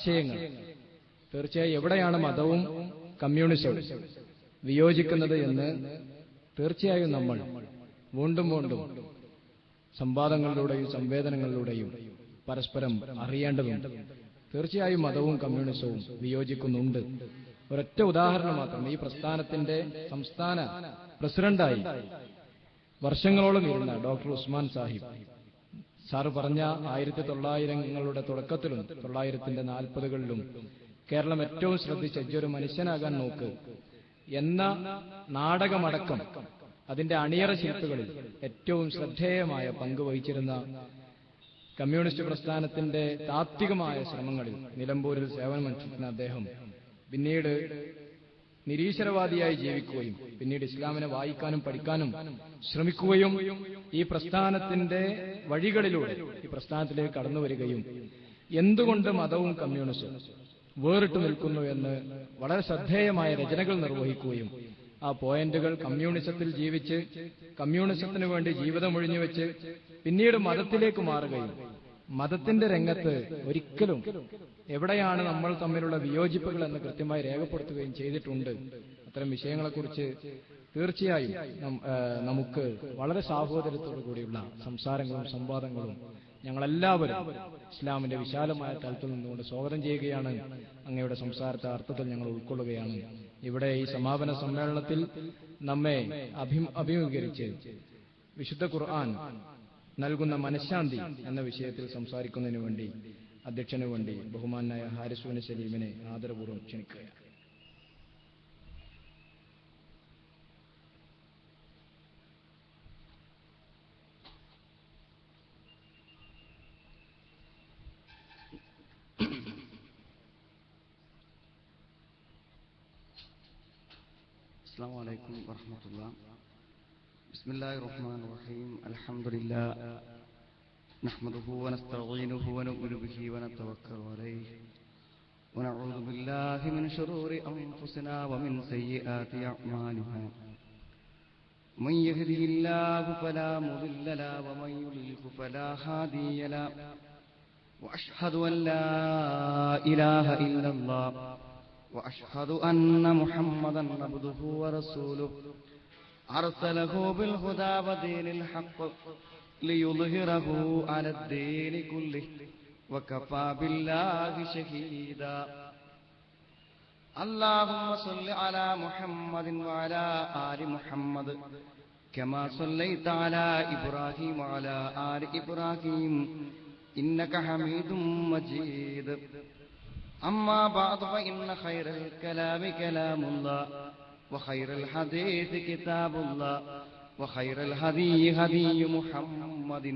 ആശയങ്ങൾ. തീർച്ചയായും എവിടെയാണ് മതവും കമ്മ്യൂണിസവും വിയോജിക്കുന്നത് എന്ന് തീർച്ചയായും നമ്മൾ വീണ്ടും വീണ്ടും സംവാദങ്ങളിലൂടെയും സംവേദനങ്ങളിലൂടെയും പരസ്പരം അറിയേണ്ടതുണ്ട്. തീർച്ചയായും മതവും കമ്മ്യൂണിസവും വിയോജിക്കുന്നുണ്ട്. ഒരൊറ്റ ഉദാഹരണം മാത്രം. ഈ പ്രസ്ഥാനത്തിന്റെ സംസ്ഥാന പ്രസിഡന്റായി വർഷങ്ങളോളം ഇരുന്ന ഡോക്ടർ ഉസ്മാൻ സാഹിബ് സാറ് പറഞ്ഞ 1900-ങ്ങളുടെ തുടക്കത്തിലും 1940-കളിലും കേരളം ഏറ്റവും ശ്രദ്ധിച്ച ഒരു മനുഷ്യനാകാൻ നോക്ക് എന്ന നാടകമടക്കം അതിന്റെ അണിയറ ശില്പികളിൽ ഏറ്റവും ശ്രദ്ധേയമായ പങ്ക് വഹിച്ചിരുന്ന കമ്മ്യൂണിസ്റ്റ് പ്രസ്ഥാനത്തിന്റെ താത്വികമായ ശ്രമങ്ങളിൽ നിലമ്പൂരിൽ സേവനമനുഷ്ഠിക്കുന്ന അദ്ദേഹം പിന്നീട് നിരീശ്വരവാദിയായി ജീവിക്കുകയും പിന്നീട് ഇസ്ലാമിനെ വായിക്കാനും പഠിക്കാനും ശ്രമിക്കുകയും ഈ പ്രസ്ഥാനത്തിന്റെ വഴികളിലൂടെ ഈ പ്രസ്ഥാനത്തിലേക്ക് കടന്നു വരികയും എന്തുകൊണ്ട് മതവും കമ്മ്യൂണിസവും വേറിട്ടു നിൽക്കുന്നു എന്ന് വളരെ ശ്രദ്ധേയമായ രചനകൾ നിർവഹിക്കുകയും ആ പോയിന്റുകൾ കമ്മ്യൂണിസത്തിൽ ജീവിച്ച് കമ്മ്യൂണിസത്തിനു വേണ്ടി ജീവിതമൊഴിഞ്ഞു വെച്ച് പിന്നീട് മതത്തിലേക്ക് മാറുകയും മതത്തിന്റെ രംഗത്ത് ഒരിക്കലും എവിടെയാണ് നമ്മൾ തമ്മിലുള്ള വിയോജിപ്പുകൾ എന്ന് കൃത്യമായി രേഖപ്പെടുത്തുകയും ചെയ്തിട്ടുണ്ട്. അത്തരം വിഷയങ്ങളെക്കുറിച്ച് തീർച്ചയായും നമുക്ക് വളരെ സാഹോദര്യത്തോടു കൂടിയുള്ള സംസാരങ്ങളും സംവാദങ്ങളും ഞങ്ങളെല്ലാവരും ഇസ്ലാമിന്റെ വിശാലമായ തലത്തിൽ നിന്നുകൊണ്ട് സ്വാഗതം ചെയ്യുകയാണ്. അങ്ങയുടെ സംസാരത്തെ അർത്ഥത്തിൽ ഞങ്ങൾ ഉൾക്കൊള്ളുകയാണ്. ഇവിടെ ഈ സമാപന സമ്മേളനത്തിൽ നമ്മെ അഭിമുഖീകരിച്ച് വിശുദ്ധ ഖുർആൻ നൽകുന്ന മനഃശാന്തി എന്ന വിഷയത്തിൽ സംസാരിക്കുന്നതിന് വേണ്ടി അധ്യക്ഷന് വേണ്ടി ബഹുമാനായ ഹാരിസ് ബിൻ സലീമിനെ ആദരപൂർവ്വം ക്ഷണിക്കുകയാണ്. السلام عليكم ورحمة الله. بسم الله الرحمن الرحيم. الحمد لله نحمده ونستعينه ونؤمن به ونتوكل عليه ونعوذ بالله من شرور أنفسنا ومن سيئات أعمالنا. من يهده الله فلا مضل له ومن يضلل فلا هادي له وأشهد أن لا إله إلا الله وأشهد أن محمدا عبده ورسوله أرسله بالهدى ودين الحق ليظهره على الدين كله وكفى بالله شهيدا. اللهم صل على محمد وعلى آل محمد كما صليت على إبراهيم وعلى آل إبراهيم إنك حميد مجيد. أما بعد فإن خير الكلام كلام الله وخير الحديث كتاب الله وخير الهدي هدي محمد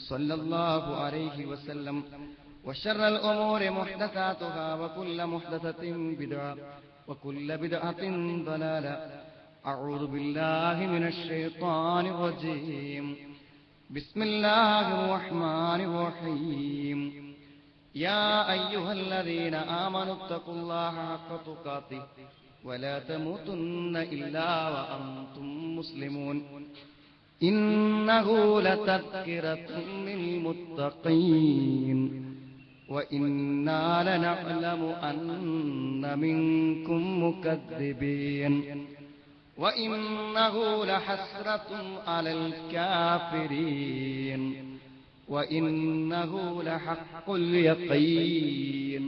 صلى الله عليه وسلم وشر الأمور محدثاتها وكل محدثة بدعة وكل بدعة ضلالة. أعوذ بالله من الشيطان الرجيم. بسم الله الرحمن الرحيم. يا أيها الذين آمنوا اتقوا الله حق تقاته ولا تموتن إلا وأنتم مسلمون. إنه لتذكرة للمتقين وإنا لنعلم أن منكم مكذبين وإنه لحسرة على الكافرين وإنه لحق اليقين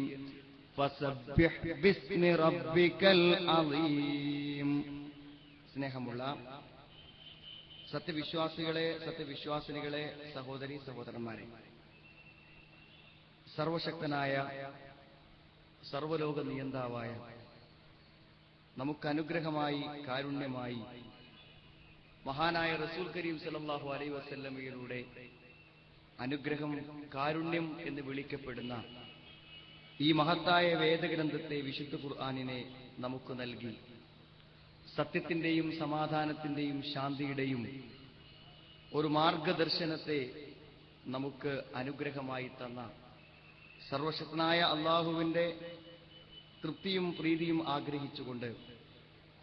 فسبح باسم ربك العظيم. സ്നേഹമുള്ള സത്യവിശ്വാസികളെ സത്യവിശ്വാസിനികളെ സഹോദരി സഹോദരന്മാരെ, സർവശക്തനായ സർവലോക നിയന്താവായ നമുക്ക് അനുഗ്രഹമായി കാരുണ്യമായി മഹാനായ റസൂൽ കരീം സല്ലല്ലാഹു അലൈഹി വസല്ലമയിലൂടെ അനുഗ്രഹം കാരുണ്യം എന്ന് വിളിക്കപ്പെടുന്ന ഈ മഹത്തായ വേദഗ്രന്ഥത്തെ വിശുദ്ധ ഖുർആനിനെ നമുക്ക് നൽകി സത്യത്തിന്റെയും സമാധാനത്തിന്റെയും ശാന്തിയുടെയും ഒരു മാർഗദർശനത്തെ നമുക്ക് അനുഗ്രഹമായി തന്ന സർവശക്തനായ അല്ലാഹുവിന്റെ തൃപ്തിയും പ്രീതിയും ആഗ്രഹിച്ചുകൊണ്ട്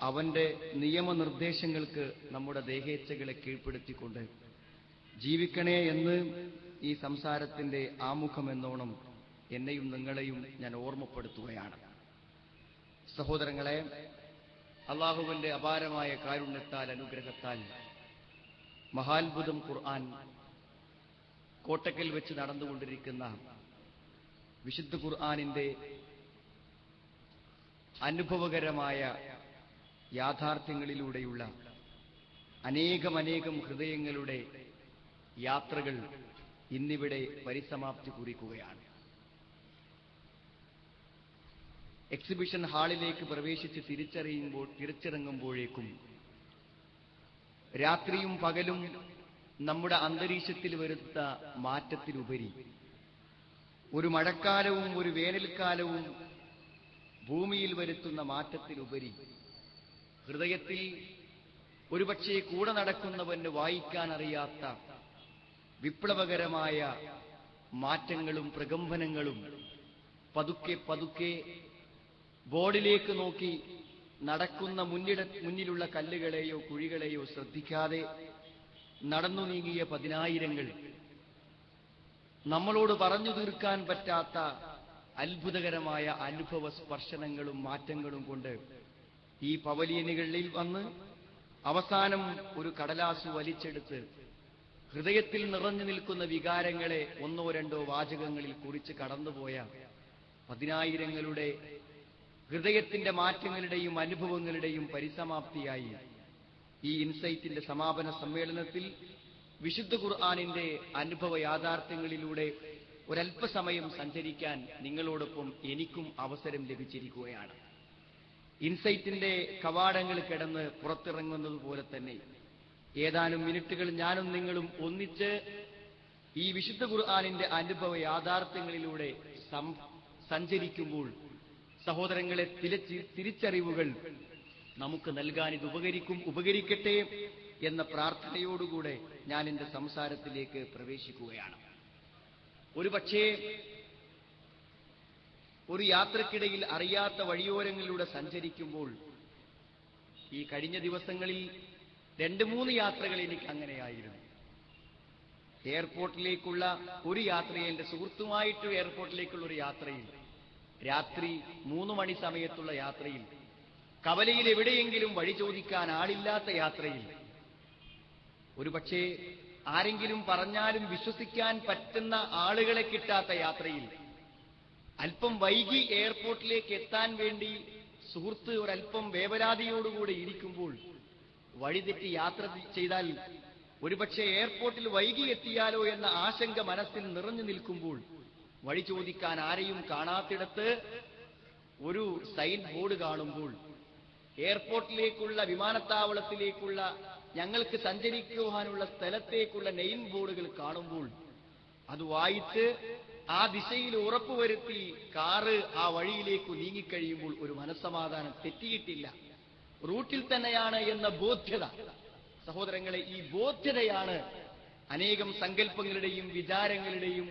അവന്റെ നിയമനിർദ്ദേശങ്ങൾക്ക് നമ്മുടെ ദേഹേച്ഛകളെ കീഴ്പ്പെടുത്തിക്കൊണ്ട് ജീവിക്കണേ എന്ന് ഈ സംസാരത്തിന്റെ ആമുഖമെന്നോണം എന്നെയും നിങ്ങളെയും ഞാൻ ഓർമ്മപ്പെടുത്തുകയാണ്. സഹോദരങ്ങളെ, അള്ളാഹുവിന്റെ അപാരമായ കാരുണ്യത്താൽ, അനുഗ്രഹത്താൽ മഹാത്ഭുതം ഖുർആൻ കോട്ടക്കൽ വെച്ച് നടന്നുകൊണ്ടിരിക്കുന്ന വിശുദ്ധ ഖുർആനിന്റെ അനുഭവകരമായ യാഥാർത്ഥ്യങ്ങളിലൂടെയുള്ള അനേകം ഹൃദയങ്ങളുടെ യാത്രകൾ ഇന്നിവിടെ പരിസമാപ്തി കുറിക്കുകയാണ്. എക്സിബിഷൻ ഹാളിലേക്ക് പ്രവേശിച്ച് തിരിച്ചിറങ്ങുമ്പോഴേക്കും രാത്രിയും പകലും നമ്മുടെ അന്തരീക്ഷത്തിൽ വരുത്ത മാറ്റത്തിലുപരി ഒരു മഴക്കാലവും ഒരു വേനൽക്കാലവും ഭൂമിയിൽ വരുത്തുന്ന മാറ്റത്തിലുപരി ഹൃദയത്തിൽ ഒരുപക്ഷെ കൂടെ നടക്കുന്നവന് വായിക്കാൻ അറിയാത്ത വിപ്ലവകരമായ മാറ്റങ്ങളും പ്രകമ്പനങ്ങളും പതുക്കെ ബോർഡിലേക്ക് നോക്കി നടക്കുന്ന മുന്നിലുള്ള കല്ലുകളെയോ കുഴികളെയോ ശ്രദ്ധിക്കാതെ നടന്നു നീങ്ങിയ പതിനായിരങ്ങൾ, നമ്മളോട് പറഞ്ഞു തീർക്കാൻ പറ്റാത്ത അത്ഭുതകരമായ അനുഭവ സ്പർശനങ്ങളും മാറ്റങ്ങളും കൊണ്ട് ഈ പവലിയനുകളിൽ വന്ന് അവസാനം ഒരു കടലാസ് വലിച്ചെടുത്ത് ഹൃദയത്തിൽ നിറഞ്ഞു നിൽക്കുന്ന വികാരങ്ങളെ ഒന്നോ രണ്ടോ വാചകങ്ങളിൽ കുറിച്ച് കടന്നുപോയ പതിനായിരങ്ങളുടെ ഹൃദയത്തിന്റെ മാറ്റങ്ങളുടെയും അനുഭവങ്ങളുടെയും പരിസമാപ്തിയായി ഈ ഇൻസൈറ്റിന്റെ സമാപന സമ്മേളനത്തിൽ വിശുദ്ധ ഖുർആനിന്റെ അനുഭവ യാഥാർത്ഥ്യങ്ങളിലൂടെ ഒരല്പസമയം സഞ്ചരിക്കാൻ നിങ്ങളോടൊപ്പം എനിക്കും അവസരം ലഭിച്ചിരിക്കുകയാണ്. ഇൻസൈറ്റിന്റെ കവാടങ്ങൾ കിടന്ന് പുറത്തിറങ്ങുന്നത് പോലെ തന്നെ ഏതാനും മിനിറ്റുകൾ ഞാനും നിങ്ങളും ഒന്നിച്ച് ഈ വിശുദ്ധ ഖുർആനിന്റെ അനുഭവ യാഥാർത്ഥ്യങ്ങളിലൂടെ സഞ്ചരിക്കുമ്പോൾ സഹോദരങ്ങളെ, തിരിച്ചറിവുകൾ നമുക്ക് നൽകാൻ ഇത് ഉപകരിക്കട്ടെ എന്ന പ്രാർത്ഥനയോടുകൂടെ ഞാൻ എന്റെ സംസാരത്തിലേക്ക് പ്രവേശിക്കുകയാണ്. ഒരുപക്ഷേ ഒരു യാത്രക്കിടയിൽ അറിയാത്ത വഴിയോരങ്ങളിലൂടെ സഞ്ചരിക്കുമ്പോൾ ഈ കഴിഞ്ഞ ദിവസങ്ങളിൽ 2-3 യാത്രകൾ എനിക്ക് അങ്ങനെയായിരുന്നു. എയർപോർട്ടിലേക്കുള്ള ഒരു യാത്രയിൽ, എന്റെ സുഹൃത്തുമായിട്ട് എയർപോർട്ടിലേക്കുള്ള ഒരു യാത്രയിൽ, രാത്രി 3 മണി സമയത്തുള്ള യാത്രയിൽ, കവലയിൽ എവിടെയെങ്കിലും വഴി ചോദിക്കാൻ ആളില്ലാത്ത യാത്രയിൽ, ഒരുപക്ഷേ ആരെങ്കിലും പറഞ്ഞാലും വിശ്വസിക്കാൻ പറ്റുന്ന ആളുകളെ കിട്ടാത്ത യാത്രയിൽ, അല്പം വൈകി എയർപോർട്ടിലേക്ക് എത്താൻ വേണ്ടി സുഹൃത്ത് ഒരല്പം വേവലാതിയോടുകൂടെ ഇരിക്കുമ്പോൾ വഴിതെറ്റി യാത്ര ചെയ്താൽ ഒരുപക്ഷെ എയർപോർട്ടിൽ വൈകി എത്തിയാലോ എന്ന ആശങ്ക മനസ്സിൽ നിറഞ്ഞു നിൽക്കുമ്പോൾ വഴി ചോദിക്കാൻ ആരെയും കാണാത്തിടത്ത് ഒരു സൈൻ ബോർഡ് കാണുമ്പോൾ, എയർപോർട്ടിലേക്കുള്ള വിമാനത്താവളത്തിലേക്കുള്ള ഞങ്ങൾക്ക് സഞ്ചരിക്കുവാനുള്ള സ്ഥലത്തേക്കുള്ള നെയിം ബോർഡുകൾ കാണുമ്പോൾ അത് വായിച്ച് ആ ദിശയിൽ ഉറപ്പുവരുത്തി കാറ് ആ വഴിയിലേക്ക് നീങ്ങിക്കഴിയുമ്പോൾ ഒരു മനസ്സമാധാനം, തെറ്റിയിട്ടില്ല, റൂട്ടിൽ തന്നെയാണ് എന്ന ബോധ്യത. സഹോദരങ്ങളെ, ഈ ബോധ്യതയാണ് അനേകം സങ്കല്പങ്ങളുടെയും വിചാരങ്ങളുടെയും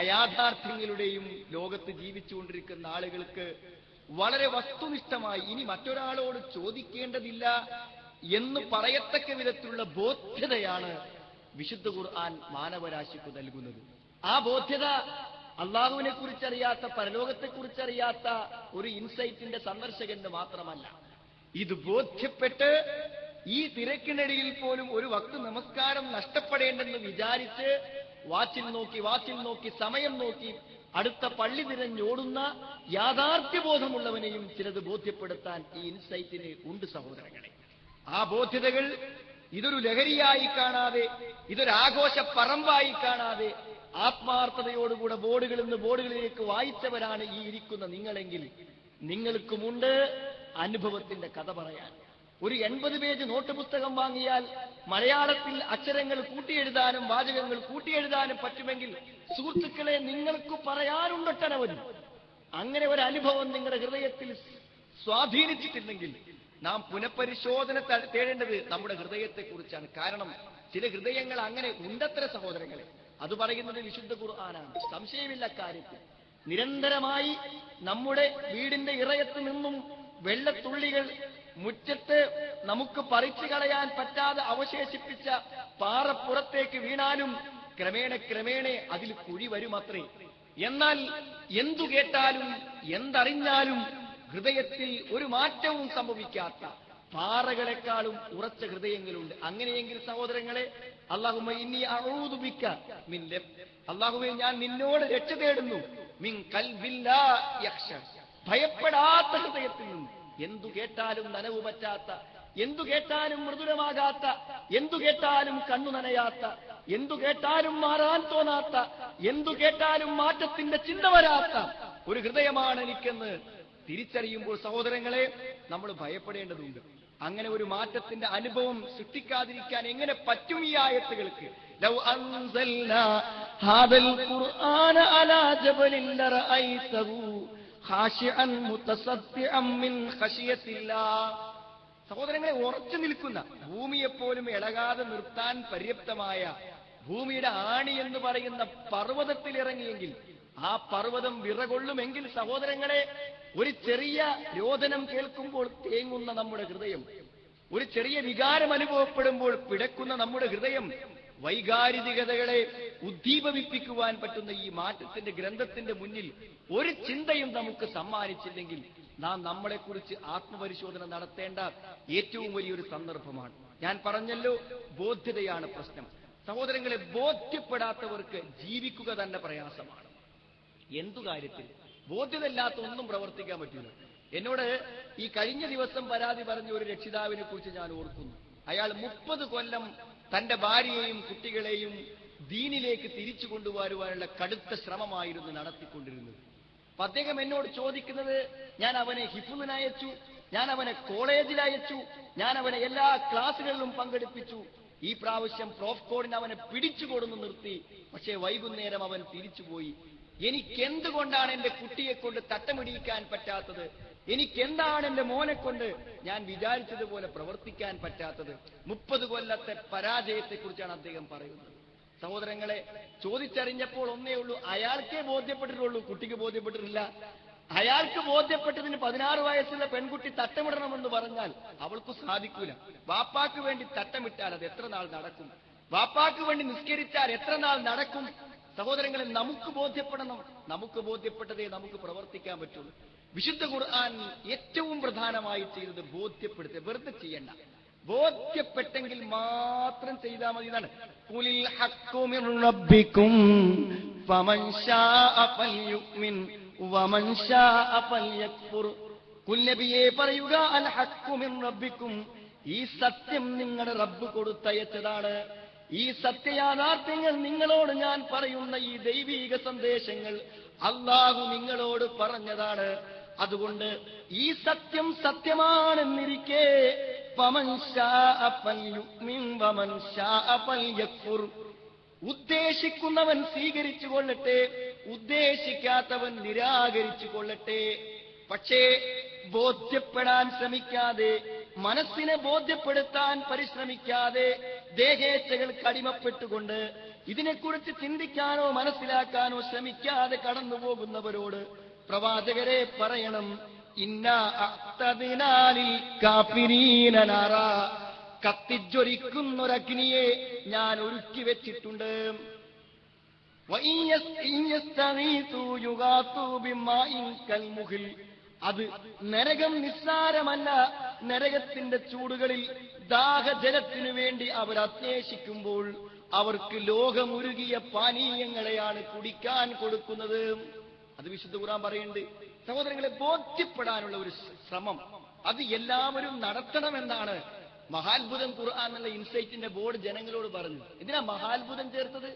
അയാഥാർത്ഥ്യങ്ങളുടെയും ലോകത്ത് ജീവിച്ചുകൊണ്ടിരിക്കുന്ന ആളുകൾക്ക് വളരെ വസ്തുനിഷ്ഠമായി ഇനി മറ്റൊരാളോട് ചോദിക്കേണ്ടതില്ല എന്ന് പറയത്തക്ക വിധത്തിലുള്ള ബോധ്യതയാണ് വിശുദ്ധ ഖുർആൻ മാനവരാശിക്ക് നൽകുന്നത്. ആ ബോധ്യത അള്ളാഹുവിനെ കുറിച്ചറിയാത്ത, പരലോകത്തെക്കുറിച്ചറിയാത്ത ഒരു ഇൻസൈറ്റിന്റെ സന്ദർശകന് മാത്രമല്ല. ഇത് ബോധ്യപ്പെട്ട് ഈ തിരക്കിനിടയിൽ പോലും ഒരു വക്ത് നമസ്കാരം നഷ്ടപ്പെടേണ്ടെന്ന് വിചാരിച്ച് വാച്ചിൽ നോക്കി സമയം നോക്കി അടുത്ത പള്ളി തിരഞ്ഞോടുന്ന യാഥാർത്ഥ്യബോധമുള്ളവനെയും ചിലത് ബോധ്യപ്പെടുത്താൻ ഈ ഇൻസൈറ്റിന് ഉണ്ട് സഹോദരങ്ങളെ. ആ ബോധ്യതകൾ ഇതൊരു ലഹരിയായി കാണാതെ, ഇതൊരാഘോഷ പറമ്പായി കാണാതെ, ആത്മാർത്ഥതയോടുകൂടെ ബോർഡുകളിൽ നിന്ന് ബോർഡുകളിലേക്ക് വായിച്ചവരാണ് ഈ ഇരിക്കുന്ന നിങ്ങളെങ്കിൽ നിങ്ങൾക്കുമുണ്ട് അനുഭവത്തിന്റെ കഥ പറയാൻ. ഒരു 80 പേജ് നോട്ട് പുസ്തകം വാങ്ങിയാൽ മലയാളത്തിൽ അക്ഷരങ്ങൾ കൂട്ടിയെഴുതാനും വാചകങ്ങൾ കൂട്ടിയെഴുതാനും പറ്റുമെങ്കിൽ സുഹൃത്തുക്കളെ, നിങ്ങൾക്ക് പറയാനുണ്ടൊട്ടനവധി. അങ്ങനെ ഒരു അനുഭവം നിങ്ങളുടെ ഹൃദയത്തിൽ സ്വാധീനിച്ചിട്ടില്ലെങ്കിൽ നാം പുനഃപരിശോധന തേടേണ്ടത് നമ്മുടെ ഹൃദയത്തെക്കുറിച്ചാണ്. കാരണം ചില ഹൃദയങ്ങൾ അങ്ങനെ ഉണ്ടത്ര സഹോദരങ്ങളെ. അത് പറയുന്നത് വിശുദ്ധ ഖുർആനാണ്, സംശയമില്ല കാര്യത്തിൽ. നിരന്തരമായി നമ്മുടെ വീടിന്റെ ഇറയത്ത് നിന്നും വെള്ളത്തുള്ളികൾ മുറ്റത്ത് നമുക്ക് പറിച്ചു കളയാൻ പറ്റാതെ അവശേഷിപ്പിച്ച പാറപ്പുറത്തേക്ക് വീണാലും ക്രമേണ അതിൽ കുഴി വരുമത്രേ. എന്നാൽ എന്തു കേട്ടാലും എന്തറിഞ്ഞാലും ഹൃദയത്തിൽ ഒരു മാറ്റവും സംഭവിക്കാത്ത പാറകളെക്കാളും ഉറച്ച ഹൃദയങ്ങളുണ്ട്. അങ്ങനെയെങ്കിൽ സഹോദരങ്ങളെ, അല്ലാഹുമ്മ ഇന്നി അഊദു ബിക മിൻ അല്ലാഹുവേ, ഞാൻ നിന്നോട് രക്ഷ തേടുന്നു മിൻ ഖൽബിൻ ലാ യഖ്ശ, ഭയപ്പെടാത്ത ഹൃദയത്തിൽ നിന്ന്. എന്തു കേട്ടാലും നനവ് പറ്റാത്ത, എന്തു കേട്ടാലും മൃദുലമാകാത്ത, എന്തു കേട്ടാലും കണ്ണു നനയാത്ത, എന്തു കേട്ടാലും മാറാൻ തോന്നാത്ത, എന്തു കേട്ടാലും മാറ്റത്തിന്റെ ചിന്ത വരാത്ത ഒരു ഹൃദയമാണ് എനിക്കെന്ന് തിരിച്ചറിയുമ്പോൾ സഹോദരങ്ങളെ, നമ്മൾ ഭയപ്പെടേണ്ടതുണ്ട്. അങ്ങനെ ഒരു മാറ്റത്തിന്റെ അനുഭവം സൃഷ്ടിക്കാതിരിക്കാൻ എങ്ങനെ പറ്റും ഈ ആയത്തുകൾക്ക്? ലൗ അൻസൽനാ ഹാദൽ ഖുർആന അലാ ജബലിൻ ലറഅയ്തഹു ഖാശിഅൻ മുതസദ്ദിഅൻ മിൻ ഖശിയത്തില്ലാഹ്. സഹോദരങ്ങളെ, ഉറച്ചു നിൽക്കുന്ന, ഭൂമിയെപ്പോലും ഇളകാതെ നിർത്താൻ പര്യാപ്തമായ, ഭൂമിയുടെ ആണി എന്ന് പറയുന്ന പർവ്വതത്തിൽ ഇറങ്ങിയെങ്കിൽ ആ പർവ്വതം വിറകൊള്ളുമെങ്കിൽ സഹോദരങ്ങളെ, ഒരു ചെറിയ രോദനം കേൾക്കുമ്പോൾ തേങ്ങുന്ന നമ്മുടെ ഹൃദയം, ഒരു ചെറിയ വികാരം അനുഭവപ്പെടുമ്പോൾ പിടക്കുന്ന നമ്മുടെ ഹൃദയം, വൈകാരികതകളെ ഉദ്ദീപിപ്പിക്കുവാൻ പറ്റുന്ന ഈ മാറ്റത്തിന്റെ ഗ്രന്ഥത്തിന്റെ മുന്നിൽ ഒരു ചിന്തയും നമുക്ക് സമ്മാനിച്ചില്ലെങ്കിൽ നാം നമ്മളെക്കുറിച്ച് ആത്മപരിശോധന നടത്തേണ്ട ഏറ്റവും വലിയൊരു സന്ദർഭമാണ്. ഞാൻ പറഞ്ഞല്ലോ, ബോധ്യതയാണ് പ്രശ്നം. സഹോദരങ്ങളെ, ബോധ്യപ്പെടാത്തവർക്ക് ജീവിക്കുക തന്നെ പ്രയാസമാണ്. എന്തു കാര്യത്തിൽ ബോധ്യതയില്ലാത്ത ഒന്നും പ്രവർത്തിക്കാൻ പറ്റില്ല. എന്നോട് ഈ കഴിഞ്ഞ ദിവസം പരാതി പറഞ്ഞ ഒരു രക്ഷിതാവിനെ കുറിച്ച് ഞാൻ ഓർക്കുന്നു. അയാൾ 30 കൊല്ലം തന്റെ ഭാര്യയെയും കുട്ടികളെയും ദീനിലേക്ക് തിരിച്ചു കൊണ്ടുവരുവാനുള്ള കടുത്ത ശ്രമമായിരുന്നു നടത്തിക്കൊണ്ടിരുന്നത്. അപ്പൊ അദ്ദേഹം എന്നോട് ചോദിക്കുന്നത്, ഞാൻ അവനെ ഹിഫ്ളിനയച്ചു, ഞാൻ അവനെ കോളേജിൽ അയച്ചു, ഞാൻ അവനെ എല്ലാ ക്ലാസുകളിലും പങ്കെടുപ്പിച്ചു, ഈ പ്രാവശ്യം പ്രോഫ് കോഡിന് അവനെ പിടിച്ചു കൊടുന്നു നിർത്തി, പക്ഷേ വൈകുന്നേരം അവൻ തിരിച്ചുപോയി. എനിക്കെന്തുകൊണ്ടാണ് എന്റെ കുട്ടിയെ കൊണ്ട് തട്ടമിടിക്കാൻ പറ്റാത്തത്? എനിക്കെന്താണ് എന്റെ മോനെ കൊണ്ട് ഞാൻ വിചാരിച്ചതുപോലെ പ്രവർത്തിക്കാൻ പറ്റാത്തത്? 30 കൊല്ലത്തെ പരാജയത്തെക്കുറിച്ചാണ് അദ്ദേഹം പറയുന്നത്. സഹോദരങ്ങളെ, ചോദിച്ചറിഞ്ഞപ്പോൾ ഒന്നേ ഉള്ളൂ, അയാൾക്കേ ബോധ്യപ്പെട്ടിട്ടുള്ളൂ, കുട്ടിക്ക് ബോധ്യപ്പെട്ടിട്ടില്ല. അയാൾക്ക് ബോധ്യപ്പെട്ടതിന് 16 വയസ്സുള്ള പെൺകുട്ടി തട്ടമിടണമെന്ന് പറഞ്ഞാൽ അവൾക്ക് സാധിക്കൂല. വാപ്പാക്ക് വേണ്ടി തട്ടമിട്ടാൽ അത് എത്ര നാൾ നടക്കും? വാപ്പാക്ക് വേണ്ടി നിസ്കരിച്ചാൽ എത്ര നാൾ നടക്കും? സഹോദരങ്ങളെ, നമുക്ക് ബോധ്യപ്പെടണം. നമുക്ക് ബോധ്യപ്പെട്ടതേ നമുക്ക് പ്രവർത്തിക്കാൻ പറ്റുള്ളൂ. വിശുദ്ധ ഖുർആൻ ഏറ്റവും പ്രധാനമായി ചെയ്തത് ബോധ്യപ്പെടുത്തുക, വെറുതെ ചെയ്യണ്ട. ബോധ്യപ്പെട്ടെങ്കിൽ മാത്രം ചെയ്താൽ മതി. ഇതാണ് ഖുലിൽ ഹഖ്ഖു മിർ റബ്ബിക്കും ഫമൻ ശാഅ ഫൽയുമിൻ വമൻ ശാഅ ഫൽയക്ഫുർ. നബിയേ പറയുക, അൽ ഹഖ്ഖു മിർ റബ്ബിക്കും, ഈ സത്യം നിങ്ങളുടെ റബ്ബ് കൊടുത്തയച്ചതാണ്. ഈ സത്യയാഥാർത്ഥ്യങ്ങൾ നിങ്ങളോട് ഞാൻ പറയുന്ന ഈ ദൈവീക സന്ദേശങ്ങൾ അല്ലാഹു നിങ്ങളോട് പറഞ്ഞതാണ്. അതുകൊണ്ട് ഈ സത്യം സത്യമാണെന്നിരിക്കെ ഫമൻ ശാഅ ഫൽയുമിൻ വമൻ ശാഅ ഫൽയക്ഫുർ, ഉദ്ദേശിക്കുന്നവൻ സ്വീകരിച്ചു കൊള്ളട്ടെ, ഉദ്ദേശിക്കാത്തവൻ നിരാകരിച്ചു കൊള്ളട്ടെ. പക്ഷേ ബോധ്യപ്പെടാൻ ശ്രമിക്കാതെ, മനസ്സിനെ ബോധ്യപ്പെടുത്താൻ പരിശ്രമിക്കാതെ, ദേഹേച്ഛകൾക്ക് അടിമപ്പെട്ടുകൊണ്ട് ഇതിനെക്കുറിച്ച് ചിന്തിക്കാനോ മനസ്സിലാക്കാനോ ശ്രമിക്കാതെ കടന്നു പോകുന്നവരോട് പ്രവാചകരെ പറയണം, ഇന്നാ അഅ്തദ്നാ ലിൽ കാഫിരീന നാറാ, കത്തിജ്വലിക്കുന്നൊരഗ്നിയെ ഞാൻ ഒരുക്കി വെച്ചിട്ടുണ്ട്. അത് നരകം നിസ്സാരമല്ല. നരകത്തിന്റെ ചൂടുകളിൽ ദാഹജലത്തിനു വേണ്ടി അവർ അന്വേഷിക്കുമ്പോൾ അവർക്ക് ലോകമുരുകിയ പാനീയങ്ങളെയാണ് കുടിക്കാൻ കൊടുക്കുന്നത്. അത് വിശുദ്ധ ഖുർആൻ പറയുന്നുണ്ട്. സഹോദരങ്ങളെ, ബോധ്യപ്പെടാനുള്ള ഒരു ശ്രമം അത് എല്ലാവരും നടത്തണമെന്നാണ് മഹാത്ഭുതം ഖുർആൻ എന്നുള്ള ഇൻസൈറ്റിന്റെ ബോർഡ് ജനങ്ങളോട് പറഞ്ഞു. എന്തിനാ മഹാത്ഭുതം ചേർത്തത്?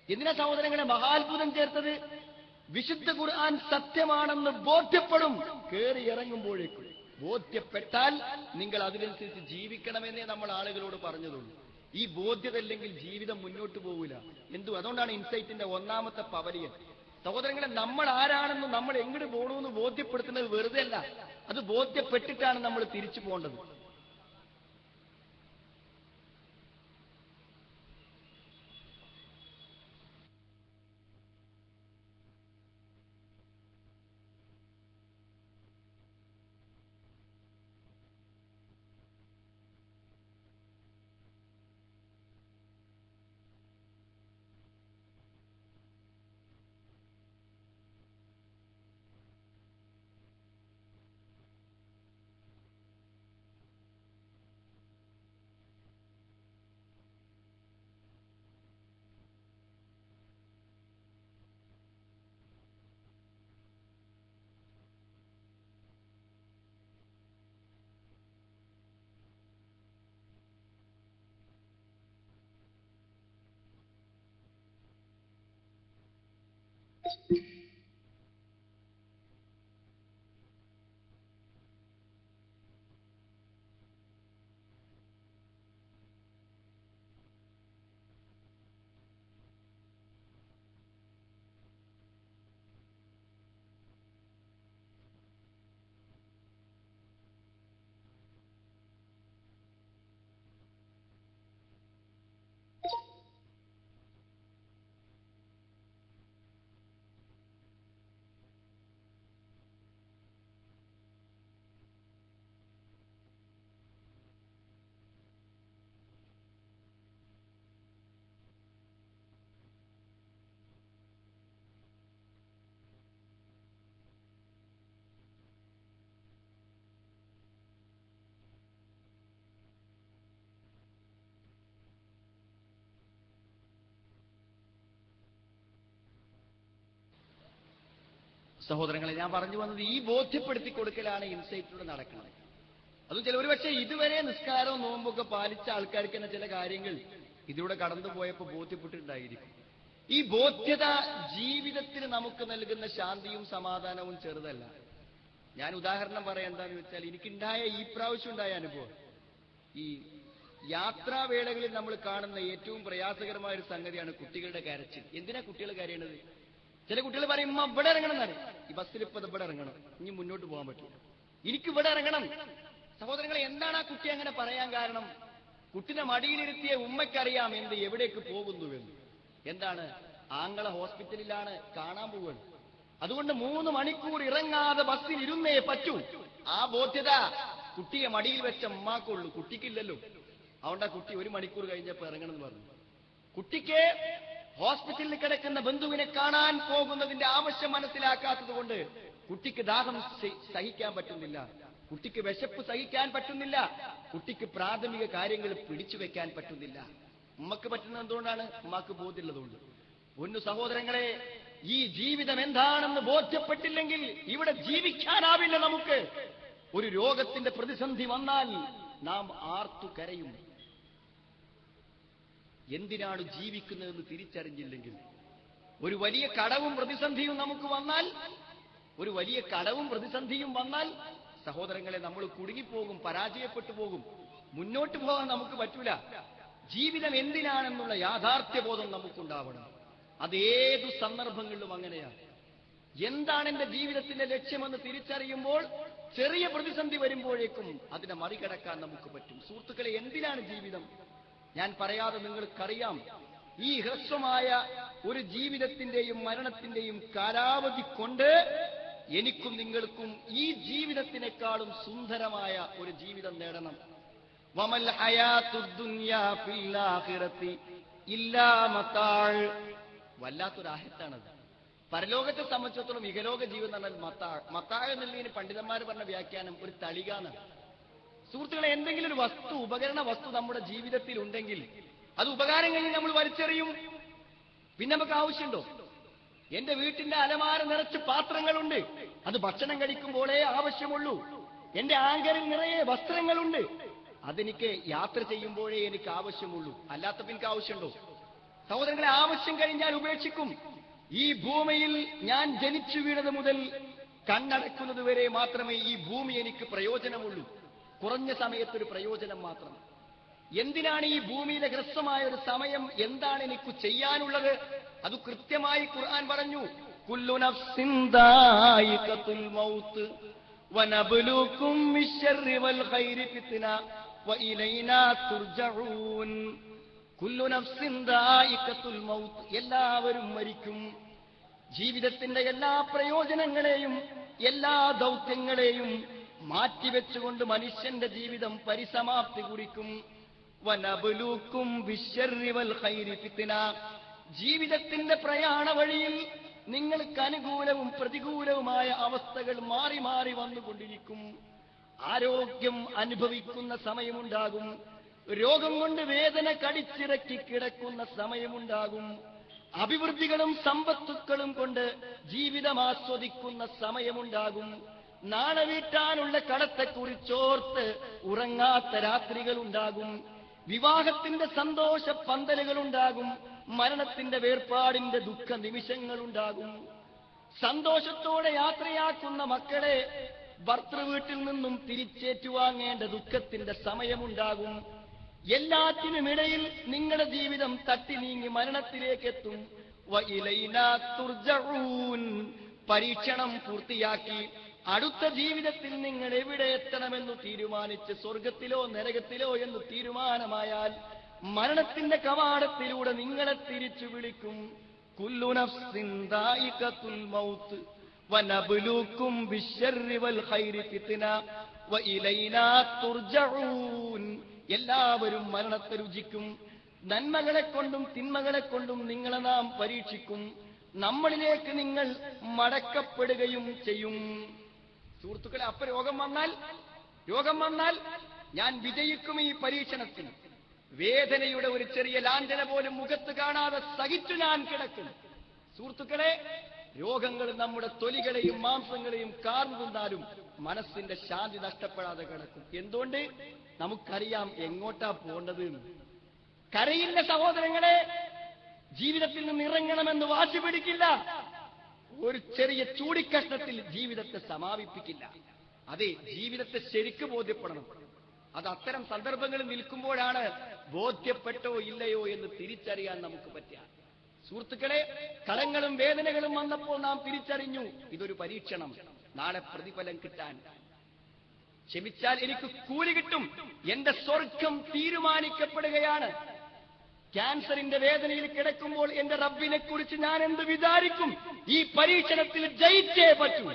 എന്തിനാ സഹോദരങ്ങളെ മഹാത്ഭുതം ചേർത്തത്? വിശുദ്ധ ഖുർആൻ സത്യമാണെന്ന് ബോധ്യപ്പെടും. കേറി ഇറങ്ങുമ്പോഴേക്കും ബോധ്യപ്പെട്ടാൽ നിങ്ങൾ അതിനനുസരിച്ച് ജീവിക്കണമെന്നേ നമ്മൾ ആളുകളോട് പറഞ്ഞതുള്ളൂ. ഈ ബോധ്യത ഇല്ലെങ്കിൽ ജീവിതം മുന്നോട്ട് പോകില്ല. അതുകൊണ്ടാണ് ഇൻസൈറ്റിന്റെ 1ാമത്തെ പവലിയൻ. സഹോദരങ്ങളെ, നമ്മൾ ആരാണെന്നും നമ്മൾ എങ്ങോട്ട് പോകണമെന്ന് ബോധ്യപ്പെടുത്തുന്നത് വെറുതെ അല്ല, അത് ബോധ്യപ്പെട്ടിട്ടാണ് നമ്മൾ തിരിച്ചു പോകേണ്ടത്. സഹോദരങ്ങളെ, ഞാൻ പറഞ്ഞു വന്നത് ഈ ബോധ്യപ്പെടുത്തി കൊടുക്കലാണ് ഇൻസൈറ്റിലൂടെ നടക്കുന്നത്. അതും ചില ഒരുപക്ഷെ ഇതുവരെ നിസ്കാരവും നോമ്പൊക്കെ പാലിച്ച ആൾക്കാർക്ക് തന്നെ ചില കാര്യങ്ങൾ ഇതിലൂടെ കടന്നുപോയപ്പോൾ ബോധ്യപ്പെട്ടിട്ടുണ്ടായിരിക്കും. ഈ ബോധ്യത ജീവിതത്തിന് നമുക്ക് നൽകുന്ന ശാന്തിയും സമാധാനവും ചെറുതല്ല. ഞാൻ ഉദാഹരണം പറയാം. എന്താന്ന് വെച്ചാൽ, എനിക്കുണ്ടായ ഈ പ്രാവശ്യം ഉണ്ടായ അനുഭവം, ഈ യാത്രാവേളകളിൽ നമ്മൾ കാണുന്ന ഏറ്റവും പ്രയാസകരമായ ഒരു സംഗതിയാണ് കുട്ടികളുടെ കരച്ചിൽ. എന്തിനാ കുട്ടികൾ കരയണത്? ചില കുട്ടികൾ പറയും, ഉമ്മ ഇവിടെ ഇറങ്ങണം എന്നാണ്. ഈ ബസ്സിൽ ഇപ്പൊ ഇവിടെ ഇറങ്ങണം, ഇനി മുന്നോട്ട് പോകാൻ പറ്റില്ല, എനിക്ക് ഇവിടെ ഇറങ്ങണം. സഹോദരങ്ങളെ, എന്താണ് ആ കുട്ടി അങ്ങനെ പറയാൻ കാരണം? കുട്ടിനെ മടിയിലിരുത്തിയ ഉമ്മയ്ക്കറിയാം എന്ത് എവിടേക്ക് പോകുന്നുവെന്ന്. എന്താണ്? ആങ്ങളെ ഹോസ്പിറ്റലിലാണ്, കാണാൻ പോവുകയാണ്. അതുകൊണ്ട് 3 മണിക്കൂർ ഇറങ്ങാതെ ബസ്സിൽ ഇരുന്നേ പറ്റൂ. ആ ബോധ്യത കുട്ടിയെ മടിയിൽ വെച്ച ഉമ്മാക്കുള്ളൂ, കുട്ടിക്കില്ലല്ലോ. അതുകൊണ്ട് ആ കുട്ടി 1 മണിക്കൂർ കഴിഞ്ഞപ്പോ ഇറങ്ങണം എന്ന് പറഞ്ഞു. കുട്ടിക്ക് ഹോസ്പിറ്റലിൽ കിടക്കുന്ന ബന്ധുവിനെ കാണാൻ പോകുന്നതിന്റെ ആവശ്യം മനസ്സിലാക്കാത്തത് കൊണ്ട് കുട്ടിക്ക് ദാഹം സഹിക്കാൻ പറ്റുന്നില്ല, കുട്ടിക്ക് വിശപ്പ് സഹിക്കാൻ പറ്റുന്നില്ല, കുട്ടിക്ക് പ്രാഥമിക കാര്യങ്ങൾ പിടിച്ചു വെക്കാൻ പറ്റുന്നില്ല. ഉമ്മക്ക് പറ്റുന്നത് എന്തുകൊണ്ടാണ്? ഉമ്മാക്ക് ബോധ്യമുള്ളതുകൊണ്ട്. ഒന്ന് സഹോദരങ്ങളെ, ഈ ജീവിതം എന്താണെന്ന് ബോധ്യപ്പെട്ടില്ലെങ്കിൽ ഇവിടെ ജീവിക്കാനാവില്ല നമുക്ക്. ഒരു രോഗത്തിന്റെ പ്രതിസന്ധി വന്നാൽ നാം ആർത്തു കരയും. എന്തിനാണ് ജീവിക്കുന്നതെന്ന് തിരിച്ചറിഞ്ഞില്ലെങ്കിൽ, ഒരു വലിയ കടവും പ്രതിസന്ധിയും നമുക്ക് വന്നാൽ, ഒരു വലിയ കടവും പ്രതിസന്ധിയും വന്നാൽ സഹോദരങ്ങളെ, നമ്മൾ കുടുങ്ങിപ്പോകും, പരാജയപ്പെട്ടു പോകും, മുന്നോട്ട് പോകാൻ നമുക്ക് പറ്റൂല. ജീവിതം എന്തിനാണെന്നുള്ള യാഥാർത്ഥ്യബോധം നമുക്കുണ്ടാവണം. അതേതു സന്ദർഭങ്ങളിലും അങ്ങനെയാണ്. എന്താണ് എന്റെ ജീവിതത്തിന്റെ ലക്ഷ്യമെന്ന് തിരിച്ചറിയുമ്പോൾ ചെറിയ പ്രതിസന്ധി വരുമ്പോഴേക്കും അതിനെ മറികടക്കാൻ നമുക്ക് പറ്റും. സുഹൃത്തുക്കളെ, എന്തിനാണ് ജീവിതം? ഞാൻ പറയാതെ നിങ്ങൾക്കറിയാം, ഈ ഹ്രസ്വമായ ഒരു ജീവിതത്തിന്റെയും മരണത്തിന്റെയും കാലാവധി കൊണ്ട് എനിക്കും നിങ്ങൾക്കും ഈ ജീവിതത്തിനേക്കാളും സുന്ദരമായ ഒരു ജീവിതം നേടണം. വമൽ ഹയാത്തുദ് ദുനിയാ ഫിൽ ആഖിറതി ഇല്ലാ മതാഅ്. വല്ലാത്തൊരായത്താണത്. പരലോകത്തെ സംബന്ധിച്ചിടത്തോളം ഇഹലോക ജീവിതം എന്ന് പറഞ്ഞാൽ മതാഅ് എന്നുള്ളതിന് പണ്ഡിതന്മാർ പറഞ്ഞ വ്യാഖ്യാനം ഒരു തളികാണ്. സുഹൃത്തുക്കളെ, എന്തെങ്കിലും ഒരു വസ്തു, ഉപകരണ വസ്തു നമ്മുടെ ജീവിതത്തിൽ ഉണ്ടെങ്കിൽ അത് ഉപകാരം കഴിഞ്ഞ് നമ്മൾ വലിച്ചെറിയും. പിന്നെ നമുക്ക് ആവശ്യമുണ്ടോ? എന്റെ വീട്ടിന്റെ അലമാര നിറച്ച് പാത്രങ്ങളുണ്ട്, അത് ഭക്ഷണം കഴിക്കുമ്പോഴേ ആവശ്യമുള്ളൂ. എന്റെ ആങ്കറിൽ നിറയെ വസ്ത്രങ്ങളുണ്ട്, അതെനിക്ക് യാത്ര ചെയ്യുമ്പോഴേ എനിക്ക് ആവശ്യമുള്ളൂ. അല്ലാത്തപ്പോൾ എനിക്ക് ആവശ്യമുണ്ടോ? സഹോദരങ്ങളെ, ആവശ്യം കഴിഞ്ഞാൽ ഉപേക്ഷിക്കും. ഈ ഭൂമിയിൽ ഞാൻ ജനിച്ചു വീണത് മുതൽ കണ്ണടക്കുന്നത് വരെ മാത്രമേ ഈ ഭൂമി എനിക്ക് പ്രയോജനമുള്ളൂ. കുറഞ്ഞ സമയത്തൊരു പ്രയോജനം മാത്രം. എന്തിനാണ് ഈ ഭൂമിയിലെ ഹ്രസ്വമായ ഒരു സമയം? എന്താണ് എനിക്ക് ചെയ്യാനുള്ളത്? അത് കൃത്യമായി ഖുർആൻ പറഞ്ഞു. കുല്ലു നഫ്സിൻ ദായിഖത്തുൽ മൗത്ത് വനബ്ലൂകും ബിശ്ശർരി വൽ ഖൈരി ഫിത്ന വഇലൈനാ തുർജഊൻ. കുല്ലു നഫ്സിൻ ദായിഖത്തുൽ മൗത്ത്, എല്ലാവരും മരിക്കും. ജീവിതത്തിന്റെ എല്ലാ പ്രയോജനങ്ങളെയും എല്ലാ ദൗത്യങ്ങളെയും മാറ്റിവെച്ചുകൊണ്ട് മനുഷ്യന്റെ ജീവിതം പരിസമാപ്തി കുറിക്കും. വനബ്ലൂകും ബിശ്ശർരി വൽ ഖൈരി ഫിത്ന, ജീവിതത്തിന്റെ പ്രയാണ വഴിയിൽ നിങ്ങൾക്ക് അനുകൂലവും പ്രതികൂലവുമായ അവസ്ഥകൾ മാറി മാറി വന്നുകൊണ്ടിരിക്കും. ആരോഗ്യം അനുഭവിക്കുന്ന സമയമുണ്ടാകും, രോഗം കൊണ്ട് വേദന കടിച്ചിറക്കി കിടക്കുന്ന സമയമുണ്ടാകും, അഭിവൃദ്ധികളും സമ്പത്തുക്കളും കൊണ്ട് ജീവിതം ആസ്വദിക്കുന്ന സമയമുണ്ടാകും, നാളെ വീട്ടാനുള്ള കടത്തെക്കുറിച്ചോർത്ത് ഉറങ്ങാത്ത രാത്രികളുണ്ടാകും, വിവാഹത്തിന്റെ സന്തോഷ പന്തലുകളുണ്ടാകും, മരണത്തിന്റെ വേർപാടിന്റെ ദുഃഖ നിമിഷങ്ങളുണ്ടാകും. സന്തോഷത്തോടെ യാത്രയാക്കുന്ന മക്കളെ ഭർത്തൃവീട്ടിൽ നിന്നും തിരിച്ചേറ്റുവാങ്ങേണ്ട ദുഃഖത്തിന്റെ സമയമുണ്ടാകും. എല്ലാത്തിനുമിടയിൽ നിങ്ങളുടെ ജീവിതം തട്ടി നീങ്ങി മരണത്തിലേക്കെത്തും. വഇലൈനാ തുർജഊൻ. പരീക്ഷണം പൂർത്തിയാക്കി അടുത്ത ജീവിതത്തിൽ നിങ്ങൾ എവിടെ എത്തണമെന്ന് തീരുമാനിച്ച് സ്വർഗത്തിലോ നരകത്തിലോ എന്ന് തീരുമാനമായാൽ മരണത്തിന്റെ കവാടത്തിലൂടെ നിങ്ങളെ തിരിച്ചു വിളിക്കും. കുല്ലു നഫ്സിൻ ദായിഖത്തുൽ മൗത്ത് വനബ്ലൂക്കും ബിശ്ശർരി വൽ ഖൈരി ഫിത്ന വഇലൈനാ തുർജഊൻ. എല്ലാവരും മരണത്തെ രുചിക്കും. നന്മകളെ കൊണ്ടും തിന്മകളെ കൊണ്ടും നിങ്ങളെ നാം പരീക്ഷിക്കും. നമ്മളിലേക്ക് നിങ്ങൾ മടക്കപ്പെടുകയും ചെയ്യും. സുഹൃത്തുക്കളെ, അപ്പൊ രോഗം വന്നാൽ ഞാൻ വിജയിക്കും ഈ പരീക്ഷണത്തിൽ. വേദനയുടെ ഒരു ചെറിയ ലാഞ്ചന പോലും മുഖത്ത് കാണാതെ സഹിച്ചു ഞാൻ കിടക്കും. സുഹൃത്തുക്കളെ, രോഗങ്ങൾ നമ്മുടെ തൊലികളെയും മാംസങ്ങളെയും കാർന്നു തിന്നാലും മനസ്സിന്റെ ശാന്തി നഷ്ടപ്പെടാതെ കിടക്കും. എന്തുകൊണ്ട്? നമുക്കറിയാം എങ്ങോട്ടാ പോകേണ്ടത്. കരയില്ല സഹോദരങ്ങളെ, ജീവിതത്തിൽ നിന്ന് ഇറങ്ങണമെന്ന് വാശി പിടിക്കില്ല. ഒരു ചെറിയ ചൂടിക്കഷ്ണത്തിൽ ജീവിതത്തെ സമാപിപ്പിക്കില്ല. അതെ, ജീവിതത്തെ ശരിക്ക് ബോധ്യപ്പെടണം. അത് അത്തരം സന്ദർഭങ്ങളിൽ നിൽക്കുമ്പോഴാണ് ബോധ്യപ്പെട്ടോ ഇല്ലയോ എന്ന് തിരിച്ചറിയാൻ നമുക്ക് പറ്റുക. സുഹൃത്തുക്കളെ, കളങ്ങളും വേദനകളും വന്നപ്പോൾ നാം തിരിച്ചറിഞ്ഞു ഇതൊരു പരീക്ഷണം, നാളെ പ്രതിഫലം കിട്ടാൻ. ക്ഷമിച്ചാൽ എനിക്ക് കൂലി കിട്ടും, എന്റെ സ്വർഗം തീരുമാനിക്കപ്പെടുകയാണ്. ക്യാൻസറിന്റെ വേദനയിൽ കിടക്കുമ്പോൾ എന്റെ റബ്ബിനെ കുറിച്ച് ഞാൻ എന്ത് വിചാരിക്കും? ഈ പരീക്ഷണത്തിൽ ജയിച്ചേ പറ്റൂ.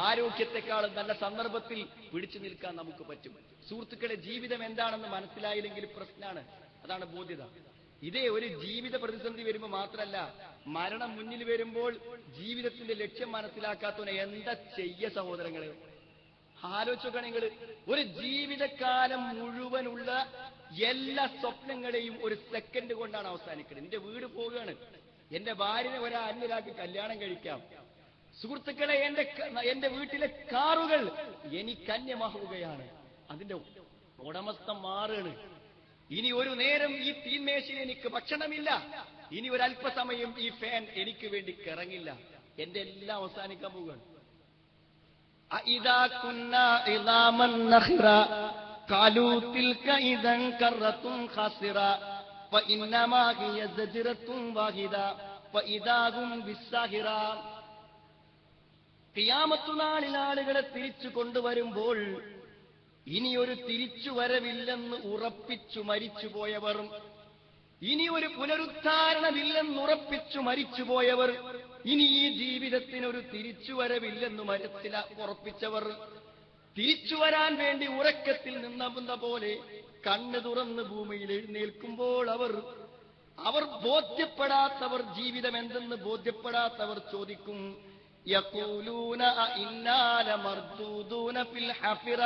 ആരോഗ്യത്തെക്കാളും നല്ല സന്ദർഭത്തിൽ പിടിച്ചു നിൽക്കാൻ നമുക്ക് പറ്റും. സുഹൃത്തുക്കളെ, ജീവിതം എന്താണെന്ന് മനസ്സിലായില്ലെങ്കിൽ പ്രശ്നമാണ്. അതാണ് ബോധ്യത. ഇതേ ഒരു ജീവിത പ്രതിസന്ധി വരുമ്പോൾ മാത്രമല്ല, മരണം മുന്നിൽ വരുമ്പോൾ ജീവിതത്തിന്റെ ലക്ഷ്യം മനസ്സിലാക്കാത്തവനെ എന്താ ചെയ്യ സഹോദരങ്ങളെ? ആലോചിച്ചോക്ക നിങ്ങൾ. ഒരു ജീവിതകാലം മുഴുവനുള്ള എല്ലാ സ്വപ്നങ്ങളെയും ഒരു സെക്കൻഡ് കൊണ്ടാണ് അവസാനിക്കുന്നത്. എന്റെ വീട് പോവുകയാണ്, എന്റെ ഭാര്യനെ അന്യരാക്കി കല്യാണം കഴിക്കാം. സുഹൃത്തുക്കളെ, എന്റെ വീട്ടിലെ കാറുകൾ എനിക്കന്യമാവുകയാണ്, അതിന്റെ ഉടമസ്ഥം മാറുകയാണ്. ഇനി ഒരു നേരം ഈ തീന്മേശയിൽ എനിക്ക് ഭക്ഷണമില്ല, ഇനി ഒരല്പസമയം ഈ ഫാൻ എനിക്ക് വേണ്ടി കറങ്ങില്ല. എന്റെ എല്ലാം അവസാനിക്കാൻ പോവുകയാണ്. അഇദാ കുന്നാ ഇളാമൻ നഖറ ഖാലൂ തിൽക ഇദൻ കറത്തുൻ ഖാസിറ വഇന്നമാ ഹിയ സജ്റത്തുൻ വാഹിദ വഇദാഹും ബിസ്സാഹിറ. ഖിയാമത്ത് നാളിൽ ആളുകളെ തിരിച്ചു കൊണ്ടുവരുമ്പോൾ ഇനിയൊരു തിരിച്ചുവരവില്ലെന്ന് ഉറപ്പിച്ചു മരിച്ചുപോയവർ, ഇനി ഒരു പുനരുദ്ധാരണമില്ലെന്ന് ഉറപ്പിച്ചു മരിച്ചുപോയവർ, ഇനി ഈ ജീവിതത്തിനൊരു തിരിച്ചുവരവില്ലെന്ന് ഉറപ്പിച്ചവർ, തിരിച്ചു വരാൻ വേണ്ടി ഉറക്കത്തിൽ നിന്ന പോലെ കണ്ണ് തുറന്ന് ഭൂമിയിൽ എഴുന്നേൽക്കുമ്പോൾ അവർ ബോധ്യപ്പെടാത്തവർ, ജീവിതം എന്തെന്ന് ബോധ്യപ്പെടാത്തവർ ചോദിക്കും, യഖൂലൂന ഇന്നാ ലമർദൂദൂന ഫിൽ ഹഫിറ.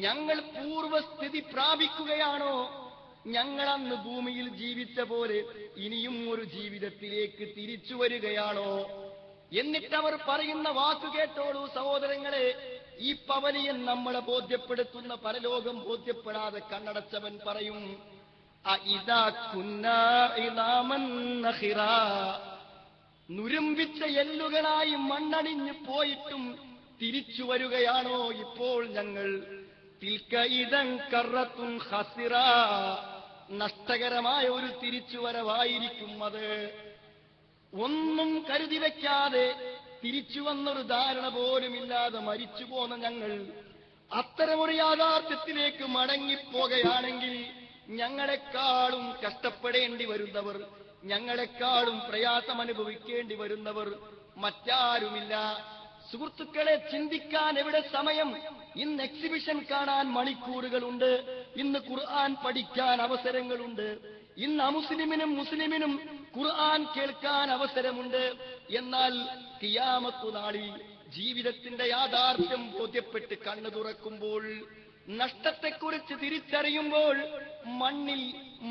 ഞങ്ങൾ പൂർവസ്ഥിതി പ്രാപിക്കുകയാണോ? ഞങ്ങൾ അന്ന് ഭൂമിയിൽ ജീവിച്ച പോലെ ഇനിയും ഒരു ജീവിതത്തിലേക്ക് തിരിച്ചു വരികയാണോ? എന്നിട്ടവർ പറയുന്ന വാക്കു കേട്ടോളൂ സഹോദരങ്ങളെ. ഈ പവലിയൻ നമ്മളെ ബോധ്യപ്പെടുത്തുന്ന പരലോകം ബോധ്യപ്പെടാതെ കണ്ണടച്ചവൻ പറയും, അഇദാ കുന്നാ ഇളാമൻ നഖിറ. നുരുമ്പിച്ച എല്ലുകളായി മണ്ണണിഞ്ഞു പോയിട്ടും തിരിച്ചു വരികയാണോ ഇപ്പോൾ ഞങ്ങൾ? തിൽക ഇദൻ കറത്തുൻ ഖാസിറ. നഷ്ടകരമായ ഒരു തിരിച്ചുവരവായിരിക്കും അത്. ഒന്നും കരുതി വെക്കാതെ തിരിച്ചു വന്നൊരു ധാരണ പോലുമില്ലാതെ മരിച്ചു പോന്ന ഞങ്ങൾ അത്തരമൊരു യാഥാർത്ഥ്യത്തിലേക്ക് മടങ്ങിപ്പോകുകയാണെങ്കിൽ ഞങ്ങളെക്കാളും കഷ്ടപ്പെടേണ്ടി വരുന്നവർ, ഞങ്ങളെക്കാളും പ്രയാസം അനുഭവിക്കേണ്ടി വരുന്നവർ മറ്റാരുമില്ല. സുഹൃത്തുക്കളെ, ചിന്തിക്കാൻ എവിടെ സമയം? ഇന്ന് എക്സിബിഷൻ കാണാൻ മണിക്കൂറുകളുണ്ട്, ഇന്ന് ഖുർആൻ പഠിക്കാൻ അവസരങ്ങളുണ്ട്, ഇന്ന് മുസ്ലിമിനും ഖുർആൻ കേൾക്കാൻ അവസരമുണ്ട്. എന്നാൽ ഖിയാമത്ത് നാളിൽ ജീവിതത്തിന്റെ യാഥാർത്ഥ്യം ബോധ്യപ്പെട്ട് കണ്ണു തുറക്കുമ്പോൾ, നഷ്ടത്തെക്കുറിച്ച് തിരിച്ചറിയുമ്പോൾ,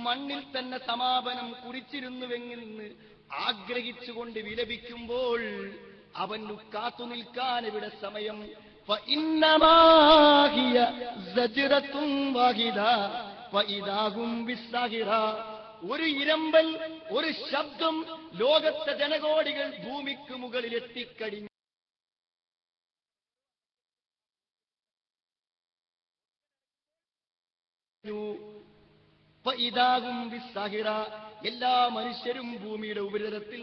മണ്ണിൽ തന്നെ സമാപനം കുറിച്ചിരുന്നുവെന്ന് ആഗ്രഹിച്ചുകൊണ്ട് വിലപിക്കുമ്പോൾ അവന് കാത്തു നിൽക്കാൻ ഇവിടെ സമയം. فإنما هي زجرة واحدة فإذا هم بالساهرة. ഒരു ഇരമ്പൽ, ഒരു ശബ്ദം ലോകത്തെ ജനകോടികൾ ഭൂമിക്ക് മുകളിൽ എത്തിക്കഴിഞ്ഞു. ഇതാകും വിസ്സാഹിറ, എല്ലാ മനുഷ്യരും ഭൂമിയുടെ ഉപരിതലത്തിൽ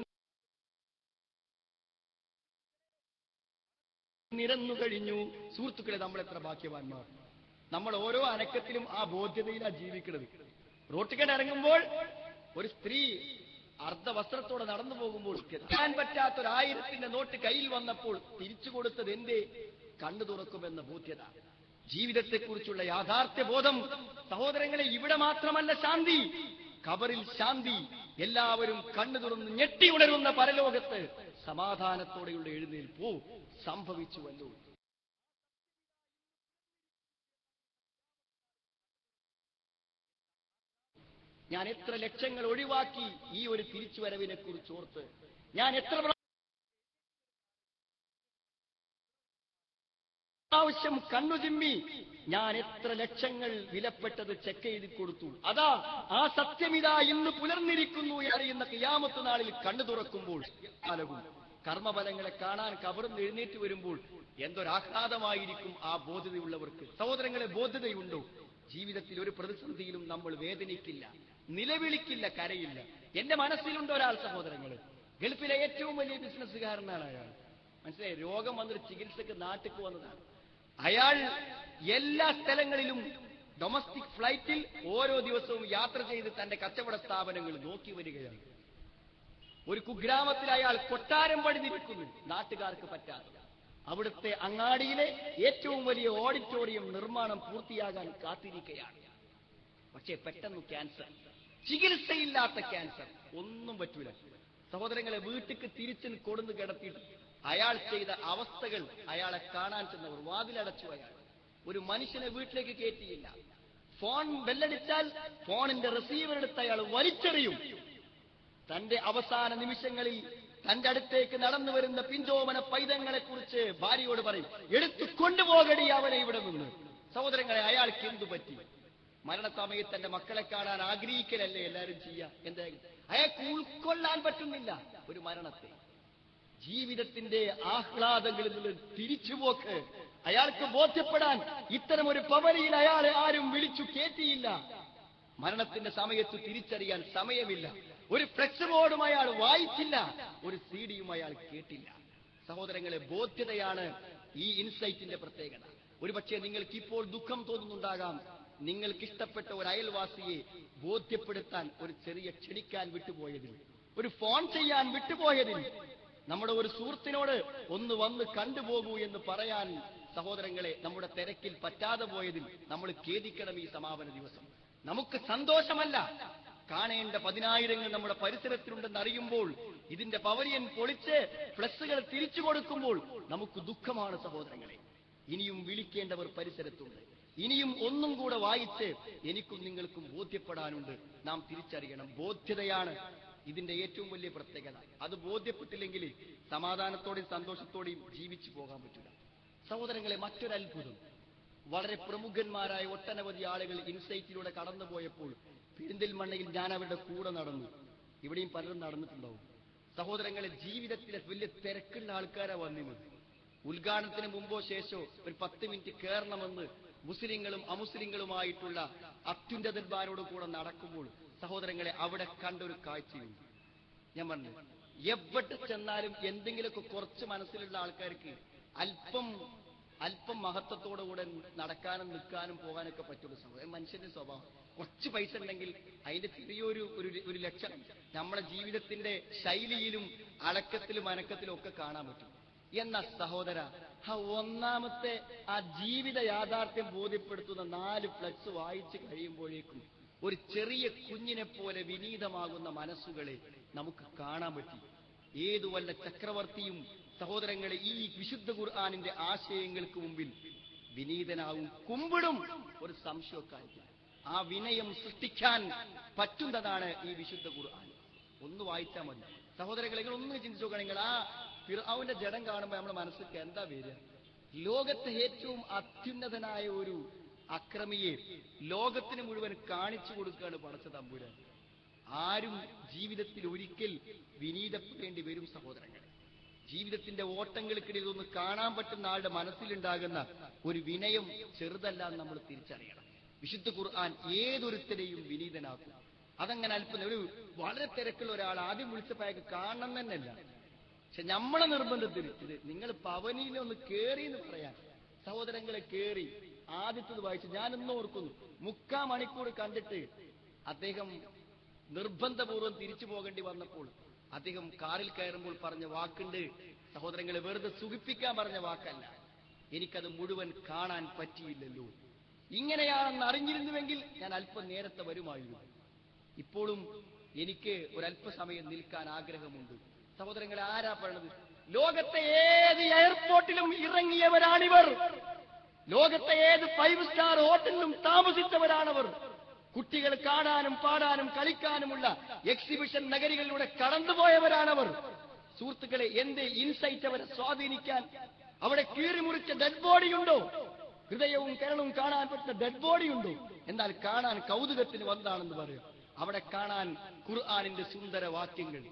നിരന്നു കഴിഞ്ഞു. സുഹൃത്തുക്കളെ, നമ്മൾ എത്ര ഭാഗ്യവാന്മാർ! നമ്മൾ ഓരോ അനക്കത്തിലും ആ ബോധ്യതയിലാണ് ജീവിക്കുന്നത്. റോട്ടിക്കൽ ഇറങ്ങുമ്പോൾ ഒരു സ്ത്രീ അർദ്ധവസ്ത്രത്തോടെ നടന്നു പോകുമ്പോൾ ഞാൻ പറ്റാത്ത 1000 നോട്ട് കയ്യിൽ വന്നപ്പോൾ തിരിച്ചു കൊടുത്തത് എന്റെ കണ്ണു തുറക്കുമെന്ന ബോധ്യത, ജീവിതത്തെക്കുറിച്ചുള്ള യാഥാർത്ഥ്യ ബോധം. സഹോദരങ്ങളെ, ഇവിടെ മാത്രമല്ല ശാന്തി, ഖബറിൽ ശാന്തി. എല്ലാവരും കണ്ണു തുറന്ന് ഞെട്ടി ഉണരുന്ന പരലോകത്ത് സമാധാനത്തോടെയുള്ള എഴുന്നേൽപ്പോ സംഭവിച്ചുവല്ലോ. ഞാൻ എത്ര ലക്ഷങ്ങൾ ഒഴിവാക്കി ഈ ഒരു തിരിച്ചുവരവിനെ കുറിച്ച് ഓർത്ത്, ഞാൻ എത്ര പ്രാവശ്യം കണ്ണു ചിമ്മി, ഞാൻ എത്ര ലക്ഷങ്ങൾ വിലപ്പെട്ടത് ചെക്ക് ചെയ്ത് കൊടുത്തു. അതാ ആ സത്യമിതാ ഇന്ന് പുലർന്നിരിക്കുന്നു അറിയുന്ന ഖിയാമത്ത് നാളിൽ കണ്ണു തുറക്കുമ്പോൾ കാലവും കർമ്മഫലങ്ങളെ കാണാൻ കബറിന്ന് എഴുന്നേറ്റ് വരുമ്പോൾ എന്തൊരാഹ്ലാദമായിരിക്കും ആ ബോധ്യതയുള്ളവർക്ക്. സഹോദരങ്ങളെ, ബോധ്യതയുണ്ടോ? ജീവിതത്തിൽ ഒരു പ്രതിസന്ധിയിലും നമ്മൾ വേദനിക്കില്ല, നിലവിളിക്കില്ല, കരയില്ല. എന്റെ മനസ്സിലുണ്ട് ഒരാൾ, സഹോദരങ്ങള്, ഗൾഫിലെ ഏറ്റവും വലിയ ബിസിനസ്സുകാരനാണ് അയാൾ. മനസ്സിലായി, രോഗം വന്നൊരു ചികിത്സക്ക് നാട്ടിക്ക് വന്നതാണ്. അയാൾ എല്ലാ സ്ഥലങ്ങളിലും ഡൊമസ്റ്റിക് ഫ്ലൈറ്റിൽ ഓരോ ദിവസവും യാത്ര ചെയ്ത് തന്റെ കച്ചവട സ്ഥാപനങ്ങൾ നോക്കി വരികയാണ്. ഒരു കുഗ്രാമത്തിൽ അയാൾ കൊട്ടാരം പണിതിരിക്കുന്നു, നാട്ടുകാർക്ക് പറ്റാത്ത. അവിടുത്തെ അങ്ങാടിയിലെ ഏറ്റവും വലിയ ഓഡിറ്റോറിയം നിർമ്മാണം പൂർത്തിയാകാൻ കാത്തിരിക്കുകയാണ്. പക്ഷേ പെട്ടെന്ന് ക്യാൻസർ, ചികിത്സയില്ലാത്ത ക്യാൻസർ, ഒന്നും പറ്റൂല. സഹോദരങ്ങളെ, വീട്ടിക്ക് തിരിച്ചു കൊടുന്ന് കിടത്തിയിട്ട് അയാൾ ചെയ്ത അവസ്ഥകൾ, അയാളെ കാണാൻ ചെന്നവർ വാതിലടച്ചു. അയാൾ ഒരു മനുഷ്യനെ വീട്ടിലേക്ക് കയറ്റിയില്ല. ഫോൺ ബെല്ലടിച്ചാൽ ഫോണിന്റെ റിസീവർ എടുത്ത് അയാൾ വലിച്ചെറിയും. തന്റെ അവസാന നിമിഷങ്ങളിൽ തന്റെ അടുത്തേക്ക് നടന്നു വരുന്ന പിഞ്ചോമന പൈതങ്ങളെ കുറിച്ച് ഭാര്യയോട് പറയും, എടുത്തു കൊണ്ടുപോകടി അവനെ ഇവിടെ നിന്ന്. സഹോദരങ്ങളെ, അയാൾക്ക് എന്തു പറ്റി? മരണസമയത്ത് തന്റെ മക്കളെ കാണാൻ ആഗ്രഹിക്കലല്ലേ എല്ലാവരും ചെയ്യുക. എന്തായാലും അയാൾക്ക് ഉൾക്കൊള്ളാൻ പറ്റുന്നില്ല ഒരു മരണത്തെ. ജീവിതത്തിന്റെ ആഹ്ലാദങ്ങളിൽ നിന്ന് തിരിച്ചുപോക്ക് അയാൾക്ക് ബോധ്യപ്പെടാൻ ഇത്തരം ഒരു പവരിയിൽ അയാളെ ആരും വിളിച്ചു കേറ്റിയില്ല. മരണത്തിന്റെ സമയത്ത് തിരിച്ചറിയാൻ സമയമില്ല. ഒരു ഫ്ലെക്സ് ബോർഡും അയാൾ വായിച്ചില്ല, ഒരു സിഡിയും അയാൾ കേട്ടില്ല. സഹോദരങ്ങളെ, ബോധ്യതയാണ് ഈ ഇൻസൈറ്റിന്റെ പ്രത്യേകത. ഒരുപക്ഷെ നിങ്ങൾക്ക് ഇപ്പോൾ ദുഃഖം തോന്നുന്നുണ്ടാകാം, നിങ്ങൾക്കിഷ്ടപ്പെട്ട ഒരു അയൽവാസിയെ ബോധ്യപ്പെടുത്താൻ ഒരു ചെറിയ ക്ഷണിക്കാൻ വിട്ടുപോയതിൽ, ഒരു ഫോൺ ചെയ്യാൻ വിട്ടുപോയതിൽ, നമ്മുടെ ഒരു സുഹൃത്തിനോട് ഒന്ന് വന്ന് കണ്ടുപോകൂ എന്ന് പറയാൻ സഹോദരങ്ങളെ നമ്മുടെ തിരക്കിൽ പറ്റാതെ പോയതിൽ നമ്മൾ ഖേദിക്കണം. ഈ സമാപന ദിവസം നമുക്ക് സന്തോഷമല്ല, കാണേണ്ട 10,000 നമ്മുടെ പരിസരത്തിലുണ്ടെന്ന് അറിയുമ്പോൾ, ഇതിന്റെ പവലിയൻ പൊളിച്ച് ഫ്ലക്സുകൾ തിരിച്ചു കൊടുക്കുമ്പോൾ നമുക്ക് ദുഃഖമാണ് സഹോദരങ്ങളെ. ഇനിയും വിളിക്കേണ്ടവർ പരിസരത്തുണ്ട്. ഇനിയും ഒന്നും കൂടെ വായിച്ച് എനിക്കും നിങ്ങൾക്കും ബോധ്യപ്പെടാനുണ്ട്. നാം തിരിച്ചറിയണം, ബോധ്യതയാണ് ഇതിന്റെ ഏറ്റവും വലിയ പ്രത്യേകത. അത് ബോധ്യപ്പെട്ടില്ലെങ്കിൽ സമാധാനത്തോടെയും സന്തോഷത്തോടെയും ജീവിച്ചു പോകാൻ പറ്റില്ല. സഹോദരങ്ങളെ, മറ്റൊരത്ഭുതം, വളരെ പ്രമുഖന്മാരായ ഒട്ടനവധി ആളുകൾ ഇൻസൈറ്റിലൂടെ കടന്നുപോയപ്പോൾ പെരിന്തൽമണ്ണയിൽ ഞാൻ അവരുടെ കൂടെ നടന്നു. ഇവിടെയും പലരും നടന്നിട്ടുണ്ടാവും. സഹോദരങ്ങളെ, ജീവിതത്തിലെ വലിയ തിരക്കുള്ള ആൾക്കാരാ വന്നിരുന്നത്. ഉദ്ഘാടനത്തിന് മുമ്പോ ശേഷോ ഒരു 10 മിനിറ്റ് കയറണമെന്ന് മുസ്ലിങ്ങളും അമുസ്ലിങ്ങളുമായിട്ടുള്ള അത്യുന്നതന്മാരോട് കൂടെ നടക്കുമ്പോൾ സഹോദരങ്ങളെ അവിടെ കണ്ടൊരു കാഴ്ചയുണ്ട്. ഞാൻ പറഞ്ഞു, എവിടെ ചെന്നാലും എന്തെങ്കിലുമൊക്കെ കുറച്ച് മനസ്സിലുള്ള ആൾക്കാർക്ക് അല്പം മഹത്വത്തോടുകൂടെ നടക്കാനും നിൽക്കാനും പോകാനൊക്കെ പറ്റുള്ളൂ. സഹോദരൻ, മനുഷ്യന്റെ സ്വഭാവം. കുറച്ച് പൈസ ഉണ്ടെങ്കിൽ അതിന്റെ ചെറിയൊരു ലക്ഷണം നമ്മുടെ ജീവിതത്തിന്റെ ശൈലിയിലും അടക്കത്തിലും അനക്കത്തിലും ഒക്കെ കാണാൻ പറ്റും. എന്ന സഹോദര, ഒന്നാമത്തെ ആ ജീവിത യാഥാർത്ഥ്യം ബോധ്യപ്പെടുത്തുന്ന 4 ഫ്ലക്സ് വായിച്ചു കഴിയുമ്പോഴേക്കും ഒരു ചെറിയ കുഞ്ഞിനെ പോലെ വിനീതമാകുന്ന മനസ്സുകളെ നമുക്ക് കാണാൻ പറ്റി. ഏതു വല്ല ചക്രവർത്തിയും സഹോദരങ്ങളെ ഈ വിശുദ്ധ ഖുർആനിന്റെ ആശയങ്ങൾക്ക് മുമ്പിൽ വിനീതനാവും, കുമ്പിടും, ഒരു സംശയക്കാരില്ല. ആ വിനയം സൃഷ്ടിക്കാൻ പറ്റുന്നതാണ് ഈ വിശുദ്ധ ഖുർആൻ. ഒന്ന് വായിച്ചാൽ മതി സഹോദരങ്ങളെ. നിങ്ങൾ ഒന്ന് ചിന്തിച്ചു നോക്കുകയാണെങ്കിൽ ആ ഫിർഔന്റെ ജഡം കാണുമ്പോൾ നമ്മുടെ മനസ്സിൽ എന്താ വരിക? ലോകത്തെ ഏറ്റവും അത്യുന്നതനായ ഒരു അക്രമിയെ ലോകത്തിന് മുഴുവൻ കാണിച്ചു കൊടുക്കുകയാണ് പടച്ച തമ്പുരാൻ. ആരും ജീവിതത്തിൽ ഒരിക്കൽ വിനീതപ്പെടേണ്ടി വരും സഹോദരങ്ങളെ. ജീവിതത്തിന്റെ ഓട്ടങ്ങൾക്കിടയിൽ ഒന്ന് കാണാൻ പറ്റുന്ന ആളുടെ മനസ്സിലുണ്ടാകുന്ന ഒരു വിനയം ചെറുതല്ല എന്ന് നമ്മൾ തിരിച്ചറിയണം. വിശുദ്ധ ഖുർആൻ ഏതൊരുത്തരെയും വിനീതനാക്കും. അതങ്ങനെ അല്പം ഒരു വളരെ തിരക്കുള്ള ഒരാൾ ആദ്യം വിളിച്ചപ്പോൾ അയാൾക്ക് കാണണം തന്നെയല്ല, പക്ഷെ നമ്മളെ നിർബന്ധത്തിൽ ഇത് നിങ്ങൾ പവനിയിലൊന്ന് കേറി എന്ന് പറയാൻ സഹോദരങ്ങളെ കേറി ആദ്യത്തത് വായിച്ചു. ഞാനൊന്നും ഓർക്കുന്നു 3/4 മണിക്കൂർ കണ്ടിട്ട് അദ്ദേഹം നിർബന്ധപൂർവ്വം തിരിച്ചു പോകേണ്ടി വന്നപ്പോൾ അദ്ദേഹം കാറിൽ കയറുമ്പോൾ പറഞ്ഞ വാക്കുണ്ട് സഹോദരങ്ങളെ, വെറുതെ സുഖിപ്പിക്കാൻ പറഞ്ഞ വാക്കല്ല, എനിക്കത് മുഴുവൻ കാണാൻ പറ്റിയില്ലല്ലോ. ഇങ്ങനെയാണെന്ന് അറിഞ്ഞിരുന്നുവെങ്കിൽ ഞാൻ അല്പം നേരത്തെ വരുമായിരുന്നു. ഇപ്പോഴും എനിക്ക് ഒരല്പസമയം നിൽക്കാൻ ആഗ്രഹമുണ്ട്. സഹോദരങ്ങളെ, ആരാ പറഞ്ഞത്? ലോകത്തെ ഏത് എയർപോർട്ടിലും ഇറങ്ങിയവരാണിവർ. ലോകത്തെ ഏത് 5 സ്റ്റാർ ഹോട്ടലിലും താമസിച്ചവരാണവർ. കുട്ടികൾ കാണാനും പാടാനും കളിക്കാനുമുള്ള എക്സിബിഷൻ നഗരികളിലൂടെ കടന്നുപോയവരാണവർ. സുഹൃത്തുക്കളെ, എന്റെ ഇൻസൈറ്റ് അവരെ സ്വാധീനിക്കാൻ? അവിടെ കീറിമുറിച്ച ഡെഡ് ബോഡിയുണ്ടോ? ഹൃദയവും കരളും കാണാൻ പറ്റുന്ന ഡെഡ് ബോഡിയുണ്ടോ? എന്നാൽ കാണാൻ കൗതുകത്തിന് വന്നാണെന്ന് പറയും. അവിടെ കാണാൻ ഖുർആനിന്റെ സുന്ദര വാക്യങ്ങൾ,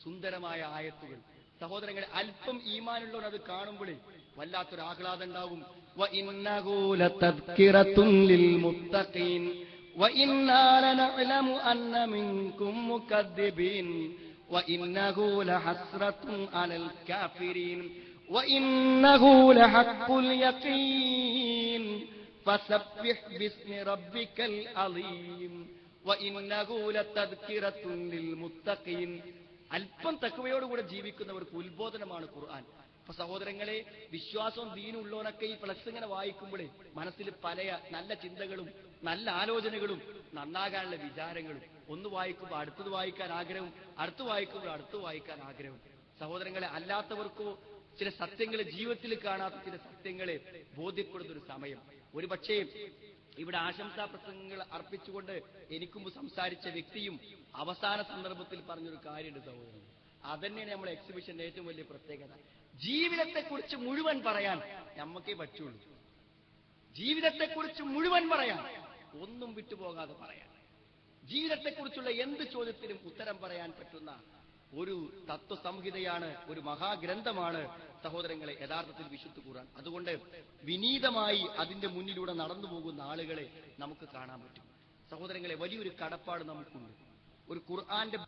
സുന്ദരമായ ആയത്തുകൾ. സഹോദരങ്ങളെ, അല്പം ഈമാനുള്ളവർ അത് കാണുമ്പോഴേ വല്ലാത്തൊരു ആഹ്ലാദം ഉണ്ടാകും. വഇന്നഹു ലതദ്കിറത്തുൻ ലിൽമുത്തഖീൻ വഇന്നാ ലനഅലമു അന്ന മിൻകും മുകദ്ദിബീൻ വഇന്നഹു ലഹസ്റത്തുൻ അലൽ കാഫിരീൻ വഇന്നഹു ലഹഖുൽ യഖീൻ ഫസബ്ബിഹ് ബിസ്മി റബ്ബിക്കൽ അളീം വഇന്നഹു ലതദ്കിറത്തുൻ ലിൽമുത്തഖീൻ. അല്പം തഖ്വയോടുകൂടെ ജീവിക്കുന്നവർക്ക് ഉത്ബോധനമാണ് ഖുർആൻ. അപ്പൊ സഹോദരങ്ങളെ, വിശ്വാസവും ദീനും ഉള്ളവനൊക്കെ ഈ ഫ്ലക്സ് ഇങ്ങനെ വായിക്കുമ്പോഴേ മനസ്സിൽ പല നല്ല ചിന്തകളും നല്ല ആലോചനകളും നന്നാകാനുള്ള വിചാരങ്ങളും. ഒന്ന് വായിക്കുമ്പോൾ അടുത്തത് വായിക്കാൻ ആഗ്രഹം, അടുത്ത് വായിക്കുമ്പോൾ അടുത്ത് വായിക്കാൻ ആഗ്രഹം. സഹോദരങ്ങളെ, അല്ലാത്തവർക്കോ ചില സത്യങ്ങളെ, ജീവിതത്തിൽ കാണാത്ത ചില സത്യങ്ങളെ ബോധ്യപ്പെടുന്ന ഒരു സമയം. ഒരു പക്ഷേ ഇവിടെ ആശംസാ പ്രസംഗങ്ങൾ അർപ്പിച്ചുകൊണ്ട് എനിക്ക് മുമ്പ് സംസാരിച്ച വ്യക്തിയും അവസാന സന്ദർഭത്തിൽ പറഞ്ഞൊരു കാര്യമുണ്ട് സഹോദരൻ. അതന്നെയാണ് നമ്മുടെ എക്സിബിഷന്റെ ഏറ്റവും വലിയ പ്രത്യേകത. ജീവിതത്തെക്കുറിച്ച് മുഴുവൻ പറയാൻ നമുക്കേ പറ്റുള്ളൂ. ജീവിതത്തെക്കുറിച്ച് മുഴുവൻ പറയാൻ, ഒന്നും വിട്ടുപോകാതെ പറയാൻ, ജീവിതത്തെക്കുറിച്ചുള്ള എന്ത് ചോദ്യത്തിനും ഉത്തരം പറയാൻ പറ്റുന്ന ഒരു തത്വസംഹിതയാണ്, ഒരു മഹാഗ്രന്ഥമാണ് സഹോദരങ്ങളെ യഥാർത്ഥത്തിൽ വിശുദ്ധ ഖുർആൻ. അതുകൊണ്ട് വിനീതമായി അതിന്റെ മുന്നിലൂടെ നടന്നു പോകുന്ന ആളുകളെ നമുക്ക് കാണാൻ പറ്റും. സഹോദരങ്ങളെ, വലിയൊരു കടപ്പാട് നമുക്കുണ്ട്. ഒരു ഖുർആന്റെ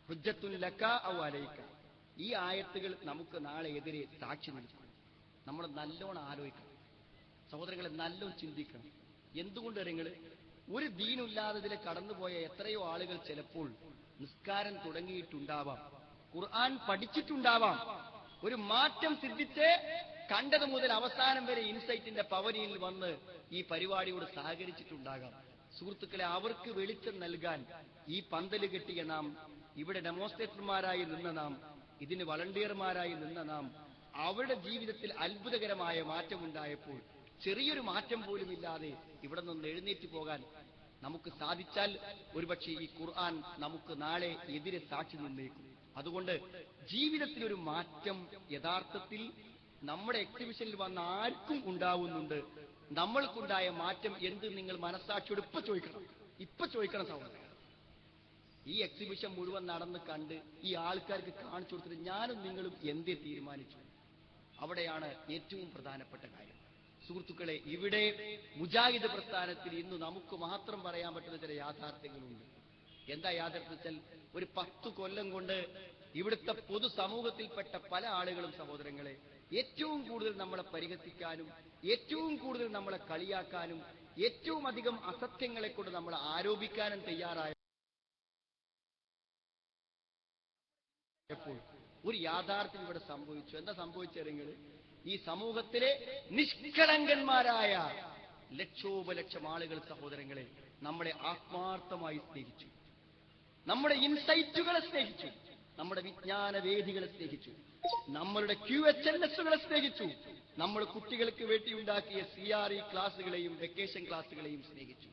ഹുജ്ജത്തുൻ ലക ഔ അലൈക. ഈ ആയത്തുകൾ നമുക്ക് നാളെ എതിരെ സാക്ഷി നിൽക്കും. നമ്മൾ നല്ലോണം ആലോചിക്കണം സഹോദരങ്ങളെ, നല്ലോണം ചിന്തിക്കണം. എന്തുകൊണ്ട് നിങ്ങൾ ഒരു ദീനില്ലാതെ ഇതിലെ കടന്നുപോയ എത്രയോ ആളുകൾ ചിലപ്പോൾ നിസ്കാരം തുടങ്ങിയിട്ടുണ്ടാവാം, ഖുർആൻ പഠിച്ചിട്ടുണ്ടാവാം, ഒരു മാറ്റം സിദ്ധിച്ച് കണ്ടത് മുതൽ അവസാനം വരെ ഇൻസൈറ്റിന്റെ പവനിയിൽ വന്ന് ഈ പരിപാടിയോട് സഹകരിച്ചിട്ടുണ്ടാകാം. സുഹൃത്തുക്കളെ, അവർക്ക് വെളിച്ചം നൽകാൻ ഈ പന്തല് കെട്ടിയ നാം, ഇവിടെ ഡെമോൺസ്ട്രേറ്റർമാരായി നിന്ന നാം, ഇതിന് വളണ്ടിയർമാരായി നിന്ന നാം, അവരുടെ ജീവിതത്തിൽ അത്ഭുതകരമായ മാറ്റമുണ്ടായപ്പോൾ ചെറിയൊരു മാറ്റം പോലും ഇല്ലാതെ ഇവിടെ നിന്ന് എഴുന്നേറ്റ് പോകാൻ നമുക്ക് സാധിച്ചാൽ ഒരുപക്ഷെ ഈ ഖുർആൻ നമുക്ക് നാളെ എതിരെ സാക്ഷി നിന്നേക്കും. അതുകൊണ്ട് ജീവിതത്തിലൊരു മാറ്റം യഥാർത്ഥത്തിൽ നമ്മുടെ എക്സിബിഷനിൽ വന്ന ആർക്കും ഉണ്ടാവുന്നുണ്ട്. നമ്മൾക്കുണ്ടായ മാറ്റം എന്ത് നിങ്ങൾ മനസ്സാക്ഷിയോട് ഇപ്പൊ ചോദിക്കണം സഹോദരൻ. ഈ എക്സിബിഷൻ മുഴുവൻ നടന്ന് കണ്ട് ഈ ആൾക്കാർക്ക് കാണിച്ചു കൊടുത്തിട്ട് ഞാനും നിങ്ങളും എന്തേ തീരുമാനിച്ചു? അവിടെയാണ് ഏറ്റവും പ്രധാനപ്പെട്ട കാര്യം. സുഹൃത്തുക്കളെ, ഇവിടെ മുജാഹിദ് പ്രസ്ഥാനത്തിൽ ഇന്ന് നമുക്ക് മാത്രം പറയാൻ പറ്റുന്ന ചില യാഥാർത്ഥ്യങ്ങളുണ്ട്. എന്താ യാഥാർത്ഥ്യം വെച്ചാൽ, ഒരു 10 കൊല്ലം കൊണ്ട് ഇവിടുത്തെ പൊതുസമൂഹത്തിൽപ്പെട്ട പല ആളുകളും സഹോദരങ്ങളെ ഏറ്റവും കൂടുതൽ നമ്മളെ പരിഹസിക്കാനും, ഏറ്റവും കൂടുതൽ നമ്മളെ കളിയാക്കാനും, ഏറ്റവും അധികം അസത്യങ്ങളെ കൊണ്ട് നമ്മളെ ആരോപിക്കാനും തയ്യാറായ ഒരു യാഥാർത്ഥ്യം ഇവിടെ സംഭവിച്ചു. എന്താ സംഭവിച്ചറിങ്ങൾ? ഈ സമൂഹത്തിലെ നിഷ്കളങ്കന്മാരായ ലക്ഷോപലക്ഷം ആളുകൾ സഹോദരങ്ങളെ നമ്മളെ ആത്മാർത്ഥമായി സ്നേഹിച്ചു, നമ്മുടെ ഇൻസൈറ്റുകളെ സ്നേഹിച്ചു, നമ്മുടെ വിജ്ഞാന വേദികളെ സ്നേഹിച്ചു, നമ്മളുടെ QHLS-കളെ സ്നേഹിച്ചു, നമ്മൾ കുട്ടികൾക്ക് വേണ്ടി ഉണ്ടാക്കിയ CRE ക്ലാസുകളെയും വെക്കേഷൻ ക്ലാസുകളെയും സ്നേഹിച്ചു.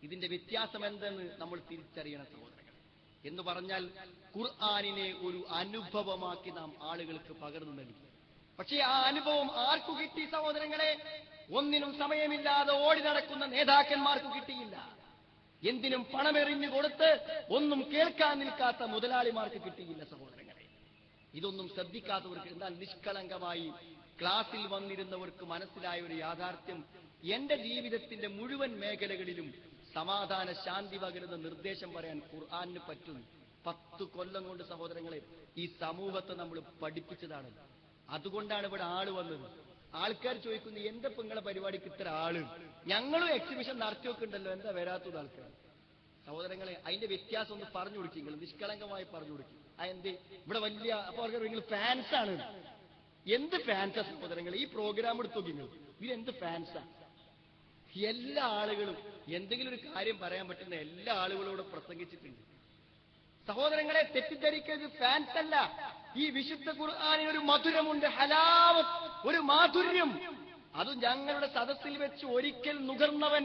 ഇതിന്റെ വ്യത്യാസം എന്തെന്ന് നമ്മൾ തിരിച്ചറിയണം സഹോദരങ്ങൾ. എന്ന് പറഞ്ഞാൽ ഖുർആനിനെ ഒരു അനുഭവമാക്കി നാം ആളുകൾക്ക് പകർന്നു നൽകി. പക്ഷേ ആ അനുഭവം ആർക്കു കിട്ടി സഹോദരങ്ങളെ? ഒന്നിനും സമയമില്ലാതെ ഓടി നടക്കുന്ന നേതാക്കന്മാർക്ക് കിട്ടിയില്ല. എന്തിനും പണമെറിഞ്ഞു കൊടുത്ത് ഒന്നും കേൾക്കാൻ നിൽക്കാത്ത മുതലാളിമാർക്ക് കിട്ടിയില്ല സഹോദരങ്ങളെ. ഇതൊന്നും ശ്രദ്ധിക്കാത്തവർക്ക്, എന്നാൽ നിഷ്കളങ്കമായി ക്ലാസ്സിൽ വന്നിരുന്നവർക്ക് മനസ്സിലായ ഒരു യാഥാർത്ഥ്യം, എന്റെ ജീവിതത്തിന്റെ മുഴുവൻ മേഖലകളിലും സമാധാന ശാന്തി പകരുന്ന നിർദ്ദേശം പറയാൻ ഖുർആനിന് പറ്റുന്നു. 10 കൊല്ലം കൊണ്ട് സഹോദരങ്ങളെ ഈ സമൂഹത്തെ നമ്മൾ പഠിപ്പിച്ചതാണ്. അതുകൊണ്ടാണ് ഇവിടെ ആള് വന്നത്. ആൾക്കാർ ചോദിക്കുന്നു, എന്താ നിങ്ങളെ പരിപാടിക്ക് ഇത്ര ആള്? ഞങ്ങളും എക്സിബിഷൻ നടത്തി വെക്കുന്നുണ്ടല്ലോ, എന്താ വരാത്തത് ആൾക്കാർ? സഹോദരങ്ങളെ, അതിന്റെ വ്യത്യാസം ഒന്ന് പറഞ്ഞു കൊടുക്കും, നിങ്ങൾ നിഷ്കളങ്കമായി പറഞ്ഞു കൊടുക്കും. അതെന്ത് ഇവിടെ വലിയ അപ്പൊ നിങ്ങൾ ഫാൻസാണ്? എന്ത് ഫാൻസാ സഹോദരങ്ങളെ? ഈ പ്രോഗ്രാം എടുത്തു നോക്കിങ്ങൾ, ഇതെന്ത് ഫാൻസാ? എല്ലാ ആളുകളും എന്തെങ്കിലും ഒരു കാര്യം പറയാൻ പറ്റുന്ന എല്ലാ ആളുകളോടും പ്രസംഗിച്ചിട്ടുണ്ട്. സഹോദരങ്ങളെ, തെറ്റിദ്ധരിക്കരുത്, ഫാൻസ് അല്ല. ഈ വിശുദ്ധ ഖുർആനിന് ഒരു മധുരമുണ്ട്, ഹലാവത്ത്, ഒരു മാധുര്യം. അതും ഞങ്ങളുടെ സദസ്സിൽ വെച്ച് ഒരിക്കൽ നുകർന്നവൻ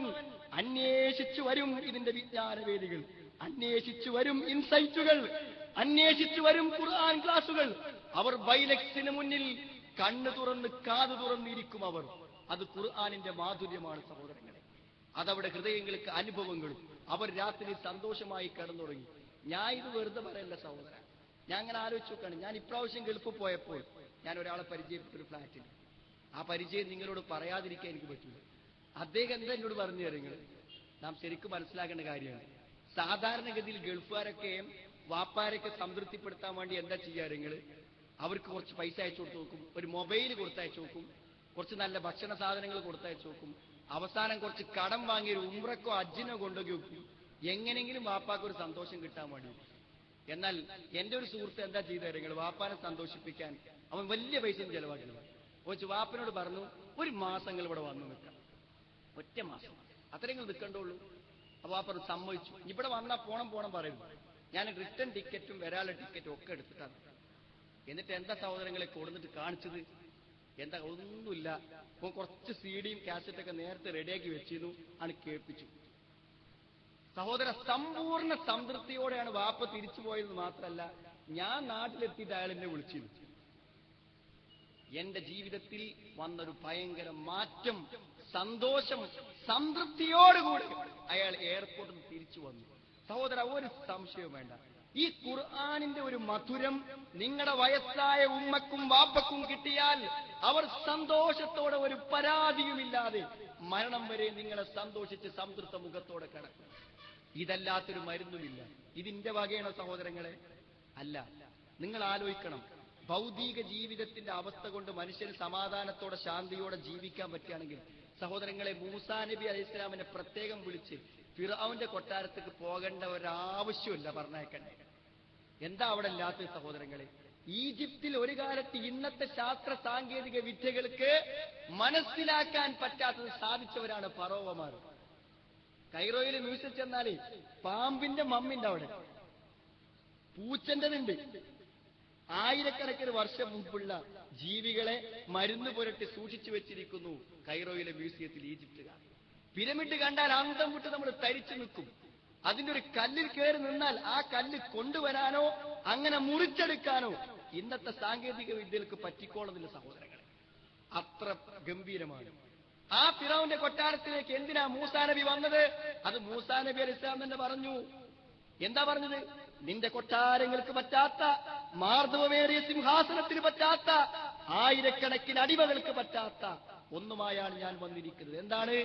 അന്വേഷിച്ചു വരും. ഇതിന്റെ വിജ്ഞാനവേദികൾ അന്വേഷിച്ചു വരും, ഇൻസൈറ്റുകൾ അന്വേഷിച്ചു വരും, ഖുർആൻ ക്ലാസുകൾ. അവർ ബൈലക്സിന് മുന്നിൽ കണ്ണു തുറന്ന് കാതു തുറന്നിരിക്കും. അത് ഖുർആനിന്റെ മാധുര്യമാണ് സഹോദരങ്ങളെ. അതവിടെ ഹൃദയങ്ങൾക്ക് അനുഭവങ്ങളും. അവർ രാത്രി സന്തോഷമായി കിടന്നുറങ്ങി. ഞാൻ ഇത് വെറുതെ പറയല്ല സഹോദര, ഞാൻ അങ്ങനെ ആലോചിച്ച് നോക്കാണ്. ഞാൻ ഇപ്രാവശ്യം ഗൾഫ് പോയപ്പോൾ ഞാൻ ഒരാളെ പരിചയപ്പെട്ടൊരു ഫ്ലാറ്റിൽ. ആ പരിചയം നിങ്ങളോട് പറയാതിരിക്കാൻ എനിക്ക് പറ്റില്ല. അദ്ദേഹം എന്താ എന്നോട് പറഞ്ഞു തരുന്നത്? നാം ശരിക്കും മനസ്സിലാക്കേണ്ട കാര്യമാണ്. സാധാരണഗതിയിൽ ഗൾഫുകാരൊക്കെ വാപ്പാരൊക്കെ സംതൃപ്തിപ്പെടുത്താൻ വേണ്ടി എന്താ ചെയ്യാറുങ്ങൾ? അവർക്ക് കുറച്ച് പൈസ അയച്ചു കൊടുത്ത് നോക്കും, ഒരു മൊബൈൽ കൊടുത്തയച്ചു നോക്കും, കുറച്ച് നല്ല ഭക്ഷണ സാധനങ്ങൾ കൊടുത്തയച്ചു നോക്കും, അവസാനം കുറച്ച് കടം വാങ്ങി ഒരു ഉംറക്കോ അജ്ജിനോ കൊണ്ടുപോയി വെക്കും, എങ്ങനെയെങ്കിലും വാപ്പാക്ക് ഒരു സന്തോഷം കിട്ടാൻ വേണ്ടി. എന്നാൽ എന്റെ ഒരു സുഹൃത്ത് എന്താ ചെയ്തു തരുന്നത്? വാപ്പാനെ സന്തോഷിപ്പിക്കാൻ അവൻ വലിയ പൈസയും ചെലവാക്കുന്നത്. കൊച്ചു വാപ്പനോട് പറഞ്ഞു, ഒരു മാസങ്ങൾ ഇവിടെ വന്നു നിൽക്കാം, ഒറ്റ മാസം അത്രയും നിൽക്കണ്ടുള്ളൂ. അപ്പൊ വാപ്പ സമ്മതിച്ചു. ഇവിടെ വന്നാൽ പോണം പറയുന്നു. ഞാൻ റിട്ടേൺ ടിക്കറ്റും വരാനുള്ള ടിക്കറ്റും ഒക്കെ എടുത്തിട്ടാണ്. എന്നിട്ട് എന്താ സഹോദരങ്ങളെ കൊടുത്തിട്ട് കാണിച്ചത്? എന്താ? ഒന്നുമില്ല. അപ്പൊ കുറച്ച് CD-യും കാസറ്റൊക്കെ നേരത്തെ റെഡിയാക്കി വെച്ചിരുന്നു, ആണ് കേൾപ്പിച്ചു. സഹോദര, സമ്പൂർണ്ണ സംതൃപ്തിയോടെയാണ് വാപ്പ തിരിച്ചു പോയത്. മാത്രമല്ല, ഞാൻ നാട്ടിലെത്തിയിട്ട് അയാൾ എന്നെ വിളിച്ചിരുന്നു. എന്റെ ജീവിതത്തിൽ വന്നൊരു ഭയങ്കര മാറ്റം, സന്തോഷം, സംതൃപ്തിയോടുകൂടി അയാൾ എയർപോർട്ടിൽ നിന്ന് തിരിച്ചു വന്നു. സഹോദര, ഒരു സംശയവും വേണ്ട, ഈ ഖുർആനിന്റെ ഒരു മധുരം നിങ്ങളുടെ വയസ്സായ ഉമ്മക്കും വാപ്പക്കും കിട്ടിയാൽ അവർ സന്തോഷത്തോടെ ഒരു പരാതിയുമില്ലാതെ മരണം വരെ നിങ്ങളെ സന്തോഷിച്ച് സംതൃപ്ത മുഖത്തോടെ കിടക്കും. ഇതല്ലാത്തൊരു മരുന്നുമില്ല. ഇതിന്റെ വകയാണോ സഹോദരങ്ങളെ? അല്ല. നിങ്ങൾ ആലോചിക്കണം, ഭൗതിക ജീവിതത്തിന്റെ അവസ്ഥ കൊണ്ട് മനുഷ്യന് സമാധാനത്തോടെ ശാന്തിയോടെ ജീവിക്കാൻ പറ്റുകയാണെങ്കിൽ സഹോദരങ്ങളെ, മൂസാ നബി അലൈഹി ഇസ്ലാമിനെ പ്രത്യേകം വിളിച്ച് ഫിർഔന്റെ കൊട്ടാരത്തേക്ക് പോകേണ്ട ഒരാവശ്യമില്ല, പറഞ്ഞേക്കണ്ടേ. എന്താ അവിടെ ഇല്ലാത്ത സഹോദരങ്ങളെ? ഈജിപ്തിൽ ഒരു കാലത്ത് ഇന്നത്തെ ശാസ്ത്ര സാങ്കേതിക വിദ്യകൾക്ക് മനസ്സിലാക്കാൻ പറ്റാത്തത് സാധിച്ചവരാണ് ഫറോവമാർ. കൈറോയിൽ മ്യൂസിയം ചെന്നാലേ പാമ്പിന്റെ മമ്മിന്റെ അവിടെ, പൂച്ചന്റെതുണ്ട്. ആയിരക്കണക്കിന് വർഷം മുമ്പുള്ള ജീവികളെ മരുന്ന് പുരട്ടി സൂക്ഷിച്ചു വെച്ചിരിക്കുന്നു കൈറോയിലെ മ്യൂസിയത്തിൽ ഈജിപ്തുകാർ. പിരമിഡ് കണ്ടാൽ അന്തം വിട്ട് നമ്മൾ തരിച്ചു നിൽക്കും. അതിന്റെ ഒരു കല്ലിൽ കയറി നിന്നാൽ ആ കല്ല് കൊണ്ടുവരാനോ അങ്ങനെ മുറിച്ചെടുക്കാനോ ഇന്നത്തെ സാങ്കേതിക വിദ്യകൾക്ക് പറ്റിക്കോളുന്നില്ല സഹോദരങ്ങളെ. അത്ര ഗംഭീരമാണ്. ആ ഫിറൗന്റെ കൊട്ടാരത്തിലേക്ക് എന്തിനാ മൂസാ നബി വന്നത്? അത് മൂസാ നബി അലൈഹി ഇസ്ലാം തന്നെ പറഞ്ഞു. എന്താ പറഞ്ഞത്? നിന്റെ കൊട്ടാരങ്ങൾക്ക് പറ്റാത്ത, മാർദ്ദവമേറിയ സിംഹാസനത്തിന് പറ്റാത്ത, ആയിരക്കണക്കിന് അടിമകൾക്ക് പറ്റാത്ത ഒന്നുമായാണ് ഞാൻ വന്നിരിക്കുന്നത്. എന്താണ്?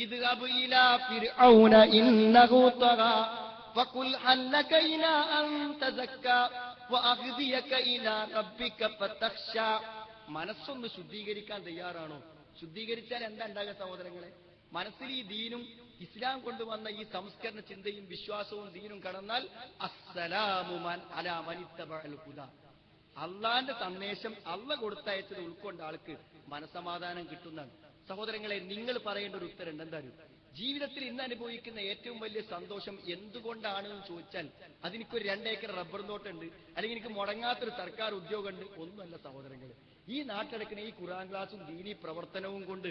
ഇദ്ഹബ് ഇലാ ഫിർഔന ഇന്നഹു തഗാ ഫഖുൽ ഹല്ലക ഇലാ അൻ തസക്ക വഅഹ്ദിയക ഇലാ റബ്ബിക ഫതഖ്ശാ. മനസ്സൊന്ന് ശുദ്ധീകരിക്കാൻ തയ്യാറാണോ? ശുദ്ധീകരിച്ചാൽ എന്താ ഉണ്ടാകുക സഹോദരങ്ങളെ? മനസ്സിൽ ഈ ദീനും ഇസ്ലാം കൊണ്ടുവന്ന ഈ സംസ്കരണ ചിന്തയും വിശ്വാസവും ദീനും കടന്നാൽ അസ്സലാമു അലാ മനിത്തബഅൽ ഹുദാ, അള്ളാന്റെ സന്ദേശം അള്ള കൊടുത്തയച്ചത് ഉൾക്കൊണ്ട ആൾക്ക് മനസമാധാനം കിട്ടുന്നതാണ്. സഹോദരങ്ങളെ, നിങ്ങൾ പറയേണ്ട ഒരു ഉത്തരം എന്തായാലും, ജീവിതത്തിൽ ഇന്ന് അനുഭവിക്കുന്ന ഏറ്റവും വലിയ സന്തോഷം എന്തുകൊണ്ടാണെന്ന് ചോദിച്ചാൽ അതെനിക്കൊരു 2 ഏക്കർ റബ്ബർ തോട്ടമുണ്ട്, അല്ലെങ്കിൽ എനിക്ക് മുടങ്ങാത്തൊരു സർക്കാർ ഉദ്യോഗമുണ്ട്, ഒന്നുമല്ല സഹോദരങ്ങളെ. ഈ നാട്ടിടക്കുന്ന ഈ ഖുർആൻ ക്ലാസും ദീനീ പ്രവർത്തനവും കൊണ്ട്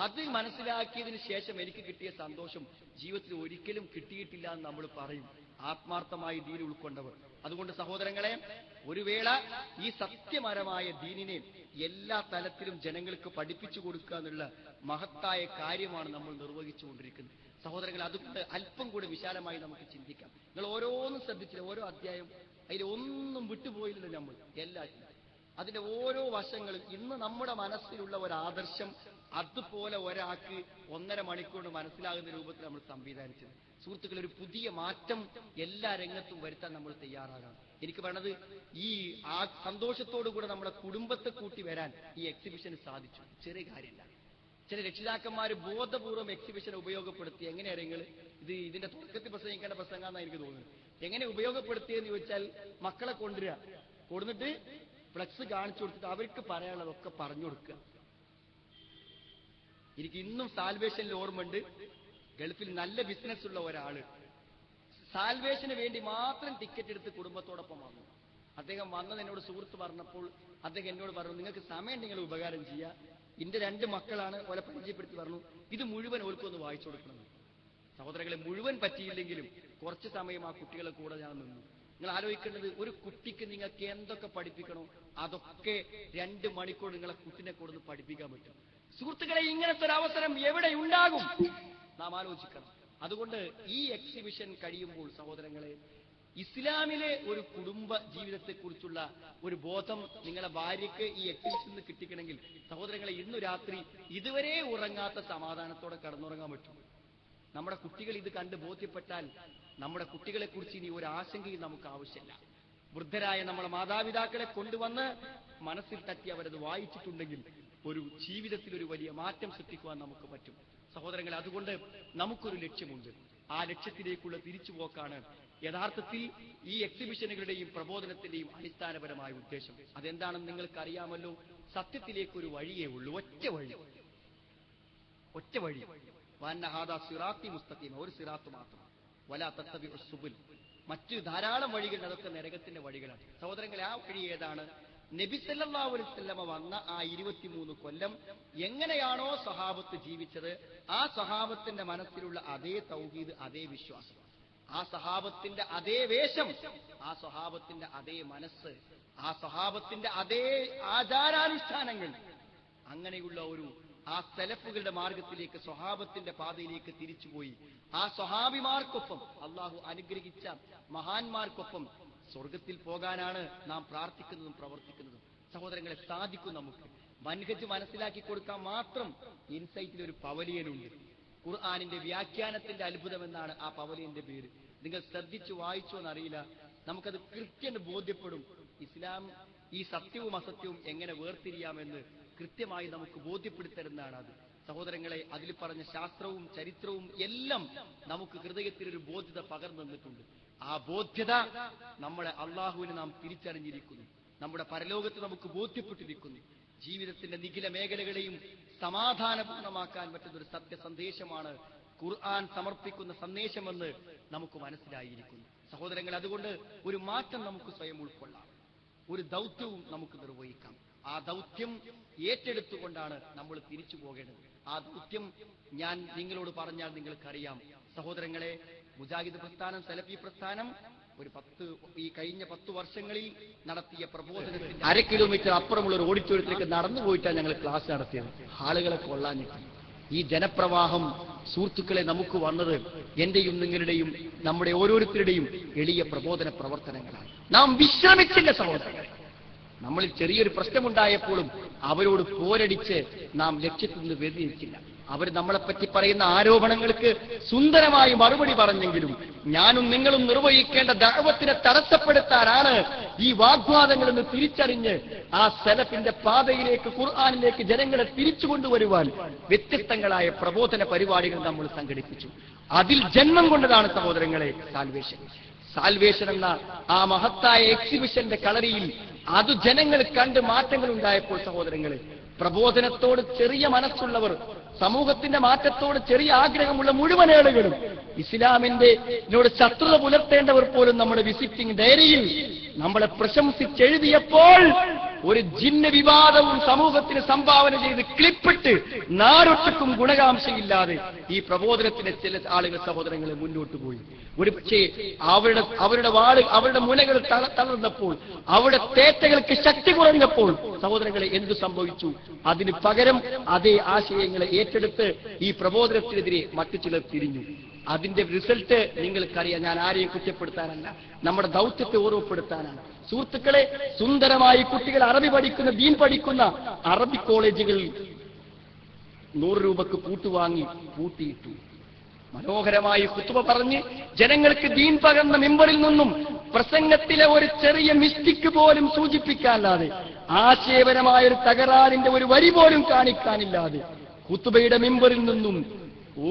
അത് മനസ്സിലാക്കിയതിന് ശേഷം എനിക്ക് കിട്ടിയ സന്തോഷം ജീവിതത്തിൽ ഒരിക്കലും കിട്ടിയിട്ടില്ല എന്ന് നമ്മൾ പറയും, ആത്മാർത്ഥമായി ദീൻ ഉൾക്കൊണ്ടവർ. അതുകൊണ്ട് സഹോദരങ്ങളെ, ഒരു വേള ഈ സത്യപരമായ ദീനിനെ എല്ലാ തലത്തിലും ജനങ്ങൾക്ക് പഠിപ്പിച്ചു കൊടുക്കുക എന്നുള്ള മഹത്തായ കാര്യമാണ് നമ്മൾ നിർവഹിച്ചുകൊണ്ടിരിക്കുന്നത്. സഹോദരങ്ങൾ, അതുകൊണ്ട് അല്പം കൂടെ വിശാലമായി നമുക്ക് ചിന്തിക്കാം. നിങ്ങൾ ഓരോന്നും ശ്രദ്ധിച്ചില്ല, ഓരോ അധ്യായം അതിൽ ഒന്നും വിട്ടുപോയില്ല. നമ്മൾ എല്ലാത്തിനും അതിന്റെ ഓരോ വശങ്ങളും ഇന്ന് നമ്മുടെ മനസ്സിലുള്ള ഒരു ആദർശം അതുപോലെ ഒരാൾക്ക് 1.5 മണിക്കൂർ മനസ്സിലാകുന്ന രൂപത്തിൽ നമ്മൾ സംവിധാനിച്ചത്. സുഹൃത്തുക്കൾ, ഒരു പുതിയ മാറ്റം എല്ലാ രംഗത്തും വരുത്താൻ നമ്മൾ തയ്യാറാകണം. എനിക്ക് പറയണത്, ഈ ആ സന്തോഷത്തോടു കൂടെ നമ്മുടെ കുടുംബത്തെ കൂട്ടി വരാൻ ഈ എക്സിബിഷന് സാധിച്ചു. ചെറിയ കാര്യമില്ല. ചില രക്ഷിതാക്കന്മാർ ബോധപൂർവം എക്സിബിഷൻ ഉപയോഗപ്പെടുത്തി. എങ്ങനെയാണ് നിങ്ങൾ ഇതിന്റെ തുടക്കത്തിൽ പ്രസംഗിക്കേണ്ട പ്രസംഗമാണെന്ന് എനിക്ക് തോന്നുന്നു. എങ്ങനെ ഉപയോഗപ്പെടുത്തിയെന്ന് ചോദിച്ചാൽ, മക്കളെ കൊണ്ടുവന്നിട്ട് ഫ്ലക്സ് കാണിച്ചു കൊടുത്തിട്ട് അവർക്ക് പറയാനുള്ളതൊക്കെ പറഞ്ഞു കൊടുക്കുക. എനിക്ക് ഇന്നും സാൽവേഷനിൽ ഓർമ്മയുണ്ട്, ഗൾഫിൽ നല്ല ബിസിനസ് ഉള്ള ഒരാള് സാൽവേഷന് വേണ്ടി മാത്രം ടിക്കറ്റ് എടുത്ത് കുടുംബത്തോടൊപ്പം വന്നു. അദ്ദേഹം വന്നത് എന്നോട് സുഹൃത്ത് പറഞ്ഞപ്പോൾ അദ്ദേഹം എന്നോട് പറഞ്ഞു, നിങ്ങൾക്ക് സമയം നിങ്ങൾ ഉപകാരം ചെയ്യുക, എന്റെ 2 മക്കളാണ്, ഓലെ പരിചയപ്പെടുത്തി പറഞ്ഞു, ഇത് മുഴുവൻ ഓൽക്കൊന്ന് വായിച്ചു കൊടുക്കണം. സഹോദരങ്ങളെ, മുഴുവൻ പറ്റിയില്ലെങ്കിലും കുറച്ച് സമയം ആ കുട്ടികളെ കൂടെ ഞാൻ നിന്നു. നിങ്ങൾ ആലോചിക്കേണ്ടത്, ഒരു കുട്ടിക്ക് നിങ്ങൾക്ക് എന്തൊക്കെ പഠിപ്പിക്കണോ അതൊക്കെ 2 മണിക്കൂർ നിങ്ങളെ കുട്ടിനെ കൊടുത്ത് പഠിപ്പിക്കാൻ പറ്റും. സുഹൃത്തുക്കളെ, ഇങ്ങനത്തെ ഒരു അവസരം എവിടെ ഉണ്ടാകും നാം ആലോചിക്കണം. അതുകൊണ്ട് ഈ എക്സിബിഷൻ കഴിയുമ്പോൾ സഹോദരങ്ങളെ, ഇസ്ലാമിലെ ഒരു കുടുംബ ജീവിതത്തെക്കുറിച്ചുള്ള ഒരു ബോധം നിങ്ങളെ ഭാര്യയ്ക്ക് ഈ എക്സിബിഷനിൽ കിട്ടിക്കണമെങ്കിൽ സഹോദരങ്ങളെ, ഇന്നു രാത്രി ഇതുവരെ ഉറങ്ങാത്ത സമാധാനത്തോടെ കടന്നുറങ്ങാൻ പറ്റും. നമ്മുടെ കുട്ടികൾ ഇത് കണ്ട് ബോധ്യപ്പെട്ടാൽ നമ്മുടെ കുട്ടികളെ കുറിച്ച് ഇനി ഒരു ആശങ്കയും നമുക്ക് ആവശ്യമില്ല. വൃദ്ധരായ നമ്മുടെ മാതാപിതാക്കളെ കൊണ്ടുവന്ന് മനസ്സിൽ തട്ടി അവരത് വായിച്ചിട്ടുണ്ടെങ്കിൽ ഒരു ജീവിതത്തിൽ ഒരു വലിയ മാറ്റം സൃഷ്ടിക്കുവാൻ നമുക്ക് പറ്റും. സഹോദരങ്ങളെ, അതുകൊണ്ട് നമുക്കൊരു ലക്ഷ്യമുണ്ട്. ആ ലക്ഷ്യത്തിലേക്കുള്ള തിരിച്ചുപോക്കാണ് യഥാർത്ഥത്തിൽ ഈ എക്സിബിഷനുകളുടെയും പ്രബോധനത്തിന്റെയും അടിസ്ഥാനപരമായ ഉദ്ദേശം. അതെന്താണെന്ന് നിങ്ങൾക്ക് അറിയാമല്ലോ. സത്യത്തിലേക്കൊരു വഴിയേ ഉള്ളൂ, ഒറ്റ വഴി. വഅന്ന ഹാദാ സിറാത്തി മുസ്തഖീമ, ഒരു സിറാത്ത് മാത്രം. വലാ തത്തബിഉ സുബുൽ, മറ്റു ധാരാളം വഴികൾ, അതൊക്കെ നരകത്തിന്റെ വഴികളാണ്. സഹോദരങ്ങളെ, ആ വഴി ഏതാണ്? നബി സല്ലല്ലാഹു അലൈഹി വസല്ലമ വന്ന ആ 23 കൊല്ലം എങ്ങനെയാണോ സഹാബത്ത് ജീവിച്ചത്, ആ സഹാബത്തിന്റെ മനസ്സിലുള്ള അതേ തൗഹീദ്, അതേ വിശ്വാസം, ആ സഹാബത്തിന്റെ അതേ വേഷം, ആ സഹാബത്തിന്റെ അതേ മനസ്സ്, ആ സഹാബത്തിന്റെ അതേ ആചാരാനുഷ്ഠാനങ്ങൾ, അങ്ങനെയുള്ള ആ സലഫുകളുടെ മാർഗത്തിലേക്ക്, സ്വഹാബത്തിന്റെ പാതയിലേക്ക് തിരിച്ചുപോയി ആ സ്വഹാബിമാർക്കൊപ്പം, അള്ളാഹു അനുഗ്രഹിച്ച മഹാന്മാർക്കൊപ്പം സ്വർഗത്തിൽ പോകാനാണ് നാം പ്രാർത്ഥിക്കുന്നതും പ്രവർത്തിക്കുന്നതും. സഹോദരങ്ങളെ, സാധിക്കും. നമുക്ക് മൻഹജ് മനസ്സിലാക്കി കൊടുക്കാൻ മാത്രം ഇൻസൈറ്റിൽ ഒരു പവലിയനുണ്ട്. ഖുർആനിന്റെ വ്യാഖ്യാനത്തിന്റെ അത്ഭുതം എന്നാണ് ആ പവലിയന്റെ പേര്. നിങ്ങൾ ശ്രദ്ധിച്ചു വായിച്ചോ എന്നറിയില്ല, നമുക്കത് കൃത്യം ബോധ്യപ്പെടും. ഇസ്ലാം ഈ സത്യവും അസത്യവും എങ്ങനെ വേർതിരിയാമെന്ന് കൃത്യമായി നമുക്ക് ബോധ്യപ്പെടുത്തരുന്നതാണ് അത്. സഹോദരങ്ങളെ, അതിൽ പറഞ്ഞ ശാസ്ത്രവും ചരിത്രവും എല്ലാം നമുക്ക് ഹൃദയത്തിലൊരു ബോധ്യത പകർന്നു തന്നിട്ടുണ്ട്. ആ ബോധ്യത നമ്മളെ അള്ളാഹുവിനെ നാം തിരിച്ചറിഞ്ഞിരിക്കുന്നു, നമ്മുടെ പരലോകത്ത് നമുക്ക് ബോധ്യപ്പെട്ടിരിക്കുന്നു. ജീവിതത്തിന്റെ നിഖില മേഖലകളെയും സമാധാനപൂർണ്ണമാക്കാൻ പറ്റുന്ന ഒരു സത്യ സന്ദേശമാണ് ഖുർആൻ സമർപ്പിക്കുന്ന സന്ദേശമെന്ന് നമുക്ക് മനസ്സിലായിരിക്കുന്നു. സഹോദരങ്ങൾ, അതുകൊണ്ട് ഒരു മാറ്റം നമുക്ക് സ്വയം ഉൾക്കൊള്ളാം, ഒരു ദൗത്യവും നമുക്ക് നിർവഹിക്കാം. ആ ദൗത്യം ഏറ്റെടുത്തുകൊണ്ടാണ് നമ്മൾ തിരിച്ചു പോകേണ്ടത്. ആ ദൗത്യം ഞാൻ നിങ്ങളോട് പറഞ്ഞാൽ നിങ്ങൾക്കറിയാം. സഹോദരങ്ങളെ, മുജാഹിദ് പ്രസ്ഥാനം, സലഫി പ്രസ്ഥാനം ഈ കഴിഞ്ഞ 10 വർഷങ്ങളിൽ നടത്തിയ പ്രബോധനത്തിൽ 1/2 കിലോമീറ്റർ അപ്പുറമുള്ള ഒരു ഓഡിറ്റോറിയത്തിലേക്ക് നടന്നു പോയിട്ടാണ് ഞങ്ങൾ ക്ലാസ് നടത്തിയത്. ആളുകളെ കൊള്ളാഞ്ഞിട്ട്. ഈ ജനപ്രവാഹം സുഹൃത്തുക്കളെ നമുക്ക് വന്നത് എന്റെയും നിങ്ങളുടെയും നമ്മുടെ ഓരോരുത്തരുടെയും എളിയ പ്രബോധന പ്രവർത്തനങ്ങളാണ്. നാം വിശ്രമിച്ചില്ല സഹോദരങ്ങളെ. നമ്മളിൽ ചെറിയൊരു പ്രശ്നമുണ്ടായപ്പോഴും അവരോട് പോരടിച്ച് നാം ലക്ഷ്യത്തിൽ നിന്ന് വ്യതിചലിച്ചില്ല. അവർ നമ്മളെപ്പറ്റി പറയുന്ന ആരോപണങ്ങൾക്ക് സുന്ദരമായി മറുപടി പറഞ്ഞെങ്കിലും ഞാനും നിങ്ങളും നിർവഹിക്കേണ്ട ദഅവത്തിനെ തടസ്സപ്പെടുത്താനാണ് ഈ വാഗ്വാദങ്ങളെന്ന് തിരിച്ചറിഞ്ഞ് ആ സലഫിന്റെ പാതയിലേക്ക്, ഖുർആനിലേക്ക് ജനങ്ങളെ തിരിച്ചു കൊണ്ടുവരുവാൻ വ്യത്യസ്തങ്ങളായ പ്രബോധന പരിപാടികൾ നമ്മൾ സംഘടിപ്പിച്ചു. അതിൽ ജന്മം കൊണ്ടതാണ് സഹോദരങ്ങളെ സാൽവേഷൻ എന്ന ആ മഹത്തായ എക്സിബിഷന്റെ കളരിയിൽ അത് ജനങ്ങൾ കണ്ട് മാറ്റങ്ങൾ ഉണ്ടായപ്പോൾ സഹോദരങ്ങളെ, പ്രബോധനത്തോട് ചെറിയ മനസ്സുള്ളവർ, സമൂഹത്തിന്റെ മാറ്റത്തോട് ചെറിയ ആഗ്രഹമുള്ള മുഴുവൻ ആളുകളും, ഇസ്ലാമിന്റെ ശത്രുത പുലർത്തേണ്ടവർ പോലും നമ്മുടെ വിസിറ്റിംഗ് ഡയറിയിൽ നമ്മളെ പ്രശംസിച്ചെഴുതിയപ്പോൾ ഒരു ജിന്ന വിവാദവും സമൂഹത്തിന് സംഭാവന ചെയ്ത് ക്ലിപ്പിട്ട് നാരൊട്ടുക്കും ഗുണകാംക്ഷയില്ലാതെ ഈ പ്രബോധനത്തിന് ചില ആളുകൾ സഹോദരങ്ങളെ മുന്നോട്ട് പോയി. ഒരു പക്ഷേ അവരുടെ മുനകൾ തളർന്നപ്പോൾ, അവരുടെ തേറ്റകൾക്ക് ശക്തി കുറഞ്ഞപ്പോൾ സഹോദരങ്ങളെ എന്തു സംഭവിച്ചു? അതിന് പകരം അതേ ആശയങ്ങളെ ഏറ്റെടുത്ത് ഈ പ്രബോധനത്തിനെതിരെ മറ്റു ചിലർ തിരിഞ്ഞു. അതിന്റെ റിസൾട്ട് നിങ്ങൾക്കറിയാം. ഞാൻ ആരെയും കുറ്റപ്പെടുത്താനല്ല, നമ്മുടെ ദൗത്യത്തെ ഓർമ്മപ്പെടുത്താനാണ്. സുഹൃത്തുക്കളെ, സുന്ദരമായി കുട്ടികൾ അറബി പഠിക്കുന്ന, ദീൻ പഠിക്കുന്ന അറബി കോളേജുകളിൽ 100 രൂപക്ക് പൂട്ടുവാങ്ങി പൂട്ടിയിട്ടു. മനോഹരമായി ഖുത്ബ പറഞ്ഞ് ജനങ്ങൾക്ക് ദീൻ പകർന്ന മിമ്പറിൽ നിന്നും പ്രസംഗത്തിലെ ഒരു ചെറിയ മിസ്റ്റേക്ക് പോലും സൂചിപ്പിക്കാനില്ലാതെ, ആശയപരമായൊരു തകരാറിന്റെ ഒരു വരി പോലും കാണിക്കാനില്ലാതെ, ഖുത്ബയുടെ മിമ്പറിൽ നിന്നും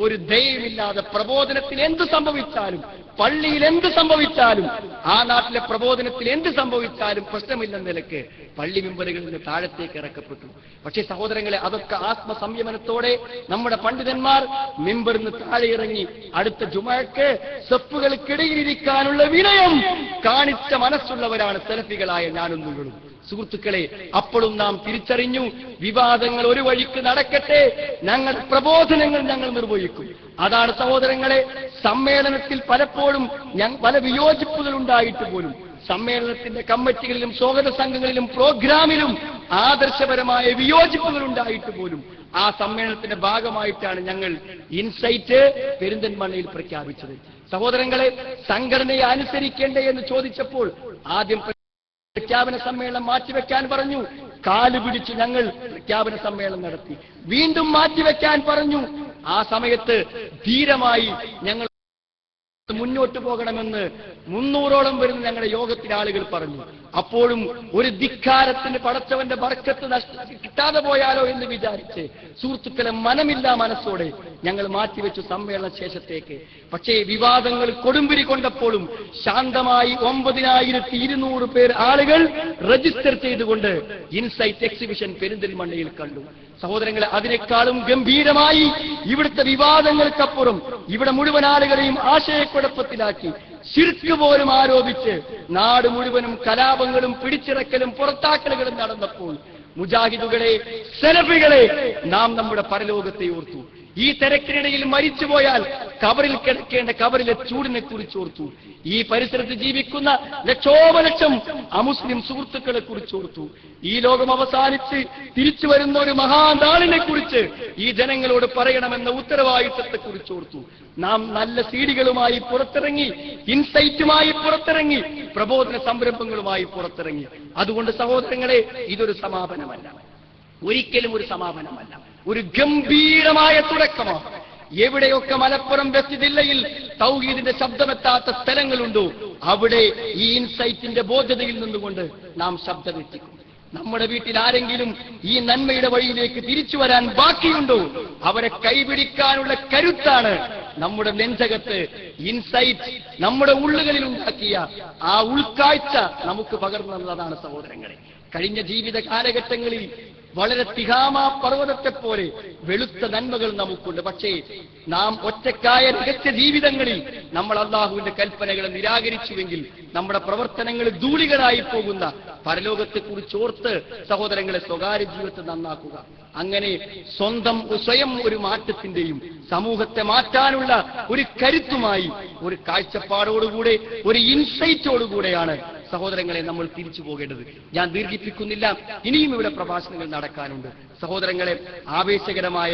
ഒരു ദയവുമില്ലാതെ പ്രബോധനത്തിൽ എന്ത് സംഭവിച്ചാലും, പള്ളിയിൽ എന്ത് സംഭവിച്ചാലും, ആ നാട്ടിലെ പ്രബോധനത്തിൽ എന്ത് സംഭവിച്ചാലും പ്രശ്നമില്ലെന്ന നിലക്ക് പള്ളി മിമ്പറുകളിൽ നിന്ന് താഴത്തേക്ക് ഇറക്കപ്പെട്ടു. പക്ഷേ സഹോദരങ്ങളെ, അതൊക്കെ ആത്മസംയമനത്തോടെ നമ്മുടെ പണ്ഡിതന്മാർ മിമ്പറിൽ നിന്ന് താഴെ ഇറങ്ങി അടുത്ത ജുമഅക്ക് സഫുകൾക്കിടയിലിരിക്കാനുള്ള വിനയം കാണിച്ച മനസ്സുള്ളവരാണ് സലഫികളായ ഞാനും നിങ്ങളും. സുഹൃത്തുക്കളെ, അപ്പോഴും നാം തിരിച്ചറിഞ്ഞു, വിവാദങ്ങൾ ഒരു വഴിക്ക് നടക്കട്ടെ, ഞങ്ങൾ പ്രബോധനങ്ങൾ ഞങ്ങൾ നിർവഹിക്കും. അതാണ് സഹോദരങ്ങളെ, സമ്മേളനത്തിൽ പലപ്പോഴും പല വിയോജിപ്പുകൾ ഉണ്ടായിട്ട് പോലും സമ്മേളനത്തിന്റെ കമ്മിറ്റികളിലും സ്വാഗത സംഘങ്ങളിലും പ്രോഗ്രാമിലും ആദർശപരമായ വിയോജിപ്പുകൾ ഉണ്ടായിട്ട് പോലും ആ സമ്മേളനത്തിന്റെ ഭാഗമായിട്ടാണ് ഞങ്ങൾ ഇൻസൈറ്റ് പെരിന്തൽമണ്ണയിൽ പ്രഖ്യാപിച്ചത്. സഹോദരങ്ങളെ, സംഘടനയെ അനുസരിക്കേണ്ടേ എന്ന് ചോദിച്ചപ്പോൾ ആദ്യം പ്രഖ്യാപന സമ്മേളനം മാറ്റിവെക്കാൻ പറഞ്ഞു. കാല് പിടിച്ച് ഞങ്ങൾ പ്രഖ്യാപന സമ്മേളനം നടത്തി. വീണ്ടും മാറ്റിവെക്കാൻ പറഞ്ഞു. ആ സമയത്ത് ധീരമായി ഞങ്ങൾ മുന്നോട്ട് പോകണമെന്ന് 300ഓളം വരുന്ന ഞങ്ങളുടെ യോഗത്തിൽ ആളുകൾ പറഞ്ഞു. അപ്പോഴും ഒരു ധിക്കാരത്തിന് പടച്ചവന്റെ ബർക്കത്ത് കിട്ടാതെ പോയാലോ എന്ന് വിചാരിച്ച് സുഹൃത്തുക്കളെ, മനമില്ലാ മനസ്സോടെ ഞങ്ങൾ മാറ്റിവെച്ചു സമ്മേളന ശേഷത്തേക്ക്. പക്ഷേ വിവാദങ്ങൾ കൊടുമ്പിരി കൊണ്ടപ്പോഴും ശാന്തമായി 9200 പേർ ആളുകൾ രജിസ്റ്റർ ചെയ്തുകൊണ്ട് ഇൻസൈറ്റ് എക്സിബിഷൻ പെരിന്തൽമണ്ണയിൽ കണ്ടു. സഹോദരങ്ങളെ, അതിനേക്കാളും ഗംഭീരമായി ഇവിടുത്തെ വിവാദങ്ങൾക്കപ്പുറം ഇവിടെ മുഴുവൻ ആളുകളെയും ആശയക്കുഴപ്പത്തിലാക്കി ശിർക്ക് പോലും ആരോപിച്ച് നാട് മുഴുവനും കലാപങ്ങളും പിടിച്ചിറക്കലും പുറത്താക്കലുകളും നടന്നപ്പോൾ മുജാഹിദുകളെ, സലഫികളെ, നാം നമ്മുടെ പരലോകത്തെ ഓർത്തു. ഈ തിരക്കിനിടയിൽ മരിച്ചുപോയാൽ കബറിൽ കിടക്കേണ്ട കബറിലെ ചൂടിനെ കുറിച്ച് ഓർത്തു. ഈ പരിസരത്ത് ജീവിക്കുന്ന ലക്ഷോപലക്ഷം അമുസ്ലിം സുഹൃത്തുക്കളെ കുറിച്ച് ഓർത്തു. ഈ ലോകം അവസാനിച്ച് തിരിച്ചു വരുന്ന ഒരു മഹാനാളിനെ കുറിച്ച് ഈ ജനങ്ങളോട് പറയണമെന്ന ഉത്തരവാദിത്തത്തെ കുറിച്ച് ഓർത്തു. നാം നല്ല സീഡികളുമായി പുറത്തിറങ്ങി, ഇൻസൈറ്റുമായി പുറത്തിറങ്ങി, പ്രബോധന സംരംഭങ്ങളുമായി പുറത്തിറങ്ങി. അതുകൊണ്ട് സഹോദരങ്ങളെ, ഇതൊരു സമാപനമല്ല, ഒരിക്കലും ഒരു സമാപനമല്ല, ഒരു ഗംഭീരമായ തുടക്കമാണ്. എവിടെയൊക്കെ മലപ്പുറം വെസ്റ്റ് ജില്ലയിൽ തൗഹീദിന്റെ ശബ്ദമെത്താത്ത സ്ഥലങ്ങളുണ്ടോ അവിടെ ഈ ഇൻസൈറ്റിന്റെ ബോധ്യതയിൽ നിന്നുകൊണ്ട് നാം ശബ്ദമെത്തിക്കും. നമ്മുടെ വീട്ടിൽ ആരെങ്കിലും ഈ നന്മയുടെ വഴിയിലേക്ക് തിരിച്ചു വരാൻ ബാക്കിയുണ്ടോ അവരെ കൈപിടിക്കാനുള്ള കരുത്താണ് നമ്മുടെ നെഞ്ചകത്ത് ഇൻസൈറ്റ് നമ്മുടെ ഉള്ളുകളിൽ ഉണ്ടാക്കിയ ആ ഉൾക്കാഴ്ച നമുക്ക് പകർന്നുള്ളതാണ് സഹോദരങ്ങളെ. കഴിഞ്ഞ ജീവിത കാലഘട്ടങ്ങളിൽ വളരെ തിഹാമാ പർവ്വതത്തെ പോലെ വെളുത്ത നന്മകൾ നമുക്കുണ്ട്. പക്ഷേ നാം ഒറ്റക്കായ രഹസ്യ ജീവിതങ്ങളിൽ നമ്മൾ അള്ളാഹുവിന്റെ കൽപ്പനകളെ നിരാകരിച്ചുവെങ്കിൽ നമ്മുടെ പ്രവർത്തനങ്ങൾ ധൂളികളായി പോകുന്ന പരലോകത്തെക്കുറിച്ച് ഓർത്ത് സഹോദരങ്ങളെ സ്വകാര്യ ജീവിതത്തെ നന്നാക്കുക. അങ്ങനെ സ്വയം ഒരു മാറ്റത്തിന്റെയും സമൂഹത്തെ മാറ്റാനുള്ള ഒരു കരുത്തുമായി ഒരു കാഴ്ചപ്പാടോടുകൂടെ ഒരു ഇൻസൈറ്റോടുകൂടെയാണ് സഹോദരങ്ങളെ നമ്മൾ തിരിച്ചു പോകേണ്ടത്. ഞാൻ ദീർഘിപ്പിക്കുന്നില്ല, ഇനിയും ഇവിടെ പ്രഭാഷണങ്ങൾ നടക്കാനുണ്ട്. സഹോദരങ്ങളെ, ആവേശകരമായ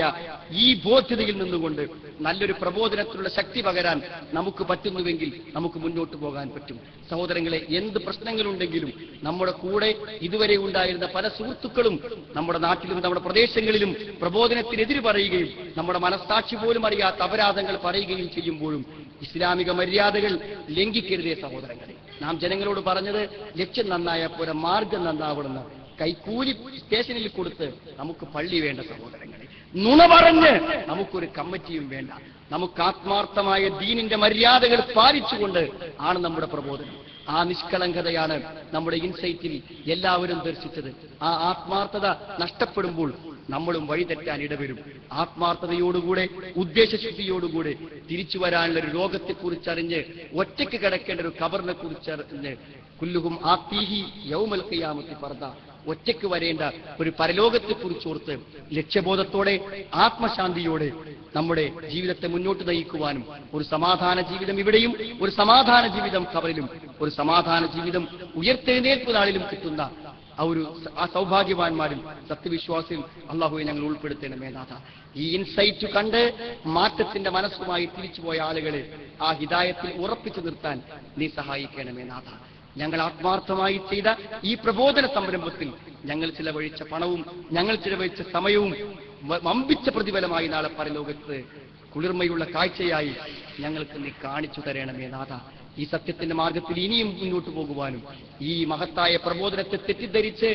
ഈ ബോധ്യതയിൽ നിന്നുകൊണ്ട് നല്ലൊരു പ്രബോധനത്തിലുള്ള ശക്തി പകരാൻ നമുക്ക് പറ്റുന്നുവെങ്കിൽ നമുക്ക് മുന്നോട്ട് പോകാൻ പറ്റും. സഹോദരങ്ങളെ, എന്ത് പ്രശ്നങ്ങളുണ്ടെങ്കിലും നമ്മുടെ കൂടെ ഇതുവരെ ഉണ്ടായിരുന്ന പല സുഹൃത്തുക്കളും നമ്മുടെ നാട്ടിലും നമ്മുടെ പ്രദേശങ്ങളിലും പ്രബോധനത്തിനെതിര് പറയുകയും നമ്മുടെ മനസ്സാക്ഷി പോലും അറിയാത്ത അപരാധങ്ങൾ പറയുകയും ചെയ്യുമ്പോഴും ഇസ്ലാമിക മര്യാദകൾ ലംഘിക്കരുതേ സഹോദരങ്ങളെ. നാം ജനങ്ങളോട് പറഞ്ഞത് ലക്ഷ്യം നന്നായാൽ പോരാ, മാർഗം നന്നാവണമെന്ന്. കൈക്കൂലി സ്റ്റേഷനിൽ കൊടുത്ത് നമുക്ക് പള്ളി വേണ്ട സഹോദരങ്ങളെ. നുണ പറഞ്ഞ് നമുക്കൊരു കമ്മിറ്റിയും വേണ്ട. നമുക്ക് ആത്മാർത്ഥമായ ദീനിന്റെ മര്യാദകൾ പാലിച്ചുകൊണ്ട് ആണ് നമ്മുടെ പ്രബോധനം. ആ നിഷ്കളങ്കതയാണ് നമ്മുടെ ഇൻസൈറ്റിൽ എല്ലാവരും ദർശിച്ചത്. ആ ആത്മാർത്ഥത നഷ്ടപ്പെടുമ്പോൾ നമ്മളും വഴിതെറ്റാൻ ഇടവരും. ആത്മാർത്ഥതയോടുകൂടെ ഉദ്ദേശശുദ്ധിയോടുകൂടെ തിരിച്ചു വരാനുള്ള ഒരു രോഗത്തെക്കുറിച്ചറിഞ്ഞ് ഒറ്റയ്ക്ക് കിടക്കേണ്ട ഒരു ഖബറിനെ കുറിച്ചറിഞ്ഞ് കുല്ലുഹും ആത്തീഹി യൗമൽ ഖിയാമത്തി ഫർദ. ഒറ്റയ്ക്ക് വരേണ്ട ഒരു പരലോകത്തെക്കുറിച്ചോർത്ത് ലക്ഷ്യബോധത്തോടെ ആത്മശാന്തിയോടെ നമ്മുടെ ജീവിതത്തെ മുന്നോട്ട് നയിക്കുവാനും ഒരു സമാധാന ജീവിതം ഇവിടെയും ഒരു സമാധാന ജീവിതം ഖബറിലും ഒരു സമാധാന ജീവിതം ഉയർത്തെഴുന്നേൽപ്പ് നാളിലും കിട്ടുന്ന ആ സൗഭാഗ്യവാന്മാരിൽ സത്യവിശ്വാസിൽ അള്ളാഹുവെ ഞങ്ങൾ ഉൾപ്പെടുത്തണമേ നാഥ. ഈ ഇൻസൈറ്റ് കണ്ട് മാറ്റത്തിന്റെ മനസ്സുമായി തിരിച്ചുപോയ ആളുകളെ ആ ഹിദായത്തിൽ ഉറപ്പിച്ചു നിർത്താൻ നീ സഹായിക്കണമേ നാഥ. ഞങ്ങൾ ആത്മാർത്ഥമായി ചെയ്ത ഈ പ്രബോധന സംരംഭത്തിൽ ഞങ്ങൾ ചിലവഴിച്ച പണവും ഞങ്ങൾ ചിലവഴിച്ച സമയവും വമ്പിച്ച പ്രതിഫലമായി നാളെ പരലോകത്ത് കുളിർമയുള്ള കാഴ്ചയായി ഞങ്ങൾക്ക് നീ കാണിച്ചു തരണമേ നാഥ. ഈ സത്യത്തിന്റെ മാർഗത്തിൽ ഇനിയും മുന്നോട്ട് പോകുവാനും ഈ മഹത്തായ പ്രബോധനത്തെ തെറ്റിദ്ധരിച്ച്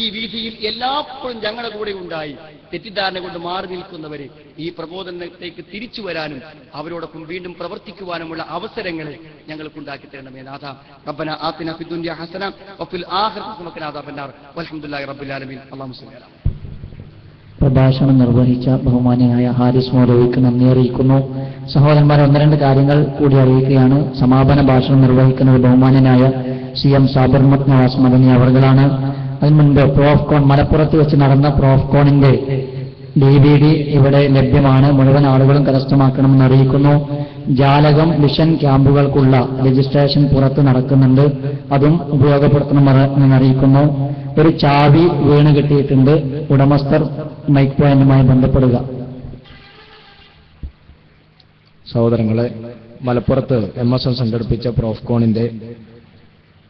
ഈ വീതിയിൽ എല്ലാപ്പോഴും ഞങ്ങളുടെ കൂടെ ഉണ്ടായി തെറ്റിദ്ധാരണ കൊണ്ട് മാറി നിൽക്കുന്നവരെ ഈ പ്രബോധനത്തേക്ക് തിരിച്ചു വരാനും അവരോടൊപ്പം വീണ്ടും പ്രവർത്തിക്കുവാനുമുള്ള അവസരങ്ങളെ ഞങ്ങൾക്കുണ്ടാക്കി തരണമേ നാഥ. റബ്ബന ആതിന ഫിദ് ദുനിയ ഹസന വഫിൽ ആഖിറതി ഹസന വഖിനാ അദാബന്നാർ. വൽഹംദുലില്ലാഹി റബ്ബിൽ ആലമീൻ. അല്ലാഹുമ്മ സ്വല്ലി അലാ. പ്രഭാഷണം നിർവഹിച്ച ബഹുമാന്യനായ ഹാരിസ് മൗലവിക്ക് നന്ദി അറിയിക്കുന്നു. സഹോദരന്മാരെ, ഒന്ന് രണ്ട് കാര്യങ്ങൾ കൂടി അറിയിക്കുകയാണ്. സമാപന ഭാഷണം നിർവഹിക്കുന്നത് ബഹുമാന്യനായ CM സാബിർ നവാസ് മദനി അവർകളാണ്. അതിനു മുൻപ് പ്രോഫ്കോൺ മലപ്പുറത്ത് വെച്ച് നടന്ന പ്രോഫ്കോണിന്റെ DVD ഇവിടെ ലഭ്യമാണ്. മുഴുവൻ ആളുകളും കരസ്ഥമാക്കണമെന്ന് അറിയിക്കുന്നു. ജാലകം മിഷൻ ക്യാമ്പുകൾക്കുള്ള രജിസ്ട്രേഷൻ പുറത്ത് നടക്കുന്നുണ്ട്. അതും ഉപയോഗപ്പെടുത്തണമെന്ന് അറിയിക്കുന്നു. ഒരു ചാവി വീണ് കിട്ടിയിട്ടുണ്ട്. ഉടമസ്ഥർ മൈക്ക് പോയിന്റുമായി ബന്ധപ്പെടുക. സഹോദരങ്ങളെ, മലപ്പുറത്ത് MSN സംഘടിപ്പിച്ച പ്രോഫ്കോണിന്റെ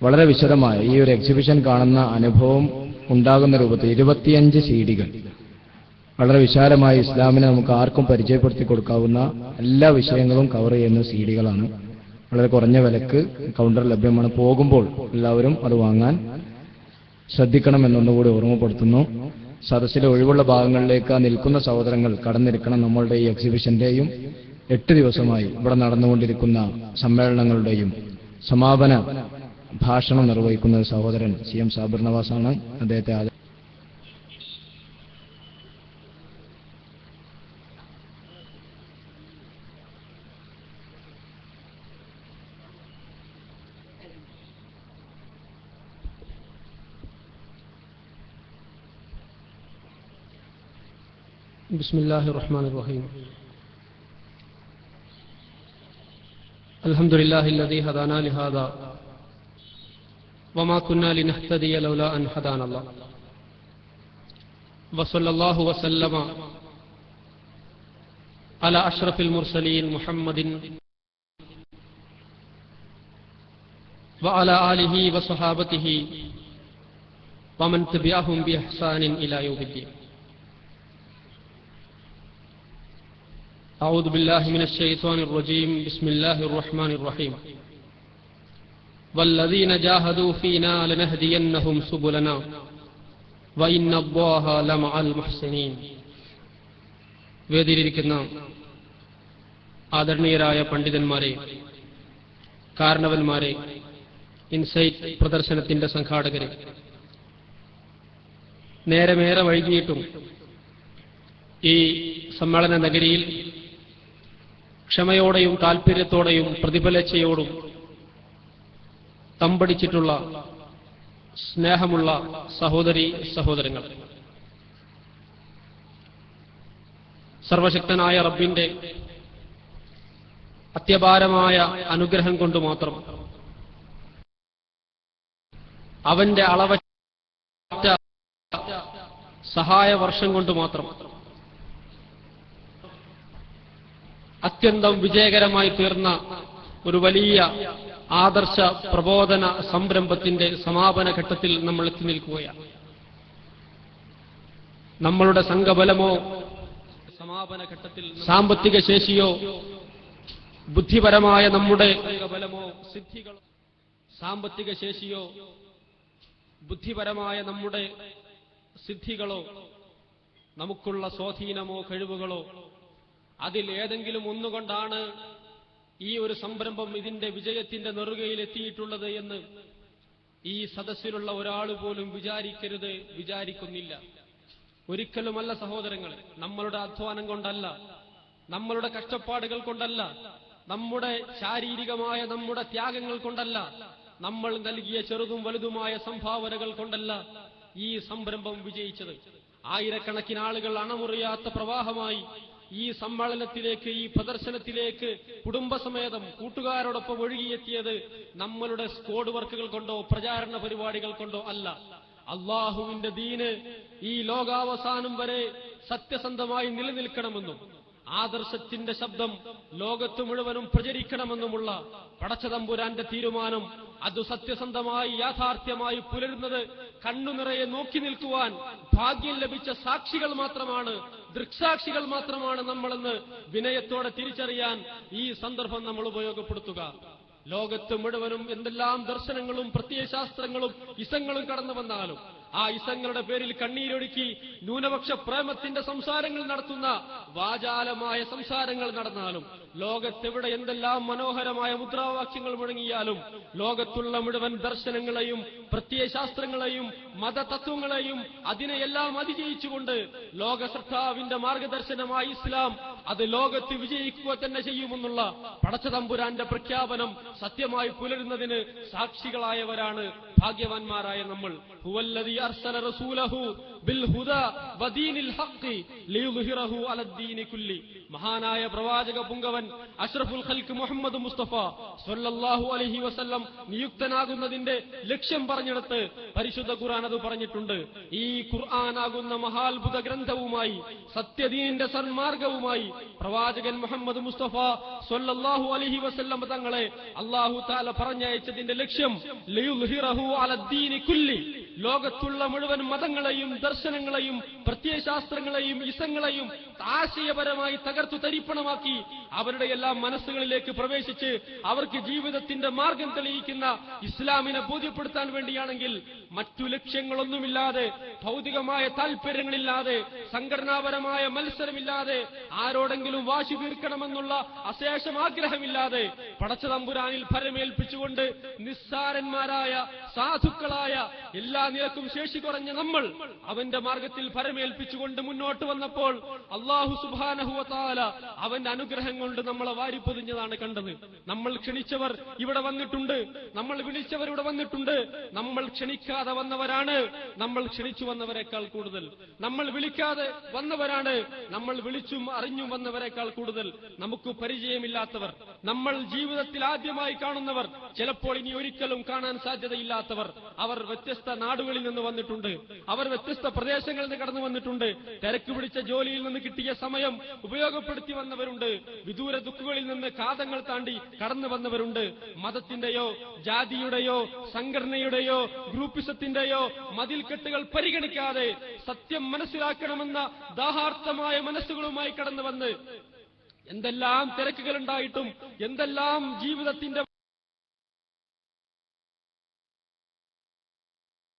വളരെ വിശദമായ ഈ ഒരു എക്സിബിഷൻ കാണുന്ന അനുഭവം ഉണ്ടാകുന്ന രൂപത്തിൽ 25 CD വളരെ വിശാലമായി ഇസ്ലാമിനെ നമുക്ക് ആർക്കും പരിചയപ്പെടുത്തി കൊടുക്കാവുന്ന എല്ലാ വിഷയങ്ങളും കവർ ചെയ്യുന്ന CD വളരെ കുറഞ്ഞ വിലക്ക് കൗണ്ടർ ലഭ്യമാണ്. പോകുമ്പോൾ എല്ലാവരും അത് വാങ്ങാൻ ശ്രദ്ധിക്കണമെന്നൊന്നുകൂടി ഓർമ്മപ്പെടുത്തുന്നു. സദസ്സിലെ ഒഴിവുള്ള ഭാഗങ്ങളിലേക്ക് നിൽക്കുന്ന സഹോദരങ്ങൾ കടന്നിരിക്കണം. നമ്മളുടെ ഈ എക്സിബിഷന്റെയും 8 ദിവസമായി ഇവിടെ നടന്നുകൊണ്ടിരിക്കുന്ന സമ്മേളനങ്ങളുടെയും സമാപന ഭാഷണം നിർവഹിക്കുന്ന സഹോദരൻ CM സാബിർ നവാസാണ്. അദ്ദേഹത്തെ بسم الله الرحمن الرحيم. الحمد لله الذي هدانا لهذا وما كنا لنهتدي لولا أن هدانا الله وصلى الله وسلم على أشرف المرسلين محمد وعلى آله وصحابته ومن تبعهم بإحسان إلى يوم الدين. أعوذ بالله من الشيطان الرجيم. بسم الله الرحمن الرحيم. والذين جاهدوا فينا لنهدينهم سبلنا وإن الله لمع المحسنين. വേദിയിലിരിക്കുന്ന ആദരണീയരായ പണ്ഡിതന്മാരെ, കാരണവന്മാരെ, ഇൻസൈറ്റ് പ്രദർശനത്തിന്റെ സംഘാടകരെ, നേരമേറെ വൈകിയിട്ടും ഈ സമ്മേളന നഗരിയിൽ ക്ഷമയോടെയും താൽപര്യത്തോടെയും പ്രതിഫലേച്ഛയോടും തമ്പടിച്ചിട്ടുള്ള സ്നേഹമുള്ള സഹോദരീ സഹോദരങ്ങൾ, സർവശക്തനായ റബ്ബിന്റെ അത്യപാരമായ അനുഗ്രഹം കൊണ്ട് മാത്രം, അവന്റെ അളവറ്റ സഹായ വർഷം കൊണ്ട് മാത്രം അത്യന്തം വിജയകരമായി തീർന്ന ഒരു വലിയ ആദർശ പ്രബോധന സംരംഭത്തിന്റെ സമാപന ഘട്ടത്തിൽ നമ്മൾ എത്തി നിൽക്കുകയാണ്. നമ്മളുടെ സംഘബലമോ സമാപന ഘട്ടത്തിൽ സാമ്പത്തിക ശേഷിയോ ബുദ്ധിപരമായ നമ്മുടെ ബലമോ സിദ്ധികളോ, സാമ്പത്തിക ശേഷിയോ ബുദ്ധിപരമായ നമ്മുടെ സിദ്ധികളോ, നമുക്കുള്ള സ്വാധീനമോ കഴിവുകളോ, അതിൽ ഏതെങ്കിലും ഒന്നുകൊണ്ടാണ് ഈ ഒരു സംരംഭം ഇതിന്റെ വിജയത്തിന്റെ നെറുകയിൽ എത്തിയിട്ടുള്ളത് എന്ന് ഈ സദസ്സിലുള്ള ഒരാൾ പോലും വിചാരിക്കരുത്, വിചാരിക്കുന്നില്ല. ഒരിക്കലുമല്ല സഹോദരങ്ങളെ. നമ്മളുടെ അധ്വാനം കൊണ്ടല്ല, നമ്മളുടെ കഷ്ടപ്പാടുകൾ കൊണ്ടല്ല, നമ്മുടെ ശാരീരികമായ നമ്മുടെ ത്യാഗങ്ങൾ കൊണ്ടല്ല, നമ്മൾ നൽകിയ ചെറുതും വലുതുമായ സംഭാവനകൾ കൊണ്ടല്ല ഈ സംരംഭം വിജയിച്ചത്. ആയിരക്കണക്കിന് ആളുകൾ അണമുറിയാത്ത പ്രവാഹമായി ഈ സമ്മേളനത്തിലേക്ക്, ഈ പ്രദർശനത്തിലേക്ക് കുടുംബസമേതം കൂട്ടുകാരോടൊപ്പം ഒഴുകിയെത്തിയത് നമ്മളുടെ സ്ക്വാഡ് വർക്കുകൾ കൊണ്ടോ പ്രചാരണ പരിപാടികൾ കൊണ്ടോ അല്ല. അള്ളാഹുവിന്റെ ദീന് ഈ ലോകാവസാനം വരെ സത്യസന്ധമായി നിലനിൽക്കണമെന്നും ആദർശത്തിന്റെ ശബ്ദം ലോകത്ത് മുഴുവനും പ്രചരിക്കണമെന്നുമുള്ള പടച്ചതമ്പുരാന്റെ തീരുമാനം അത് സത്യസന്ധമായി യാഥാർത്ഥ്യമായി പുലരുന്നത് കണ്ണുനിറയെ നോക്കി നിൽക്കുവാൻ ഭാഗ്യം ലഭിച്ച സാക്ഷികൾ മാത്രമാണ്, ദൃക്സാക്ഷികൾ മാത്രമാണ് നമ്മളെന്ന് വിനയത്തോടെ തിരിച്ചറിയാൻ ഈ സന്ദർഭം നമ്മൾ ഉപയോഗപ്പെടുത്തുക. ലോകത്ത് മുഴുവനും എന്തെല്ലാം ദർശനങ്ങളും പ്രത്യയശാസ്ത്രങ്ങളും ഇസങ്ങളും കടന്നു വന്നാലും ആ ഇസങ്ങളുടെ പേരിൽ കണ്ണീരൊഴുക്കി ന്യൂനപക്ഷ പ്രേമത്തിന്റെ സംസാരങ്ങൾ നടത്തുന്ന വാചാലമായ സംസാരങ്ങൾ നടന്നാലും, ലോകത്തെവിടെ എന്തെല്ലാം മനോഹരമായ മുദ്രാവാക്യങ്ങൾ മുഴങ്ങിയാലും, ലോകത്തുള്ള മുഴുവൻ ദർശനങ്ങളെയും പ്രത്യയശാസ്ത്രങ്ങളെയും മതതത്വങ്ങളെയും അതിനെയെല്ലാം അതിജയിച്ചുകൊണ്ട് ലോകസൃഷ്ടാവിന്റെ മാർഗദർശനമായ ഇസ്ലാം അത് ലോകത്ത് വിജയിക്കുക തന്നെ ചെയ്യുമെന്നുള്ള പടച്ചതമ്പുരാന്റെ പ്രഖ്യാപനം സത്യമായി പുലരുന്നതിന് സാക്ഷികളായവരാണ് ഭാഗ്യവാന്മാരായ നമ്മൾ. ഹുവല്ലദീ അർസല റസൂലഹു ബിൽ ഹുദാ വദീനിൽ ഹഖ് ലിയുദ്ഹിറഹു അലദ്ദീനി കുല്ലി. മഹാനായ പ്രവാചക പുങ്കവൻ അഷ്റഫുൽ ഖൽഖ് മുഹമ്മദ് മുസ്തഫ സ്വല്ലല്ലാഹു അലൈഹി വസല്ലം നിയുക്തനാകുന്നതിന്റെ ലക്ഷ്യം പറഞ്ഞെടുത്ത് പരിശുദ്ധ ഖുർആൻ അത് പറഞ്ഞിട്ടുണ്ട്. ഈ ഖുർആനാകുന്ന മഹാത്ഭുത ഗ്രന്ഥവുമായി സത്യദീനിന്റെ സന്മാർഗവുമായി പ്രവാചകൻ മുഹമ്മദ് മുസ്തഫ സ്വല്ലല്ലാഹു അലൈഹി വസല്ലം തങ്ങളെ അല്ലാഹു തആല പറഞ്ഞയച്ചതിന്റെ ലക്ഷ്യം ലിയുദ്ഹിറഹു അലദ്ദീനി കുല്ലി, ലോകത്തുള്ള മുഴുവൻ മതങ്ങളെയും ദർശനങ്ങളെയും പ്രത്യയശാസ്ത്രങ്ങളെയും ഇസങ്ങളെയും ആശയപരമായി തകർത്തു തരിപ്പണമാക്കി അവരുടെ എല്ലാ മനസ്സുകളിലേക്ക് പ്രവേശിച്ച് അവർക്ക് ജീവിതത്തിന്റെ മാർഗം തെളിയിക്കുന്ന ഇസ്ലാമിനെ ബോധ്യപ്പെടുത്താൻ വേണ്ടിയാണെങ്കിൽ മറ്റു ലക്ഷ്യങ്ങളൊന്നുമില്ലാതെ, ഭൗതികമായ താൽപര്യങ്ങളില്ലാതെ, സംഘടനാപരമായ മത്സരമില്ലാതെ, ആരോടെങ്കിലും വാശി തീർക്കണമെന്നുള്ള അശേഷം ആഗ്രഹമില്ലാതെ പടച്ചതമ്പുരാനിൽ ഭരമേൽപ്പിച്ചുകൊണ്ട് നിസ്സാരന്മാരായ സാധുക്കളായ എല്ലാ നിലക്കും ശേഷി കുറഞ്ഞ നമ്മൾ അവന്റെ മാർഗത്തിൽ ഭരമേൽപ്പിച്ചുകൊണ്ട് മുന്നോട്ട് വന്നപ്പോൾ അല്ലാഹു സുബ്ഹാനഹു വ തആല അവന്റെ അനുഗ്രഹം കൊണ്ട് നമ്മളെ വാരിപ്പൊതിഞ്ഞതാണ് കണ്ടത്. നമ്മൾ ക്ഷണിച്ചവർ ഇവിടെ വന്നിട്ടുണ്ട്, നമ്മൾ വിളിച്ചവർ ഇവിടെ വന്നിട്ടുണ്ട്. നമ്മൾ ക്ഷണിക്കാതെ വന്നവരാണ് നമ്മൾ ക്ഷണിച്ചു വന്നവരെക്കാൾ കൂടുതൽ. നമ്മൾ വിളിക്കാതെ വന്നവരാണ് നമ്മൾ വിളിച്ചും അറിഞ്ഞും വന്നവരെക്കാൾ കൂടുതൽ. നമുക്ക് പരിചയമില്ലാത്തവർ, നമ്മൾ ജീവിതത്തിൽ ആദ്യമായി കാണുന്നവർ, ചിലപ്പോൾ ഇനി ഒരിക്കലും കാണാൻ സാധ്യതയില്ലാത്തവർ, അവർ വ്യത്യസ്ത നാടുകളിൽ നിന്ന് വന്നിട്ടുണ്ട്, അവർ വ്യത്യസ്ത പ്രദേശങ്ങളിൽ നിന്ന് കടന്നു വന്നിട്ടുണ്ട്. തിരക്ക് പിടിച്ച ജോലിയിൽ നിന്ന് കിട്ടിയ സമയം ഉപയോഗപ്പെടുത്തി വന്നവരുണ്ട്, വിദൂര ദുഃഖുകളിൽ നിന്ന് കാതങ്ങൾ താണ്ടി കടന്നു വന്നവരുണ്ട്. മതത്തിന്റെയോ ജാതിയുടെയോ സംഘടനയുടെയോ ഗ്രൂപ്പിസത്തിന്റെയോ മതിൽക്കെട്ടുകൾ പരിഗണിക്കാതെ സത്യം മനസ്സിലാക്കണമെന്ന ദാഹാർത്ഥമായ മനസ്സുകളുമായി കടന്നു വന്ന് എന്തെല്ലാം തിരക്കുകൾ ഉണ്ടായിട്ടും എന്തെല്ലാം ജീവിതത്തിന്റെ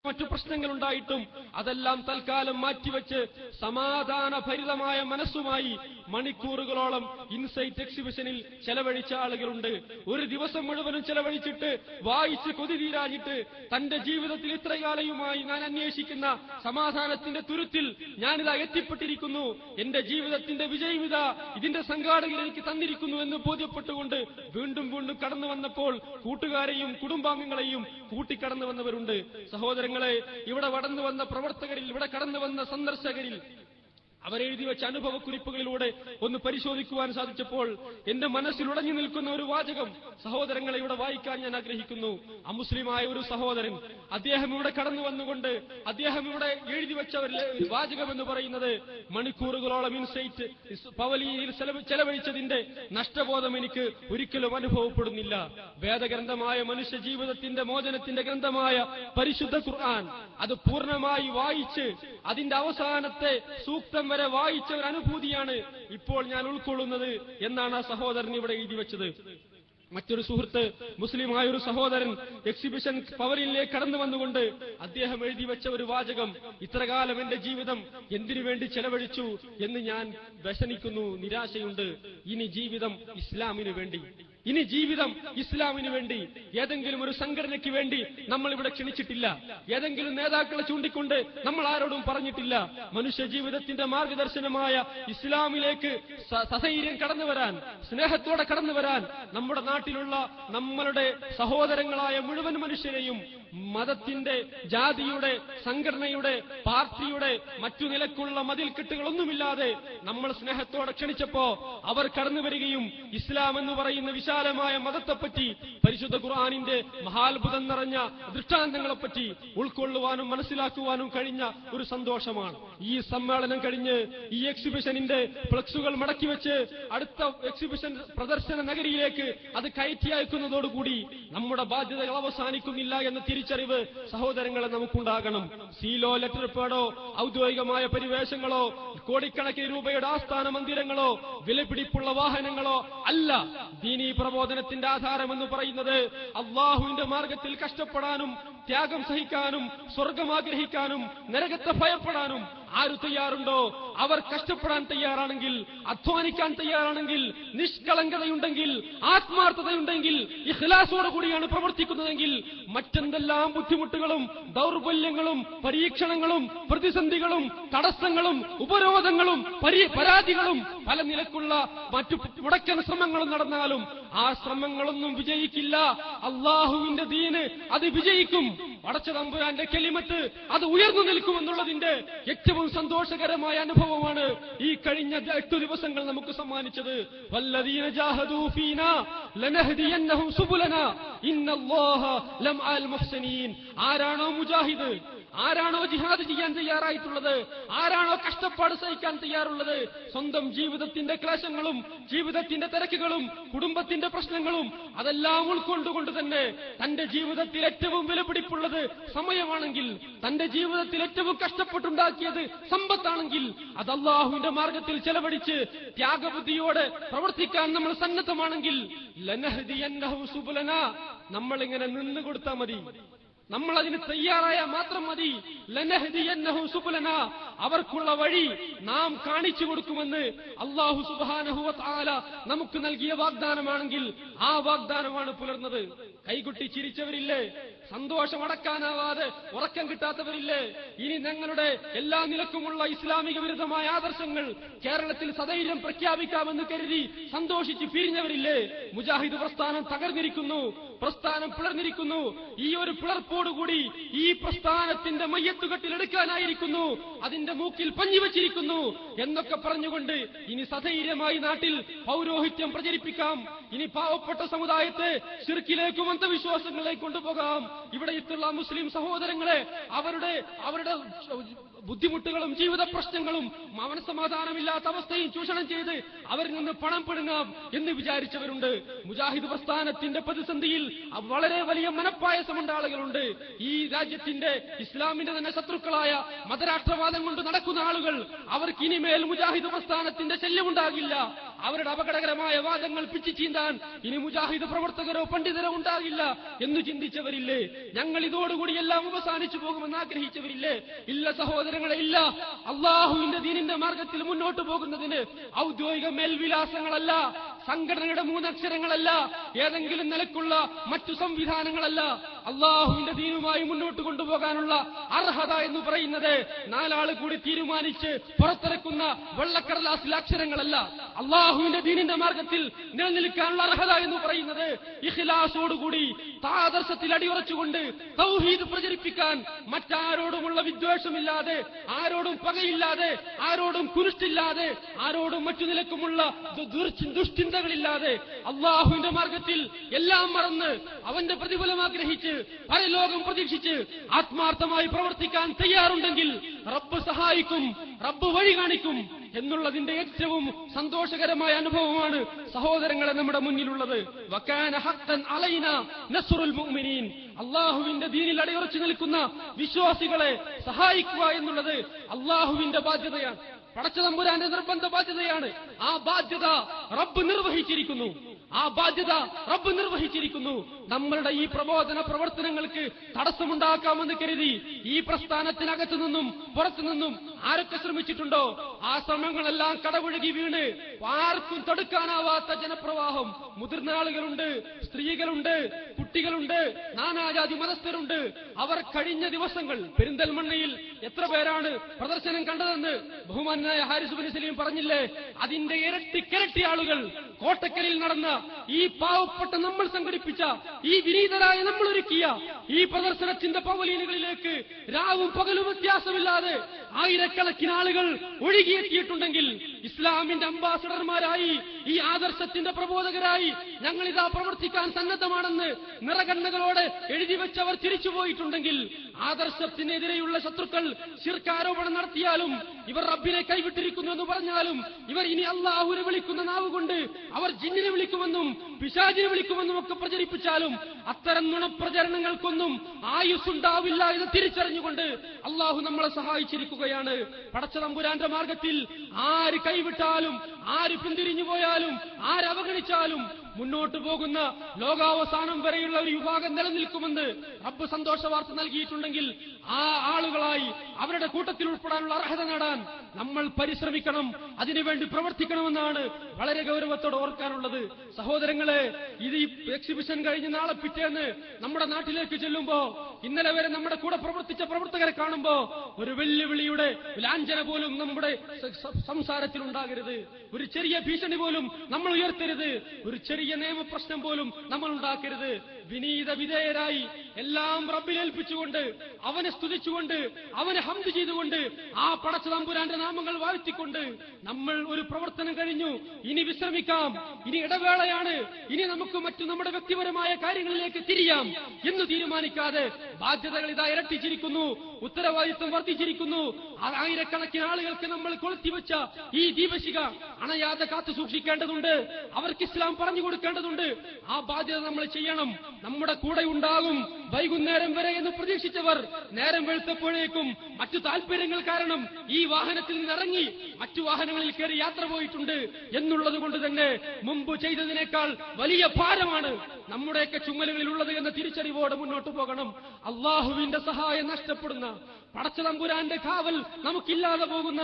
മറ്റു പ്രശ്നങ്ങളുണ്ടായിട്ടും അതെല്ലാം തൽക്കാലം മാറ്റിവെച്ച് സമാധാനഭരിതമായ മനസ്സുമായി മണിക്കൂറുകളോളം ഇൻസൈറ്റ് എക്സിബിഷനിൽ ചെലവഴിച്ച ആളുകളുണ്ട്. ഒരു ദിവസം മുഴുവനും ചെലവഴിച്ചിട്ട് വായിച്ച് കൊതി തീരാഞ്ഞിട്ട് തന്റെ ജീവിതത്തിൽ ഇത്രകാലയുമായി ഞാൻ അന്വേഷിക്കുന്ന സമാധാനത്തിന്റെ തുരുത്തിൽ ഞാനിതാ എത്തിപ്പെട്ടിരിക്കുന്നു, എന്റെ ജീവിതത്തിന്റെ വിജയമിത ഇതിന്റെ സംഘാടകർ എനിക്ക് തന്നിരിക്കുന്നു എന്ന് ബോധ്യപ്പെട്ടുകൊണ്ട് വീണ്ടും വീണ്ടും കടന്നു വന്നപ്പോൾ കൂട്ടുകാരെയും കുടുംബാംഗങ്ങളെയും കൂട്ടിക്കടന്നു വന്നവരുണ്ട്. സഹോദരങ്ങളെ, ഇവിടെ കടന്നു വന്ന പ്രവർത്തകരിൽ, ഇവിടെ കടന്നു വന്ന സന്ദർശകരിൽ അവരെഴുതി വെച്ച അനുഭവക്കുറിപ്പുകളിലൂടെ ഒന്ന് പരിശോധിക്കുവാൻ സാധിച്ചപ്പോൾ എന്റെ മനസ്സിൽ ഉടഞ്ഞു നിൽക്കുന്ന ഒരു വാചകം സഹോദരങ്ങളെ ഇവിടെ വായിക്കാൻ ഞാൻ ആഗ്രഹിക്കുന്നു. അമുസ്ലിമായ ഒരു സഹോദരൻ, അദ്ദേഹം ഇവിടെ കടന്നു വന്നുകൊണ്ട് അദ്ദേഹം ഇവിടെ എഴുതി വെച്ച ഒരു വാചകം എന്ന് പറയുന്നത്, മണിക്കൂറുകളോളം ഇൻസൈറ്റ് പവലിയിൽ ചെലവഴിച്ചതിന്റെ നഷ്ടബോധം എനിക്ക് ഒരിക്കലും അനുഭവപ്പെടുന്നില്ല. വേദഗ്രന്ഥമായ മനുഷ്യ ജീവിതത്തിന്റെ മോചനത്തിന്റെ ഗ്രന്ഥമായ പരിശുദ്ധ ഖുർആൻ അത് പൂർണ്ണമായി വായിച്ച് അതിന്റെ അവസാനത്തെ സൂക്തം വരെ വായിച്ച ഒരു അനുഭൂതിയാണ് ഇപ്പോൾ ഞാൻ ഉൾക്കൊള്ളുന്നത് എന്നാണ് ആ സഹോദരൻ ഇവിടെ എഴുതി വെച്ചത്. മറ്റൊരു സുഹൃത്ത്, മുസ്ലിമായ ഒരു സഹോദരൻ എക്സിബിഷൻ പവലിലേക്ക് കടന്നു വന്നുകൊണ്ട് അദ്ദേഹം എഴുതി വെച്ച ഒരു വാചകം, ഇത്രകാലം എന്റെ ജീവിതം എന്തിനു വേണ്ടി ചെലവഴിച്ചു എന്ന് ഞാൻ വ്യസനിക്കുന്നു, നിരാശയുണ്ട്. ഇനി ജീവിതം ഇസ്ലാമിനു വേണ്ടി, ഇനി ജീവിതം ഇസ്ലാമിന് വേണ്ടി ഏതെങ്കിലും ഒരു സംഘടനയ്ക്ക് വേണ്ടി നമ്മൾ ഇവിടെ ക്ഷണിച്ചിട്ടില്ല. ഏതെങ്കിലും നേതാക്കളെ ചൂണ്ടിക്കൊണ്ട് നമ്മൾ ആരോടും പറഞ്ഞിട്ടില്ല. മനുഷ്യ ജീവിതത്തിന്റെ മാർഗദർശനമായ ഇസ്ലാമിലേക്ക് സധൈര്യം കടന്നു വരാൻ, സ്നേഹത്തോടെ കടന്നു വരാൻ നമ്മുടെ നാട്ടിലുള്ള നമ്മളുടെ സഹോദരങ്ങളായ മുഴുവൻ മനുഷ്യരെയും മതത്തിന്റെ, ജാതിയുടെ, സംഘടനയുടെ, പാർട്ടിയുടെ മറ്റു നിലക്കുള്ള മതിൽക്കെട്ടുകളൊന്നുമില്ലാതെ നമ്മൾ സ്നേഹത്തോടെ ക്ഷണിച്ചപ്പോ അവർ കടന്നു വരികയും ഇസ്ലാം എന്ന് പറയുന്ന വിശാലമായ മതത്തെപ്പറ്റി, പരിശുദ്ധ ഖുർആനിന്റെ മഹാത്ഭുതം നിറഞ്ഞ ദൃഷ്ടാന്തങ്ങളെപ്പറ്റി ഉൾക്കൊള്ളുവാനും മനസ്സിലാക്കുവാനും കഴിഞ്ഞ ഒരു സന്തോഷമാണ്. ഈ സമ്മേളനം കഴിഞ്ഞ് ഈ എക്സിബിഷനിന്റെ ഫ്ലക്സുകൾ മടക്കിവെച്ച് അടുത്ത എക്സിബിഷൻ പ്രദർശന നഗരിയിലേക്ക് അത് കയറ്റി അയക്കുന്നതോടുകൂടി നമ്മുടെ ബാധ്യതകൾ അവസാനിക്കുന്നില്ല എന്ന തിരിച്ചറിവ് സഹോദരങ്ങളെ നമുക്കുണ്ടാകണം. സീലോ, ലെറ്റർ പേഡോ, ഔദ്യോഗികമായ പരിവേഷങ്ങളോ, കോടിക്കണക്കിന് രൂപയുടെ ആസ്ഥാന മന്ദിരങ്ങളോ, വിലപിടിപ്പുള്ള വാഹനങ്ങളോ അല്ല ദീനീ പ്രബോധനത്തിന്റെ ആധാരമെന്ന് പറയുന്നത്. അള്ളാഹുവിന്റെ മാർഗത്തിൽ കഷ്ടപ്പെടാനും ത്യാഗം സഹിക്കാനും സ്വർഗം ആഗ്രഹിക്കാനും നരകത്തെ ഭയപ്പെടാനും ആര് തയ്യാറുണ്ടോ അവർ കഷ്ടപ്പെടാൻ തയ്യാറാണെങ്കിൽ, അധ്വാനിക്കാൻ തയ്യാറാണെങ്കിൽ, നിഷ്കളങ്കതയുണ്ടെങ്കിൽ, ആത്മാർത്ഥതയുണ്ടെങ്കിൽ, ഇഖ്ലാസോടു കൂടിയാണ് പ്രവർത്തിക്കുന്നതെങ്കിൽ മറ്റെന്തെല്ലാം ബുദ്ധിമുട്ടുകളും ദൗർബല്യങ്ങളും പരീക്ഷണങ്ങളും പ്രതിസന്ധികളും തടസ്സങ്ങളും ഉപരോധങ്ങളും പരാതികളും പല നിലക്കുള്ള മറ്റു മുടക്കൻ ശ്രമങ്ങളും നടന്നാലും ആ ശ്രമങ്ങളൊന്നും വിജയിക്കില്ല. അള്ളാഹുവിന്റെ ദീന് അത് വിജയിക്കും. പടച്ച തമ്പുരാന്റെ കലിമത്ത് അത് ഉയർന്നു നിൽക്കുമെന്നുള്ളതിന്റെ ഏറ്റവും സന്തോഷകരമായ അനുഭവമാണ് ഈ കഴിഞ്ഞ 8 ദിവസങ്ങൾ നമുക്ക് സമ്മാനിച്ചത്. വല്ലദീന ജാഹദൂ ഫീനാ ലനഹ്ദിയന്നഹും സുബുലനാ ഇന്നല്ലാഹ ലമഅൽ മുഹ്സിനീൻ. ആരാണോ മുജാഹിദ്, ആരാണോ ജിഹാദ് ചെയ്യാൻ തയ്യാറായിട്ടുള്ളത്, ആരാണോ കഷ്ടപ്പാട് സഹിക്കാൻ തയ്യാറുള്ളത്, സ്വന്തം ജീവിതത്തിന്റെ ക്ലേശങ്ങളും ജീവിതത്തിന്റെ തിരക്കുകളും കുടുംബത്തിന്റെ പ്രശ്നങ്ങളും അതെല്ലാം ഉൾക്കൊണ്ടുകൊണ്ട് തന്നെ തന്റെ ജീവിതത്തിൽ ഏറ്റവും വിലപിടിപ്പുള്ളത് സമയമാണെങ്കിൽ, തന്റെ ജീവിതത്തിൽ ഏറ്റവും കഷ്ടപ്പെട്ടുണ്ടാക്കിയത് സമ്പത്താണെങ്കിൽ അത് അല്ലാഹുവിന്റെ മാർഗത്തിൽ ചെലവഴിച്ച് ത്യാഗബുദ്ധിയോടെ പ്രവർത്തിക്കാൻ നമ്മൾ സന്നദ്ധമാണെങ്കിൽ ലനഹ്ദിയന്നഹു സുബുലനാ, നമ്മളിങ്ങനെ നിന്ന് കൊടുത്താൽ മതി, നമ്മൾ അതിന് തയ്യാറായ മാത്രം മതി. ലനഹ്ദിയന്നഹു സുബുലനാ, അവർക്കുള്ള വഴി നാം കാണിച്ചു കൊടുക്കുമെന്ന് അല്ലാഹു സുബ്ഹാനഹു വ തആല നമുക്ക് നൽകിയ വാഗ്ദാനമാണെങ്കിൽ ആ വാഗ്ദാനമാണ് പുലർന്നത്. കൈകൊട്ടി ചിരിച്ചവരില്ലേ, സന്തോഷമടക്കാനാവാതെ ഉറക്കം കിട്ടാത്തവരില്ലേ, ഇനി ഞങ്ങളുടെ എല്ലാ നിലക്കുമുള്ള ഇസ്ലാമിക വിരുദ്ധമായ ആദർശങ്ങൾ കേരളത്തിൽ സധൈര്യം പ്രഖ്യാപിക്കാമെന്ന് കരുതി സന്തോഷിച്ച് പിരിഞ്ഞവരില്ലേ, മുജാഹിദ് പ്രസ്ഥാനം തകർന്നിരിക്കുന്നു, പ്രസ്ഥാനം പിളർന്നിരിക്കുന്നു, ഈ ഒരു പിളർപ്പോടുകൂടി ഈ പ്രസ്ഥാനത്തിന്റെ മയ്യത്തുകെട്ടിലെടുക്കാനായിരിക്കുന്നു, അതിന്റെ മൂക്കിൽ പഞ്ഞിവച്ചിരിക്കുന്നു എന്നൊക്കെ പറഞ്ഞുകൊണ്ട് ഇനി സധൈര്യമായി നാട്ടിൽ പൗരോഹിത്യം പ്രചരിപ്പിക്കാം, ഇനി പാവപ്പെട്ട സമുദായത്തെ ശിർക്കിലേക്കും അന്ധവിശ്വാസങ്ങളിലേക്ക് കൊണ്ടുപോകാം, ഇവിടെയുള്ള മുസ്ലിം സഹോദരങ്ങളെ അവരുടെ ബുദ്ധിമുട്ടുകളും ജീവിത പ്രശ്നങ്ങളും മനസ്സമാധാനമില്ലാത്ത അവസ്ഥയും ചൂഷണം ചെയ്ത് അവരിൽ നിന്ന് പണം പിടുങ്ങാം എന്ന് വിചാരിച്ചവരുണ്ട്. മുജാഹിദ് പ്രസ്ഥാനത്തിന്റെ പ്രതിസന്ധിയിൽ വളരെ വലിയ മനപ്പായസമുണ്ട ആളുകളുണ്ട്. ഈ രാജ്യത്തിന്റെ ഇസ്ലാമിന്റെ തന്നെ ശത്രുക്കളായ മതരാഷ്ട്രവാദം കൊണ്ട് നടക്കുന്ന ആളുകൾ, അവർക്ക് ഇനിമേൽ മുജാഹിദ് പ്രസ്ഥാനത്തിന്റെ ശല്യമുണ്ടാകില്ല, അവരുടെ അപകടകരമായ വാദങ്ങൾ പിച്ചു ചീന്താൻ ഇനി മുജാഹിദ് പ്രവർത്തകരോ പണ്ഡിതരോ ഉണ്ടാകില്ല എന്ന് ചിന്തിച്ചവരില്ലേ? ഞങ്ങൾ ഇതോടുകൂടി എല്ലാം അവസാനിച്ചു പോകുമെന്ന് ആഗ്രഹിച്ചവരില്ലേ? ഇല്ല സഹോദരങ്ങളെ, ഇല്ല. അള്ളാഹുവിന്റെ ദീനിന്റെ മാർഗത്തിൽ മുന്നോട്ട് പോകുന്നതിന് ഔദ്യോഗിക മേൽവിലാസങ്ങളല്ല, സംഘടനയുടെ 3 അക്ഷരങ്ങളല്ല, ഏതെങ്കിലും നിലക്കുള്ള മറ്റു സംവിധാനങ്ങളല്ല. അള്ളാഹുവിന്റെ ദീനുമായി മുന്നോട്ട് കൊണ്ടുപോകാനുള്ള അർഹത എന്ന് പറയുന്നത് 4 ആൾ കൂടി തീരുമാനിച്ച് പുറത്തിറക്കുന്ന വെള്ളക്കടലാസിലെ അക്ഷരങ്ങളല്ല. അള്ളാഹുവിന്റെ ദീനിന്റെ മാർഗത്തിൽ നിലനിൽക്കാനുള്ള അർഹത എന്ന് പറയുന്നത് ഇഖ്ലാസോടുകൂടി ആദർശത്തിൽ അടിയുറച്ചുകൊണ്ട് തൗഹീദ് പ്രചരിപ്പിക്കാൻ മറ്റാരോടുമുള്ള വിദ്വേഷമില്ലാതെ, ആരോടും പകയില്ലാതെ, ആരോടും കുരുഷ്ടില്ലാതെ, ആരോടും മറ്റു നിലക്കുമുള്ള ദുഷ്ചിന്തകളില്ലാതെ അള്ളാഹുവിന്റെ മാർഗത്തിൽ എല്ലാം മറന്ന് അവന്റെ പ്രതിഫലം ആഗ്രഹിച്ച് പരലോകം പ്രതീക്ഷിച്ച് ആത്മാർത്ഥമായി പ്രവർത്തിക്കാൻ തയ്യാറുണ്ടെങ്കിൽ റബ്ബ് സഹായിക്കും, റബ്ബ് വഴി കാണിക്കും എന്നുള്ളതിന്റെ ഏറ്റവും സന്തോഷകരമായ അനുഭവമാണ് സഹോദരങ്ങളെ നമ്മുടെ മുന്നിലുള്ളത്. വകാന ഹഖ്ഖൻ അലൈനാ നസ്റുൽ മുഅ്മിനീൻ, അള്ളാഹുവിന്റെ ദീനിൽ അടിയുറച്ചു നിൽക്കുന്ന വിശ്വാസികളെ സഹായിക്കുക എന്നുള്ളത് അള്ളാഹുവിന്റെ ബാധ്യതയാണ്. പടച്ചതമ്പുരാന്റെ നിർബന്ധ ബാധ്യതയാണ്. ആ ബാധ്യത റബ്ബ് നിർവഹിച്ചിരിക്കുന്നു. നമ്മളുടെ ഈ പ്രബോധന പ്രവർത്തനങ്ങൾക്ക് തടസ്സമുണ്ടാക്കാമെന്ന് കരുതി ഈ പ്രസ്ഥാനത്തിനകത്തു നിന്നും പുറത്തു നിന്നും ആരൊക്കെ ശ്രമിച്ചിട്ടുണ്ടോ ആ ശ്രമങ്ങളെല്ലാം കടപുഴകി വീണ് ആർക്കും തടുക്കാനാവാത്ത ജനപ്രവാഹം. മുതിർന്ന ആളുകളുണ്ട്, സ്ത്രീകളുണ്ട്, കുട്ടികളുണ്ട്, നാനാജാതി മതസ്ഥരുണ്ട്. അവർ കഴിഞ്ഞ ദിവസങ്ങൾ പെരിന്തൽമണ്ണയിൽ എത്ര പേരാണ് പ്രദർശനം കണ്ടതെന്ന് ബഹുമാനായ ഹാരിസ് ബിൻ സലീം പറഞ്ഞില്ലേ? അതിന്റെ ഇരട്ടിക്കിരട്ടി ആളുകൾ കോട്ടക്കലിൽ നടന്ന ഈ പാവപ്പെട്ട നമ്മൾ സംഘടിപ്പിച്ച ഈ വിനീതരായ നമ്മൾ ഒരുക്കിയ ഈ പ്രദർശനത്തിന്റെ പവലീനുകളിലേക്ക് രാവും പകലും വ്യത്യാസമില്ലാതെ ആയിരക്കണക്കിന് ആളുകൾ ഒഴുകിയെത്തിയിട്ടുണ്ടെങ്കിൽ ഇസ്ലാമിന്റെ അംബാസഡർമാരായി ഈ ആദർശത്തിന്റെ പ്രബോധകരായി ഞങ്ങളിതാ പ്രവർത്തിക്കാൻ സന്നദ്ധമാണെന്ന് നിറകണ്ണകളോടെ എഴുതി വെച്ചവർ തിരിച്ചുപോയിട്ടുണ്ടെങ്കിൽ ആദർശത്തിനെതിരെയുള്ള ശത്രുക്കൾ ശിർക്കാരോപണം നടത്തിയാലും ഇവർ റബ്ബിനെ കൈവിട്ടിരിക്കുന്നു എന്ന് പറഞ്ഞാലും ഇവർ ഇനി അല്ലാഹുവിനെ വിളിക്കുന്ന നാവുകൊണ്ട് അവർ ജിന്നിനെ വിളിക്കുമെന്നും പിശാചിനെ വിളിക്കുമെന്നും ഒക്കെ പ്രചരിപ്പിച്ചാലും അത്തരം നുണപ്രചരണങ്ങൾക്കൊന്നും ആയുസ്സുണ്ടാവില്ല എന്ന് തിരിച്ചറിഞ്ഞുകൊണ്ട് അള്ളാഹു നമ്മളെ സഹായിച്ചിരിക്കുകയാണ്. പടച്ചതമ്പുരാന്റെ മാർഗത്തിൽ ആര് കൈവിട്ടാലും, ആര് പിന്തിരിഞ്ഞു പോയാലും, ആര് അവഗണിച്ചാലും മുന്നോട്ടു പോകുന്ന ലോകാവസാനം വരെയുള്ള ഒരു വിഭാഗം നിലനിൽക്കുമെന്ന് റബ്ബ് സന്തോഷ വാർത്ത നൽകിയിട്ടുണ്ടെങ്കിൽ ആ ആളുകളായി അവരുടെ കൂട്ടത്തിൽ ഉൾപ്പെടാനുള്ള അർഹത നേടാൻ നമ്മൾ പരിശ്രമിക്കണം, അതിനുവേണ്ടി പ്രവർത്തിക്കണമെന്നാണ് വളരെ ഗൗരവത്തോടെ ഓർക്കാനുള്ളത്. സഹോദരങ്ങളെ, ഇത് ഈ എക്സിബിഷൻ കഴിഞ്ഞ് നാളെ പിറ്റേന്ന് നമ്മുടെ നാട്ടിലേക്ക് ചെല്ലുമ്പോ ഇന്നലെ വരെ നമ്മുടെ കൂടെ പ്രവർത്തിച്ച പ്രവർത്തകരെ കാണുമ്പോ ഒരു വെല്ലുവിളിയുടെ ലാഞ്ചന പോലും നമ്മുടെ സംസാരത്തിൽ ഉണ്ടാകരുത്. ഒരു ചെറിയ ഭീഷണി പോലും നമ്മൾ ഉയർത്തരുത്. ഒരു ചെറിയ നിയമപ്രശ്നം പോലും നമ്മൾ ഉണ്ടാക്കരുത്. വിനീത വിധേയരായി എല്ലാം റബ്ബിലേൽപ്പിച്ചുകൊണ്ട് അവനെ സ്തുതിച്ചുകൊണ്ട് അവനെ ഹംദ് ചെയ്തുകൊണ്ട് ആ പടച്ച തമ്പുരാന്റെ നാമങ്ങൾ വാഴ്ത്തിക്കൊണ്ട് നമ്മൾ ഒരു പ്രവർത്തനം കഴിഞ്ഞു, ഇനി വിശ്രമിക്കാം, ഇനി ഇടവേളയാണ്, ഇനി നമുക്ക് മറ്റു നമ്മുടെ വ്യക്തിപരമായ കാര്യങ്ങളിലേക്ക് തിരിയാം എന്ന് തീരുമാനിക്കാതെ ബാധ്യതകൾ ഇതാ ഇരട്ടിച്ചിരിക്കുന്നു, ഉത്തരവാദിത്വം വർദ്ധിച്ചിരിക്കുന്നു. ആയിരക്കണക്കിന് ആളുകൾക്ക് നമ്മൾ കൊളുത്തിവെച്ച ഈ ദീപശിഖ അണയാതെ കാത്തു സൂക്ഷിക്കേണ്ടതുണ്ട്. അവർക്ക് ഇസ്ലാം പറഞ്ഞു കൊടുക്കേണ്ടതുണ്ട്. ആ ബാധ്യത നമ്മൾ ചെയ്യണം. നമ്മുടെ കൂടെ ഉണ്ടാകും വൈകുന്നേരം വരെ എന്ന് പ്രതീക്ഷിച്ചവർ നേരം വെളുത്തപ്പോഴേക്കും മറ്റു താല്പര്യങ്ങൾ കാരണം ഈ വാഹനത്തിൽ നിന്നിറങ്ങി മറ്റു വാഹനങ്ങളിൽ കയറി യാത്ര പോയിട്ടുണ്ട് എന്നുള്ളത് കൊണ്ട് തന്നെ മുമ്പ് ചെയ്തതിനേക്കാൾ വലിയ ഭാരമാണ് നമ്മുടെയൊക്കെ ചുമലുകളിൽ ഉള്ളത് എന്ന തിരിച്ചറിവോടെ മുന്നോട്ട് പോകണം. അള്ളാഹുവിന്റെ സഹായം നഷ്ടപ്പെടുന്ന, പടച്ചതമ്പുരാന്റെ കാവൽ നമുക്കില്ലാതെ പോകുന്ന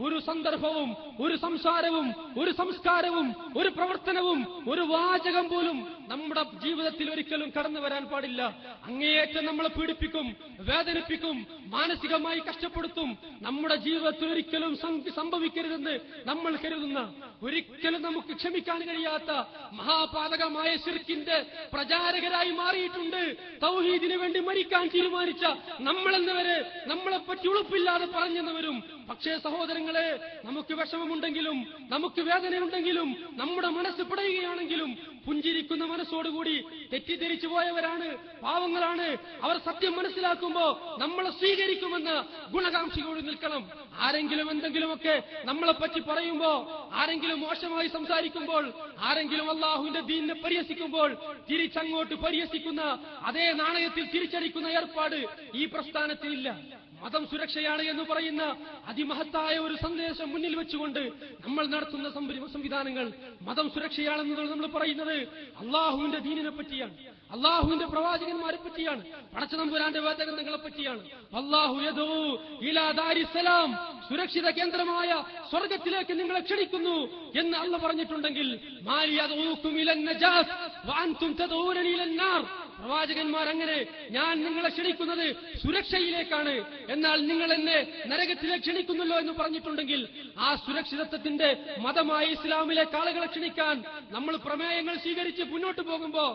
ഒരു സന്ദർഭവും ഒരു സംസാരവും ഒരു സംസ്കാരവും ഒരു പ്രവർത്തനവും ഒരു വാചകം പോലും നമ്മുടെ ജീവിതത്തിൽ ഒരിക്കലും കടന്നു വരാൻ പാടില്ല. അങ്ങേയറ്റം നമ്മളെ പീഡിപ്പിക്കും, വേദനിപ്പിക്കും, മാനസികമായി കഷ്ടപ്പെടുത്തും. നമ്മുടെ ജീവിതത്തിൽ ഒരിക്കലും സംഭവിക്കരുതെന്ന് നമ്മൾ കരുതുന്ന, ഒരിക്കലും നമുക്ക് ക്ഷമിക്കാൻ കഴിയാത്ത മഹാപാതകമായ ശിർക്കിന്റെ പ്രചാരകരായി മാറിയിട്ടുണ്ട്. തൗഹീദിന് വേണ്ടി മരിക്കാൻ തീരുമാനിച്ച നമ്മളെന്നവരെ നമ്മളെപ്പറ്റി ഉളുപ്പില്ലാതെ പറഞ്ഞെന്നവരും. പക്ഷേ സഹോദരങ്ങളെ, നമുക്ക് വിഷമമുണ്ടെങ്കിലും നമുക്ക് വേദനയുണ്ടെങ്കിലും നമ്മുടെ മനസ്സ് പിടയുകയാണെങ്കിലും പുഞ്ചിരിക്കുന്ന മനസ്സോടുകൂടി തെറ്റിദ്ധരിച്ചു പോയവരാണ്, പാവങ്ങളാണ്. അവർ സത്യം മനസ്സിലാക്കുമ്പോ നമ്മളെ സ്വീകരിക്കുമെന്ന് ഗുണകാംക്ഷയോട് നിൽക്കണം. ആരെങ്കിലും എന്തെങ്കിലുമൊക്കെ നമ്മളെ പറ്റി പറയുമ്പോ, ആരെങ്കിലും മോശമായി സംസാരിക്കുമ്പോൾ, ആരെങ്കിലും അള്ളാഹുവിന്റെ ദീനിനെ പരിഹസിക്കുമ്പോൾ തിരിച്ചങ്ങോട്ട് പരിഹസിക്കുന്ന അതേ നാണയത്തിൽ തിരിച്ചടിക്കുന്ന ഏർപ്പാട് ഈ പ്രസ്ഥാനത്തിനില്ല. മതം സുരക്ഷയാണ് എന്ന് പറയുന്ന അതിമഹത്തായ ഒരു സന്ദേശം മുന്നിൽ വെച്ചുകൊണ്ട് നമ്മൾ നടത്തുന്ന സംവിധാനങ്ങൾ മതം സുരക്ഷയാണെന്ന് നമ്മൾ പറയുന്നത് അള്ളാഹുവിന്റെ ദീനിനെ പറ്റിയാണ്, അള്ളാഹുവിന്റെ പ്രവാചകന്മാരെ പറ്റിയാണ്, പടച്ചതമ്പുരാന്റെ വേദഗ്രന്ഥങ്ങളെ പറ്റിയാണ്. അല്ലാഹു യദൂ ഇലാ ദാരിസ്സലാം, സുരക്ഷിത കേന്ദ്രമായ സ്വർഗത്തിലേക്ക് നിങ്ങളെ ക്ഷണിക്കുന്നു എന്ന് അല്ലാഹു പറഞ്ഞിട്ടുണ്ടെങ്കിൽ മാലി യദൂകും ഇലൻ നജാസ് വഅൻതും തദഊനനി ഇലൻ നാർ, പ്രവാചകന്മാർ അങ്ങനെ ഞാൻ നിങ്ങളെ ക്ഷണിക്കുന്നത് സുരക്ഷയിലേക്കാണ്, എന്നാൽ നിങ്ങൾ എന്നെ നരകത്തിലേക്ക് ക്ഷണിക്കുന്നല്ലോ എന്ന് പറഞ്ഞിട്ടുണ്ടെങ്കിൽ ആ സുരക്ഷിതത്വത്തിന്റെ മതമായ ഇസ്ലാമിലേക്ക് ആളുകളെ ക്ഷണിക്കാൻ നമ്മൾ പ്രമേയങ്ങൾ സ്വീകരിച്ച് മുന്നോട്ട് പോകുമ്പോ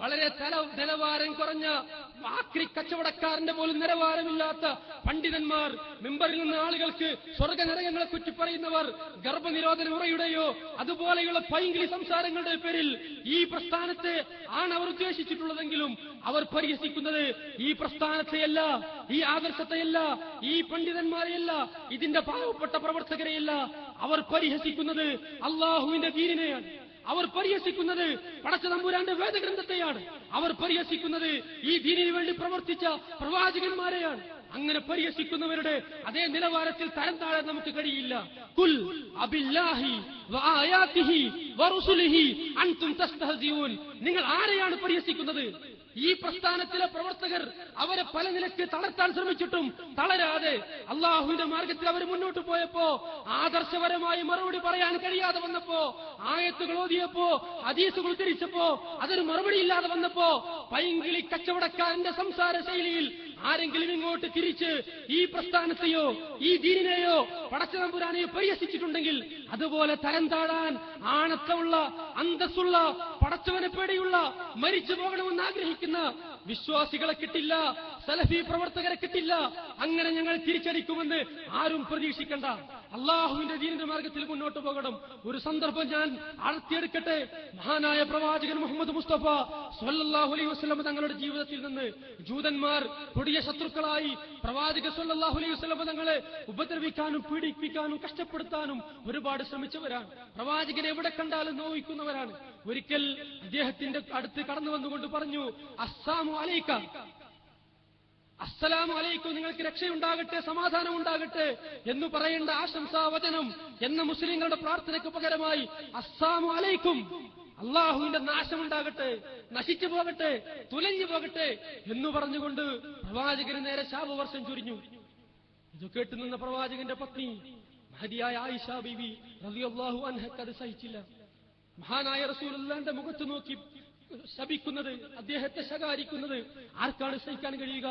വളരെ നിലവാരം കുറഞ്ഞ ആക്രി കച്ചവടക്കാരന്റെ പോലും നിലവാരമില്ലാത്ത പണ്ഡിതന്മാർ, മിമ്പറിൽ നിന്ന് ആളുകൾക്ക് സ്വർഗനരകങ്ങളെ കുറ്റി പറയുന്നവർ, ഗർഭനിരോധന മുറയുടെയോ അതുപോലെയുള്ള പൈങ്കിളി സംസാരങ്ങളുടെ പേരിൽ ഈ പ്രസ്ഥാനത്തെ ആണ് അവർ ഉദ്ദേശിച്ചിട്ടുള്ളതെങ്കിലും അവർ പരിഹസിക്കുന്നത് ഈ പ്രസ്ഥാനത്തെയല്ല, ഈ ആദർശത്തെയല്ല, ഈ പണ്ഡിതന്മാരെയല്ല, ഇതിന്റെ പാവപ്പെട്ട പ്രവർത്തകരെയല്ല. അവർ പരിഹസിക്കുന്നത് അള്ളാഹുവിന്റെ ദീനിനെയാണ്. അവർ പരിഹസിക്കുന്നത് പടച്ചതമ്പുരാന്റെ വേദഗ്രന്ഥത്തെയാണ്. അവർ പരിഹസിക്കുന്നത് ഈ ദീനിനു വേണ്ടി പ്രവർത്തിച്ച പ്രവാചകന്മാരെയാണ്. അങ്ങനെ പരിഹസിക്കുന്നവരുടെ അതേ നിലവാരത്തിൽ തരം താഴാൻ നമുക്ക് കഴിയില്ല. കുൽ അബില്ലാഹി വആയാതിഹി വറുസുലിഹി അൻതും തസ്തഹസിഊൻ. നിങ്ങൾ ആരെയാണ് പരിഹസിക്കുന്നത്? ഈ പ്രസ്ഥാനത്തിലെ പ്രവർത്തകർ അവരെ പല നിലയ്ക്ക് തളർത്താൻ ശ്രമിച്ചിട്ടും തളരാതെ അള്ളാഹുവിന്റെ മാർഗത്തിൽ അവർ മുന്നോട്ട് പോയപ്പോ, ആദർശപരമായി മറുപടി പറയാൻ കഴിയാതെ വന്നപ്പോ, ആയത്തുകൾ ഓതിയപ്പോ, ഹദീസുകൾ ഉദ്ധരിച്ചപ്പോ അതൊരു മറുപടി ഇല്ലാതെ വന്നപ്പോ, പൈങ്കിളി കച്ചവടക്കാരന്റെ സംസാര ശൈലിയിൽ ആരെങ്കിലും ഇങ്ങോട്ട് തിരിച്ച് ഈ പ്രസ്ഥാനത്തെയോ ഈ ദീനിനെയോ പടച്ചതമ്പുരാനെയോ പരിഹസിച്ചിട്ടുണ്ടെങ്കിൽ അതുപോലെ തരം താഴാൻ ആണത്തമുള്ള, അന്തസ്സുള്ള, പടച്ചവനെ പേടിയുള്ള, മരിച്ചു പോകണമെന്ന് ആഗ്രഹിക്കുന്ന വിശ്വാസികളെ കിട്ടില്ല, സലഫി പ്രവർത്തകരെ കിട്ടില്ല. അങ്ങനെ ഞങ്ങൾ തിരിച്ചടിക്കുമെന്ന് ആരും പ്രതീക്ഷിക്കണ്ട. അള്ളാഹുവിന്റെ ദീനിന്റെ മാർഗത്തിൽ മുന്നോട്ട് പോകണം. ഒരു സന്ദർഭം ഞാൻ അടർത്തിയെടുക്കട്ടെ. മഹാനായ പ്രവാചകൻ മുഹമ്മദ് മുസ്തഫ സ്വല്ലല്ലാഹു അലൈഹി വസല്ലം തങ്ങളുടെ ജീവിതത്തിൽ നിന്ന് ജൂതന്മാർ കൊടിയ ശത്രുക്കളായി പ്രവാചകൻ സ്വല്ലല്ലാഹു അലൈഹി വസല്ലം തങ്ങളെ ഉപദ്രവിക്കാനും പീഡിപ്പിക്കാനും കഷ്ടപ്പെടുത്താനും ഒരുപാട് ശ്രമിച്ചവരാണ്. പ്രവാചകനെ എവിടെ കണ്ടാലും നോവിക്കുന്നവരാണ്. ഒരിക്കൽ അദ്ദേഹത്തിന്റെ അടുത്ത് കടന്നു വന്നുകൊണ്ട് പറഞ്ഞു, അസ്സലാമു അലൈക, അസ്സലാമു അലൈക്കും, നിങ്ങൾക്ക് രക്ഷയുണ്ടാകട്ടെ, സമാധാനം ഉണ്ടാകട്ടെ എന്ന് പറയേണ്ട ആശംസാവചനം എന്ന മുസ്ലിങ്ങളുടെ പ്രാർത്ഥനയ്ക്ക് പകരമായി അസ്സലാമു അലൈക്കും, അള്ളാഹുവിന്റെ നാശമുണ്ടാകട്ടെ, നശിച്ചു പോകട്ടെ, തുലഞ്ഞു പോകട്ടെ എന്ന് പറഞ്ഞുകൊണ്ട് പ്രവാചകന് നേരെ ശാപവർഷം ചൊരിഞ്ഞു. ഇത് കേട്ടുനിന്ന പ്രവാചകന്റെ പത്നി മഹദിയായ ആയിഷ ബീവി റളിയല്ലാഹു അൻഹയ്ക്ക് അത് സഹിച്ചില്ല. മഹാനായ റസൂലുള്ളാഹിന്റെ മുഖത്ത് നോക്കി ശപിക്കുന്നത്, അദ്ദേഹത്തെ ശകാരിക്കുന്നത് ആർക്കാണ് സഹിക്കാൻ കഴിയുക?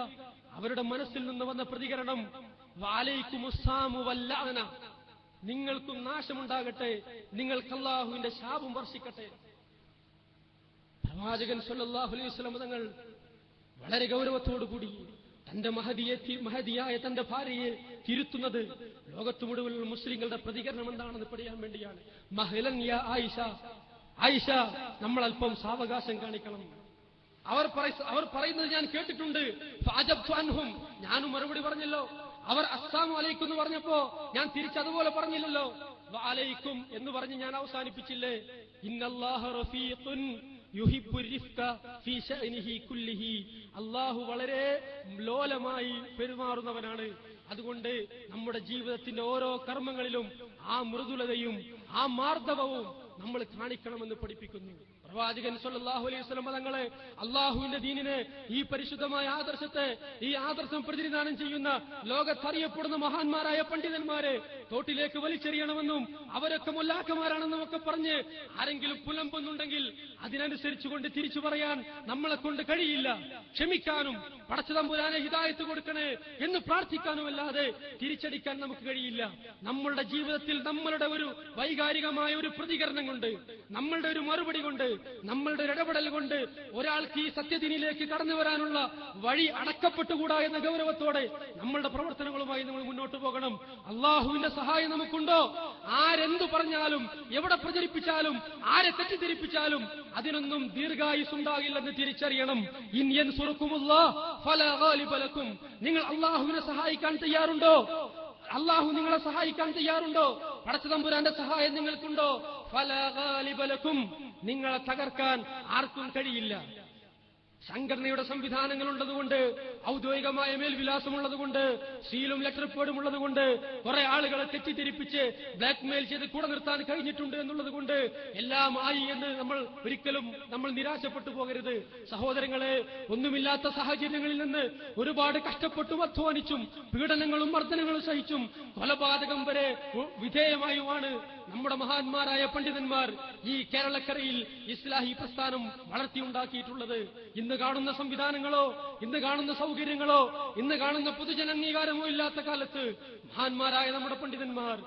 അവരുടെ മനസ്സിൽ നിന്ന് വന്ന പ്രതികരണം, വഅലൈക്കുമുസ്സാമു വല്ലഅന, നിങ്ങൾക്കും നാശമുണ്ടാകട്ടെ, നിങ്ങൾക്ക് അല്ലാഹുവിന്റെ ശാപം വർഷിക്കട്ടെ. പ്രവാചകൻ സ്വല്ലല്ലാഹു അലൈഹി വസല്ലം തങ്ങൾ വളരെ ഗൗരവത്തോടുകൂടി തന്റെ മഹദിയായ തന്റെ ഭാര്യയെ തിരുത്തുന്നത് ലോകത്ത് മുഴുവൻ മുസ്ലിങ്ങളുടെ പ്രതികരണം എന്താണെന്ന് പറയാൻ വേണ്ടിയാണ്. മഹ്ലൻ യാ ആയിഷ, ആയിഷ, നമ്മൾ അല്പം സാവകാശം കാണിക്കണം. അവർ പറയുന്നത് ഞാൻ കേട്ടിട്ടുണ്ട്. ഫഅജബ്തു അൻഹും, ഞാനും മറുപടി പറഞ്ഞല്ലോ. അവർ അസ്സലാമു അലൈക്കും എന്ന് പറഞ്ഞപ്പോ ഞാൻ തിരിച്ചതുപോലെ പറഞ്ഞില്ലല്ലോ. വഅലൈക്കും എന്ന് പറഞ്ഞ് ഞാൻ അവസാനിപ്പിച്ചില്ലേ. ഇന്നല്ലാഹ റഫീഖുൻ യുഹിബ്ബു റിഫ്ക ഫീ ശഅനിഹി കുല്ലിഹി, അല്ലാഹു വളരെ ലോലമായി പെരുമാറുന്നവനാണ്. അതുകൊണ്ട് നമ്മുടെ ജീവിതത്തിന്റെ ഓരോ കർമ്മങ്ങളിലും ആ മൃദുലതയും ആ മാർദ്ദവവും നമ്മൾ കാണിക്കണമെന്ന് പഠിപ്പിക്കുന്നു. പ്രവാചകൻ സ്വല്ലല്ലാഹു അലൈഹി വസല്ലം തങ്ങളെ, അള്ളാഹുവിന്റെ ദീനിനെ, ഈ പരിശുദ്ധമായ ആദർശത്തെ, ഈ ആദർശം പ്രതിനിധാനം ചെയ്യുന്ന ലോകത്തറിയപ്പെടുന്ന മഹാന്മാരായ പണ്ഡിതന്മാരെ തോട്ടിലേക്ക് വലിച്ചെറിയണമെന്നും അവരൊക്കെ മുല്ലാക്കന്മാരാണെന്നും ഒക്കെ പറഞ്ഞ് ആരെങ്കിലും പുലമ്പുന്നുണ്ടെങ്കിൽ അതിനനുസരിച്ചുകൊണ്ട് തിരിച്ചു പറയാൻ നമ്മളെ കൊണ്ട് കഴിയില്ല. ക്ഷമിക്കാനും പടച്ചതമ്പുരാനെ ഹിദായത്ത് കൊടുക്കണേ എന്ന് പ്രാർത്ഥിക്കാനുമല്ലാതെ തിരിച്ചടിക്കാൻ നമുക്ക് കഴിയില്ല. നമ്മളുടെ ജീവിതത്തിൽ നമ്മളുടെ ഒരു വൈകാരികമായ ഒരു പ്രതികരണം കൊണ്ട്, നമ്മളുടെ ഒരു മറുപടി കൊണ്ട്, നമ്മളുടെ ഒരു ഇടപെടൽ കൊണ്ട് ഒരാൾക്ക് ഈ സത്യദീനിലേക്ക് കടന്നു വരാനുള്ള വഴി അടക്കപ്പെട്ടുകൂടാ എന്ന ഗൗരവത്തോടെ നമ്മളുടെ പ്രവർത്തനങ്ങളുമായി നമ്മൾ മുന്നോട്ട് പോകണം. അള്ളാഹുവിന്റെ സഹായം നമുക്കുണ്ടോ? ആരെന്തു പറഞ്ഞാലും, എവിടെ പ്രചരിപ്പിച്ചാലും, ആരെ തെറ്റിദ്ധരിപ്പിച്ചാലും അതിനൊന്നും ദീർഘായുസ് ഉണ്ടാകില്ലെന്ന് തിരിച്ചറിയണം. ഇൻ യൻസുറക്കുമുല്ലാഹ് ഫലാ ഗാലിബ ലക്കും, നിങ്ങൾ അള്ളാഹുവിനെ സഹായിക്കാൻ തയ്യാറുണ്ടോ? അള്ളാഹു നിങ്ങളെ സഹായിക്കാൻ തയ്യാറുണ്ടോ? പടച്ചതമ്പുരാന്റെ സഹായം നിങ്ങൾക്കുണ്ടോ? ഫലാ ഗാലിബ ലക്കും, നിങ്ങളെ തകർക്കാൻ ആർക്കും കഴിയില്ല. സംഘടനയുടെ സംവിധാനങ്ങൾ ഉള്ളതുകൊണ്ട്, ഔദ്യോഗികമായ മേൽവിലാസമുള്ളതുകൊണ്ട്, സീലും ലെറ്റർ പേഡും ഉള്ളതുകൊണ്ട്, കുറെ ആളുകളെ തെറ്റിദ്ധരിപ്പിച്ച് ബ്ലാക്ക്മെയിൽ ചെയ്ത് കൂടെ നിർത്താൻ കഴിഞ്ഞിട്ടുണ്ട് എന്നുള്ളത് കൊണ്ട് എല്ലാം ആയി എന്ന് നമ്മൾ നിരാശപ്പെട്ടു പോകരുത്. സഹോദരങ്ങളെ, ഒന്നുമില്ലാത്ത സാഹചര്യങ്ങളിൽ നിന്ന് ഒരുപാട് കഷ്ടപ്പെട്ടും അധ്വാനിച്ചും പീഡനങ്ങളും മർദ്ദനങ്ങളും സഹിച്ചും കൊലപാതകം വരെ വിധേയമായുമാണ് നമ്മുടെ മഹാന്മാരായ പണ്ഡിതന്മാർ ഈ കേരളക്കരയിൽ ഇസ്ലാഹി പ്രസ്ഥാനം വളർത്തിയുണ്ടാക്കിയിട്ടുള്ളത്. ഇന്ന് കാണുന്ന സംവിധാനങ്ങളോ, ഇന്ന് കാണുന്ന സൗകര്യങ്ങളോ, ഇന്ന് കാണുന്ന പൊതുജന അംഗീകാരമോ ഇല്ലാത്ത കാലത്ത് മഹാന്മാരായ നമ്മുടെ പണ്ഡിതന്മാർ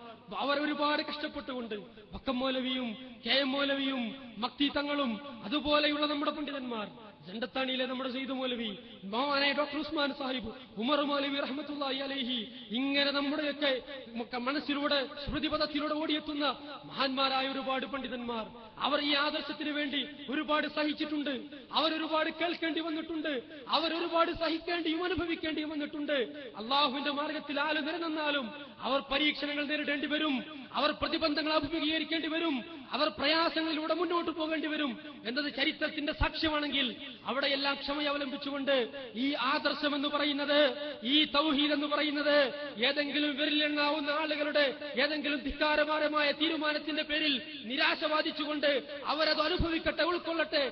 അവർ ഒരുപാട് കഷ്ടപ്പെട്ടുകൊണ്ട്, വക്കം മൗലവിയും കെ എം മൗലവിയും മക്തി തങ്ങളും അതുപോലെയുള്ള നമ്മുടെ പണ്ഡിതന്മാർ, ജണ്ടത്താണിയിലെ നമ്മുടെ സെയ്ദ് മൗലവി, മഹാനായ ഡോക്ടർ ഉസ്മാൻ സാഹിബ്, ഉമർ മൗലവി റഹ്മത്തുള്ളാഹി അലൈഹി, ഇങ്ങനെ നമ്മുടെയൊക്കെ മനസ്സിലൂടെ സ്മൃതിപഥത്തിലൂടെ ഓടിയെത്തുന്ന മഹാന്മാരായ ഒരുപാട് പണ്ഡിതന്മാർ, അവർ ഈ ആദർശത്തിന് വേണ്ടി ഒരുപാട് സഹിച്ചിട്ടുണ്ട്. അവരൊരുപാട് കേൾക്കേണ്ടി വന്നിട്ടുണ്ട്. അവരൊരുപാട് സഹിക്കേണ്ടിയും അനുഭവിക്കേണ്ടിയും വന്നിട്ടുണ്ട്. അള്ളാഹുവിന്റെ മാർഗത്തിൽ ആര് നിലനിന്നാലും അവർ പരീക്ഷണങ്ങൾ നേരിടേണ്ടി വരും. അവർ പ്രതിബന്ധങ്ങൾ അഭിമുഖീകരിക്കേണ്ടി വരും. അവർ പ്രയാസങ്ങളിലൂടെ മുന്നോട്ട് പോകേണ്ടി വരും എന്നത് ചരിത്രത്തിന്റെ സാക്ഷ്യമാണെങ്കിൽ അവിടെയെല്ലാം ക്ഷമ അവലംബിച്ചുകൊണ്ട് ഈ ആദർശം എന്ന് പറയുന്നത്, ഈ തൗഹീദ് എന്ന് പറയുന്നത് ഏതെങ്കിലും വിരലിലെണ്ണാവുന്ന ആളുകളുടെ ഏതെങ്കിലും ധിക്കാരപരമായ തീരുമാനത്തിന്റെ പേരിൽ നിരാശ ബാധിച്ചുകൊണ്ട് അവരത് അനുഭവിക്കട്ടെ, ഉൾക്കൊള്ളട്ടെ,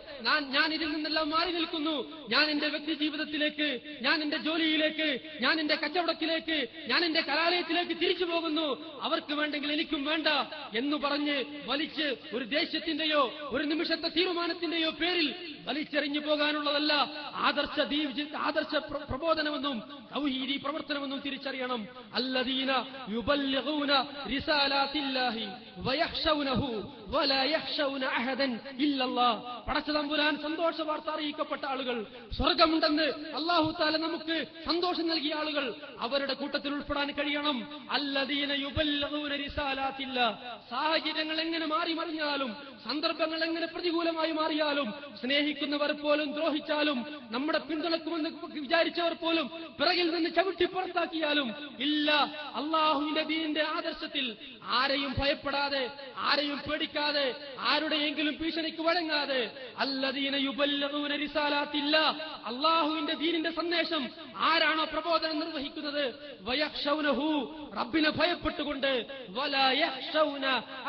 ഞാൻ ഇതിൽ നിന്നെല്ലാം മാറി നിൽക്കുന്നു, ഞാൻ എന്റെ വ്യക്തി ജീവിതത്തിലേക്ക്, ഞാൻ എന്റെ ജോലിയിലേക്ക്, ഞാൻ എന്റെ കച്ചവടത്തിലേക്ക്, ഞാൻ എന്റെ കലാലയത്തിലേക്ക് തിരിച്ചു പോകുന്നു, അവർക്ക് വേണ്ടെങ്കിൽ എനിക്കും വേണ്ട എന്ന് പറഞ്ഞ് വലിച്ച് ഒരു ദേഷ്യത്തിന്റെയോ ഒരു നിമിഷത്തെ തീരുമാനത്തിന്റെയോ പേരിൽ വലിച്ചെറിഞ്ഞു പോകാനുള്ളതല്ല ആദർശ പ്രബോധനമെന്നും തൗഹീദി പ്രവർത്തനമെന്നും തിരിച്ചറിയണം. അല്ലദീന യുബല്ലിഗൂന റിസാലാത്തില്ലാഹി വയഖ്ശൗനഹു വലാ യഖ്ശൗന അഹദൻ ഇല്ലല്ലാഹ്. പടച്ചതമ്പുരാൻ സന്തോഷ വാർത്ത അറിയിക്കപ്പെട്ട ആളുകൾ, സ്വർഗമുണ്ടെന്ന് അല്ലാഹു തആല നമുക്ക് സന്തോഷം നൽകിയ ആളുകൾ, അവരുടെ കൂട്ടത്തിൽ ഉൾപ്പെടാൻ കഴിയണം. അല്ലദീന യുബല്ലിഗൂന റിസാലാത്തില്ലാഹ്. സാഹചര്യങ്ങൾ എങ്ങനെ മാറി മറിഞ്ഞാലും, സന്ദർഭങ്ങൾ എങ്ങനെ പ്രതികൂലമായി മാറിയാലും, സ്നേഹിക്കുന്നവർ പോലും ദ്രോഹിച്ചാലും, നമ്മുടെ പിന്തുണക്കുമെന്ന് വിചാരിച്ചവർ പോലും പിറകിൽ നിന്ന് ചവിട്ടി പുറത്താക്കിയാലും ഇല്ല, അള്ളാഹുവിന്റെ ദീനിന്റെ ആദർശത്തിൽ ആരെയും ഭയപ്പെടാതെ, ആരെയും പേടിക്കാതെ, ആരുടെയെങ്കിലും ഭീഷണിക്ക് വഴങ്ങാതെ, അല്ലദീന യുബല്ലിഗൂന റിസാലാത്തില്ലാഹ്, അള്ളാഹുവിന്റെ ദീനിന്റെ സന്ദേശം ആരാണോ പ്രബോധനം നിർവഹിക്കുന്നത്, വയഖ്ശൗനഹു, റബ്ബിനെ ഭയപ്പെട്ടുകൊണ്ട്, വലാ യഖ്ശൗന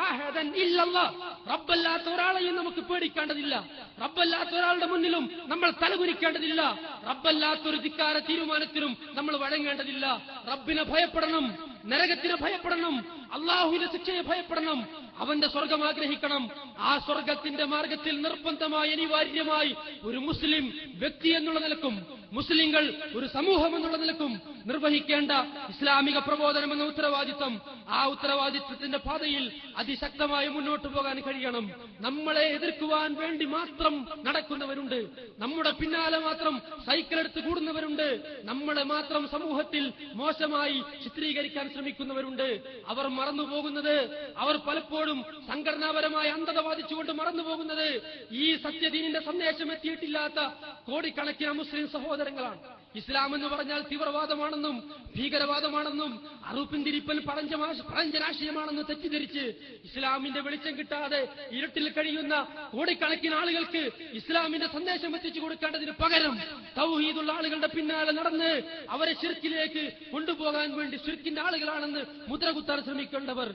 അഹദൻ ഇല്ലല്ലാഹ്, റബ്ബല്ലാത്ത ഒരാളെയും നമുക്ക് പേടിക്കേണ്ടതില്ല, റബ്ബല്ലാത്ത ഒരാളുടെ മുന്നിലും നമ്മൾ തലകുനിക്കേണ്ടതില്ല, റബ്ബല്ലാത്തൊരു ധിക്കാര തീരുമാനത്തിനും നമ്മൾ വഴങ്ങേണ്ടതില്ല. റബ്ബിനെ ഭയപ്പെടണം, നരകത്തിനെ ഭയപ്പെടണം, അള്ളാഹുവിന്റെ ശിക്ഷയെ ഭയപ്പെടണം, അവന്റെ സ്വർഗം ആഗ്രഹിക്കണം. ആ സ്വർഗത്തിന്റെ മാർഗത്തിൽ നിർബന്ധമായി അനിവാര്യമായി ഒരു മുസ്ലിം വ്യക്തി എന്നുള്ള നിലക്കും, മുസ്ലിങ്ങൾ ഒരു സമൂഹം എന്നുള്ള നിലക്കും നിർവഹിക്കേണ്ട ഇസ്ലാമിക പ്രബോധനം എന്ന ഉത്തരവാദിത്വം, ആ ഉത്തരവാദിത്വത്തിന്റെ പാതയിൽ അതിശക്തമായി മുന്നോട്ട് പോകാൻ കഴിയണം. നമ്മളെ എതിർക്കുവാൻ വേണ്ടി മാത്രം നടക്കുന്നവരുണ്ട്, നമ്മുടെ പിന്നാലെ മാത്രം സൈക്കിൾ എടുത്ത് കൂടുന്നവരുണ്ട്, നമ്മളെ മാത്രം സമൂഹത്തിൽ മോശമായി ചിത്രീകരിക്കാൻ ശ്രമിക്കുന്നവരുണ്ട്. അവർ മറന്നുപോകുന്നത്, അവർ പലപ്പോഴും സംഘടനാപരമായ അന്ധത ബാധിച്ചുകൊണ്ട് മറന്നുപോകുന്നത് ഈ സത്യദീനിന്റെ സന്ദേശം എത്തിയിട്ടില്ലാത്ത കോടിക്കണക്കിന് മുസ്ലിം സഹോദരങ്ങളാണ്. ഇസ്ലാം എന്ന് പറഞ്ഞാൽ തീവ്രവാദമാണെന്നും ഭീകരവാദമാണെന്നും അറുപ്പിന്തിരിപ്പൽ പഴഞ്ചനാശയമാണെന്നും തെറ്റിദ്ധരിച്ച് ഇസ്ലാമിന്റെ വെളിച്ചം കിട്ടാതെ ഇരുട്ടിൽ കഴിയുന്ന കോടിക്കണക്കിന് ആളുകൾക്ക് ഇസ്ലാമിന്റെ സന്ദേശം എത്തിച്ചു കൊടുക്കേണ്ടതിന് പകരം തൗഹീദുള്ള ആളുകളുടെ പിന്നാലെ നടന്ന് അവരെ ശിർക്കിലേക്ക് കൊണ്ടുപോകാൻ വേണ്ടി ശിർക്കിന്റെ ആളുകളാണെന്ന് മുദ്രകുത്താൻ ശ്രമിക്കേണ്ടവർ,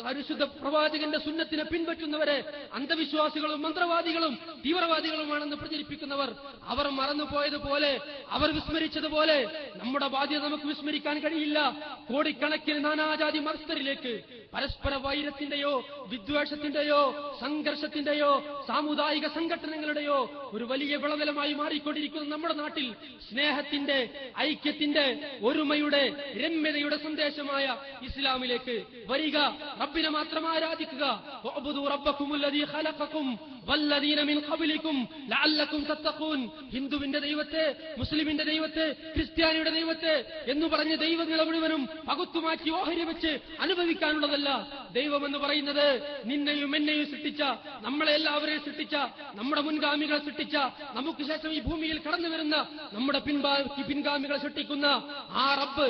പരിശുദ്ധ പ്രവാചകന്റെ സുന്നത്തിനെ പിൻപറ്റുന്നവരെ അന്ധവിശ്വാസികളും മന്ത്രവാദികളും തീവ്രവാദികളുമാണെന്ന് പ്രചരിപ്പിക്കുന്നവർ, അവർ മറന്നുപോയതുപോലെ, അവർ വിസ്മരിച്ചതുപോലെ നമ്മുടെ ബാധ്യത നമുക്ക് വിസ്മരിക്കാൻ കഴിയില്ല. കോടിക്കണക്കിന് നാനാജാതി മതസ്ഥരിലേക്ക് പരസ്പര വൈരത്തിന്റെയോ വിദ്വേഷത്തിന്റെയോ സംഘർഷത്തിന്റെയോ സാമുദായിക സംഘടനകളുടെയോ ഒരു വലിയ വിളനിലമായി മാറിക്കൊണ്ടിരിക്കുന്ന നമ്മുടെ നാട്ടിൽ സ്നേഹത്തിന്റെ, ഐക്യത്തിന്റെ, ഒരുമയുടെ, രമ്യതയുടെ സന്ദേശമായ ഇസ്ലാമിലേക്ക് വരിക. റബ്ബിനെ മാത്രം ആരാധിക്കുക. വഅബ്ദു റബ്ബക്കുമുല്ലദീ ഖലഖക്കും വല്ലദീന മിൻ ഖബ്ലിക്കും ലഅല്ലക്കും തത്തഖൂൻ. ഹിന്ദുവിന്റെ ദൈവത്തെ, മുസ്ലിമിന്റെ ദൈവത്തെ, ക്രിസ്ത്യാനിയുടെ ദൈവത്തെ എന്ന് പറഞ്ഞ് ദൈവങ്ങളെ മുഴുവനും പകുത്തുമാറ്റി ഓഹരി വെച്ച് അനുഭവിക്കാനുള്ളതല്ല. ദൈവം എന്ന് പറയുന്നത് നിന്നെയും എന്നെയും സൃഷ്ടിച്ച, നമ്മളെ എല്ലാവരെയും സൃഷ്ടിച്ച, നമ്മുടെ മുൻഗാമികളെ സൃഷ്ടിച്ച, നമുക്ക് ശേഷം ഈ ഭൂമിയിൽ കടന്നു വരുന്ന നമ്മുടെ പിൻഗാമികളെ സൃഷ്ടിക്കുന്ന ആ റബ്ബ്,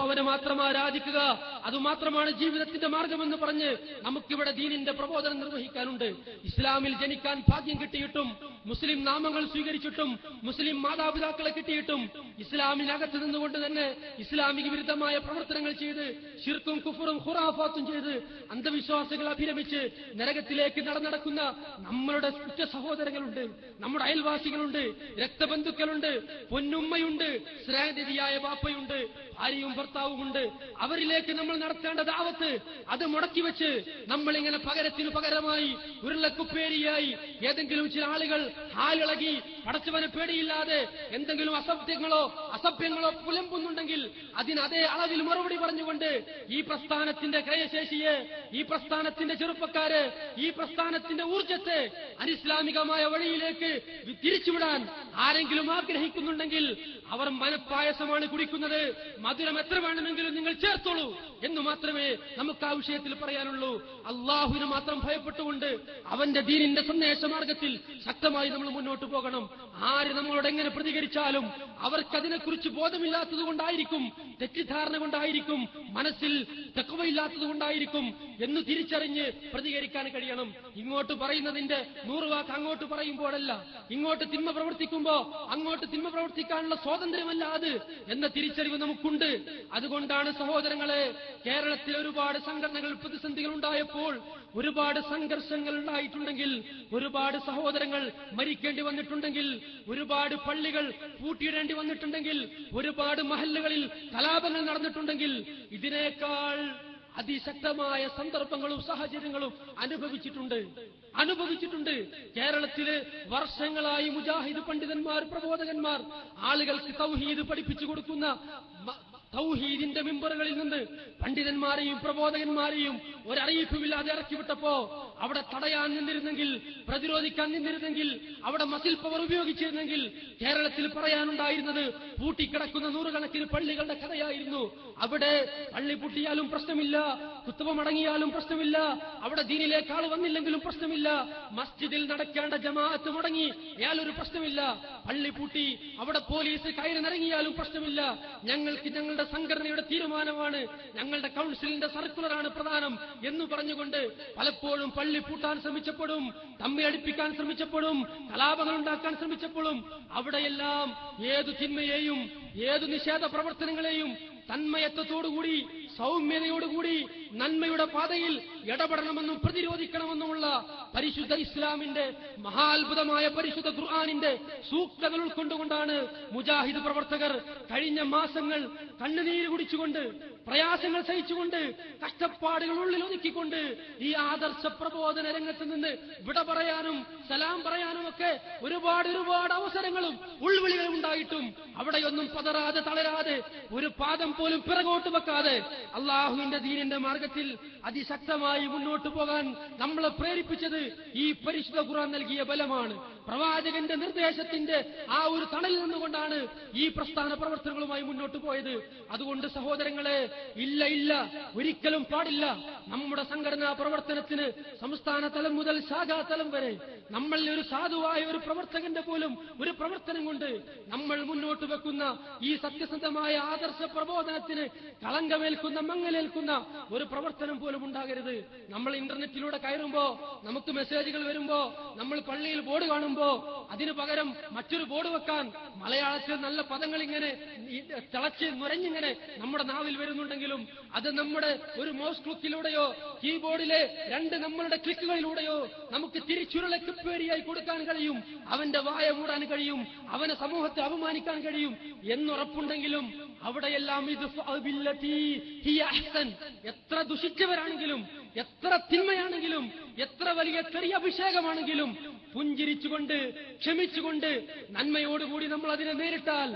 അവനെ മാത്രം ആരാധിക്കുക, അതുമാത്രമാണ് ജീവിതത്തിന്റെ മാർഗമെന്ന് പറഞ്ഞ് നമുക്കിവിടെ ദീനിന്റെ പ്രബോധനം നിർവഹിക്കാനുണ്ട്. ഇസ്ലാമിൽ ജനിക്കാൻ ഭാഗ്യം കിട്ടിയിട്ടും, മുസ്ലിം നാമങ്ങൾ സ്വീകരിച്ചിട്ടും, മുസ്ലിം മാതാപിതാക്കളെ കിട്ടിയിട്ടും ഇസ്ലാമിനകത്ത് നിന്നുകൊണ്ട് തന്നെ ഇസ്ലാമിക വിരുദ്ധമായ പ്രവർത്തനങ്ങൾ ചെയ്ത് ശിർക്കും കുഫറും ഖുറാഫാത്തും ചെയ്ത് അന്ധവിശ്വാസികൾ അഭിരമിച്ച് നരകത്തിലേക്ക് നടക്കുന്ന നമ്മളുടെ ഉറ്റ സഹോദരങ്ങളുണ്ട്, നമ്മുടെ അയൽവാസികളുണ്ട്, രക്തബന്ധുക്കളുണ്ട്, പൊന്നുമ്മയുണ്ട്, സ്നേഹനിധിയായ ബാപ്പയുണ്ട്, ഭാര്യയും ഭർത്താവുമുണ്ട്. അവരിലേക്ക് നമ്മൾ നടത്തേണ്ട ദഅവത്ത് അത് മുടക്കി വെച്ച് നമ്മളിങ്ങനെ പകരത്തിനു പകരമായി ഉരുളക്കുപ്പേരിയായി ഏതെങ്കിലും ചില ആളുകൾ ഹാലിളകി പടച്ചവനെ പേടിയില്ലാതെ എന്തെങ്കിലും അസഭ്യങ്ങളോ പുലമ്പുന്നുണ്ടെങ്കിൽ അതിന് അതേ അളവിൽ മറുപടി പറഞ്ഞുകൊണ്ട് ഈ പ്രസ്ഥാനത്തിന്റെ ക്രയശേഷിയെ, ഈ പ്രസ്ഥാനത്തിന്റെ ചെറുപ്പക്കാരെ, ഈ പ്രസ്ഥാനത്തിന്റെ ഊർജത്തെ അനിസ്ലാമികമായ വഴിയിലേക്ക് തിരിച്ചുവിടാൻ ആരെങ്കിലും ആഗ്രഹിക്കുന്നുണ്ടെങ്കിൽ അവർ മനപ്പായസമാണ് കുടിക്കുന്നത്, മധുരം എത്ര വേണമെങ്കിലും നിങ്ങൾ ചേർത്തോളൂ എന്ന് മാത്രമേ നമുക്ക് ആ വിഷയത്തിൽ പറയാനുള്ളൂ. അള്ളാഹുവിന് മാത്രം ഭയപ്പെട്ടുകൊണ്ട് അവന്റെ ദീനിന്റെ സന്ദേശമാർഗത്തിൽ ശക്തമായി നമ്മൾ മുന്നോട്ട് പോകണം. ആര് നമ്മളോട് എങ്ങനെ പ്രതികരിച്ചാലും അവർക്കതിനെക്കുറിച്ച് ബോധമില്ലാത്തത് കൊണ്ടായിരിക്കും, തെറ്റിദ്ധാരണ കൊണ്ടായിരിക്കും, മനസ്സിൽ തഖ്വയില്ലാത്തത് കൊണ്ടായിരിക്കും എന്ന് തിരിച്ചറിഞ്ഞ് പ്രതികരിക്കാൻ കഴിയണം. ഇങ്ങോട്ട് പറയുന്നതിന്റെ 100 വാക്ക് അങ്ങോട്ട് പറയുമ്പോഴല്ല, ഇങ്ങോട്ട് തിന്മ പ്രവർത്തിക്കുമ്പോ അങ്ങോട്ട് തിന്മ പ്രവർത്തിക്കാനുള്ള സ്വാതന്ത്ര്യമല്ല അത് എന്ന തിരിച്ചറിവ് നമുക്കുണ്ട്. അതുകൊണ്ടാണ് സഹോദരങ്ങളെ, കേരളത്തിൽ ഒരുപാട് സംഘടനകൾ, പ്രതിസന്ധികൾ ഉണ്ടായപ്പോൾ, ഒരുപാട് സംഘർഷങ്ങൾ ഉണ്ടായിട്ടുണ്ടെങ്കിൽ, ഒരുപാട് സഹോദരങ്ങൾ മരിക്കേണ്ടി വന്നിട്ടുണ്ടെങ്കിൽ, ഒരുപാട് പള്ളികൾ പൂട്ടിയിടേണ്ടി വന്നിട്ടുണ്ടെങ്കിൽ, ഒരുപാട് മഹല്ലുകളിൽ കലാപങ്ങൾ നടന്നിട്ടുണ്ടെങ്കിൽ, ഇതിനേക്കാൾ അതിശക്തമായ സന്ദർഭങ്ങളും സാഹചര്യങ്ങളും അനുഭവിച്ചിട്ടുണ്ട്. കേരളത്തില് വർഷങ്ങളായി മുജാഹിദ് പണ്ഡിതന്മാർ, പ്രബോധകന്മാർ ആളുകൾക്ക് തൗഹീദ് പഠിപ്പിച്ചു കൊടുക്കുന്ന തൗഹീദിന്റെ മിമ്പറുകളിൽ നിന്ന് പണ്ഡിതന്മാരെയും പ്രബോധകന്മാരെയും ഒരറിയിപ്പുമില്ലാതെ ഇറക്കിവിട്ടപ്പോ അവിടെ തടയാൻ നിന്നിരുന്നെങ്കിൽ, പ്രതിരോധിക്കാൻ നിന്നിരുന്നെങ്കിൽ, അവിടെ മസിൽ പവർ ഉപയോഗിച്ചിരുന്നെങ്കിൽ കേരളത്തിൽ പറയാനുണ്ടായിരുന്നത് പൂട്ടിക്കിടക്കുന്ന 100 കണക്കിന് പള്ളികളുടെ കഥയായിരുന്നു. അവിടെ പള്ളി പൂട്ടിയാലും പ്രശ്നമില്ല, കുത്തുവ മടങ്ങിയാലും പ്രശ്നമില്ല, അവിടെ ദീനിലേക്ക് ആൾ വന്നില്ലെങ്കിലും പ്രശ്നമില്ല, മസ്ജിദിൽ നടക്കേണ്ട ജമാഅത്ത് മുടങ്ങി അയാളൊരു പ്രശ്നമില്ല, പള്ളി പൂട്ടി അവിടെ പോലീസ് കയറി നിറങ്ങിയാലും പ്രശ്നമില്ല, ഞങ്ങൾക്ക് ഞങ്ങളുടെ സംഘടനയുടെ തീരുമാനമാണ്, ഞങ്ങളുടെ കൗൺസിലിന്റെ സർക്കുലറാണ് പ്രധാനം എന്ന് പറഞ്ഞുകൊണ്ട് പലപ്പോഴും പള്ളി പൂട്ടാൻ ശ്രമിച്ചപ്പോഴും, തമ്മിലടിപ്പിക്കാൻ ശ്രമിച്ചപ്പോഴും, കലാപങ്ങൾ ഉണ്ടാക്കാൻ ശ്രമിച്ചപ്പോഴും അവിടെയെല്ലാം ഏതു തിന്മയെയും ഏതു നിഷേധ പ്രവർത്തനങ്ങളെയും തന്മയത്വത്തോടുകൂടി, സൗമ്യതയോടുകൂടി നന്മയുടെ പാതയിൽ ഇടപെടണമെന്നും പ്രതിരോധിക്കണമെന്നുമുള്ള പരിശുദ്ധ ഇസ്ലാമിന്റെ മഹാത്ഭുതമായ പരിശുദ്ധ ഖുർആനിന്റെ സൂക്തങ്ങൾ ഉൾക്കൊണ്ടുകൊണ്ടാണ് മുജാഹിദ് പ്രവർത്തകർ കഴിഞ്ഞ മാസങ്ങൾ കണ്ണുനീര് കുടിച്ചുകൊണ്ട്, പ്രയാസങ്ങൾ സഹിച്ചുകൊണ്ട്, കഷ്ടപ്പാടുകൾ ഉള്ളിൽ ഒതുക്കിക്കൊണ്ട് ഈ ആദർശ പ്രബോധന രംഗത്ത് നിന്ന് വിട പറയാനും സലാം പറയാനും ഒക്കെ ഒരുപാട് അവസരങ്ങളും ഉൾവിളികളും ഉണ്ടായിട്ടും അവിടെയൊന്നും പതറാതെ തളരാതെ ഒരു പാദം പോലും പിറകോട്ട് വെക്കാതെ അള്ളാഹുവിന്റെ ദീനിന്റെ മാർഗത്തിൽ അതിശക്തമായി മുന്നോട്ട് പോകാൻ നമ്മളെ പ്രേരിപ്പിച്ചത് ഈ പരിശുദ്ധ ഖുർആൻ നൽകിയ ബലമാണ്. പ്രവാചകന്റെ നിർദ്ദേശത്തിന്റെ ആ ഒരു തണലിൽ നിന്നുകൊണ്ടാണ് ഈ പ്രസ്ഥാന പ്രവർത്തനങ്ങളുമായി മുന്നോട്ട് പോയത്. അതുകൊണ്ട് സഹോദരങ്ങളെ, ഇല്ല, ഒരിക്കലും പാടില്ല നമ്മുടെ സംഘടനാ പ്രവർത്തനത്തിന് സംസ്ഥാന തലം മുതൽ ശാഖാതലം വരെ നമ്മളിൽ ഒരു സാധുവായ ഒരു പ്രവർത്തകന്റെ പോലും ഒരു പ്രവർത്തനം കൊണ്ട് നമ്മൾ മുന്നോട്ട് വെക്കുന്ന ഈ സത്യസന്ധമായ ആദർശ പ്രബോധനത്തിന് കളങ്കമേൽക്കുന്ന, മങ്ങലേൽക്കുന്ന ഒരു പ്രവർത്തനം പോലും ഉണ്ടാകരുത്. നമ്മൾ ഇന്റർനെറ്റിലൂടെ കയറുമ്പോ, നമുക്ക് മെസ്സേജുകൾ വരുമ്പോ, നമ്മൾ പള്ളിയിൽ ബോർഡ് കാണുമ്പോ അതിനു പകരം മറ്റൊരു ബോർഡ് വെക്കാൻ മലയാളത്തിൽ നല്ല പദങ്ങൾ ഇങ്ങനെ തിളച്ച് നുരഞ്ഞിങ്ങനെ നമ്മുടെ നാവിൽ വരുന്നുണ്ടെങ്കിലും അത് നമ്മുടെ ഒരു മൗസ് ക്ലിക്കിലൂടെയോ കീബോർഡിലെ 2 നമ്മളുടെ ക്ലിക്കുകളിലൂടെയോ നമുക്ക് തിരിച്ചുരുളക്കുപ്പേരിയായി കൊടുക്കാൻ കഴിയും, അവന്റെ വായ മൂടാൻ കഴിയും, അവനെ സമൂഹത്തെ അപമാനിക്കാൻ കഴിയും എന്നുറപ്പുണ്ടെങ്കിലും അവിടെയെല്ലാം ഇത് എത്ര ദുഷിച്ചവരാണെങ്കിലും, എത്ര തിന്മയാണെങ്കിലും, എത്ര വലിയ ചെറിയ അഭിഷേകമാണെങ്കിലും പുഞ്ചിരിച്ചുകൊണ്ട്, ക്ഷമിച്ചുകൊണ്ട്, നന്മയോടുകൂടി നമ്മൾ അതിനെ നേരിട്ടാൽ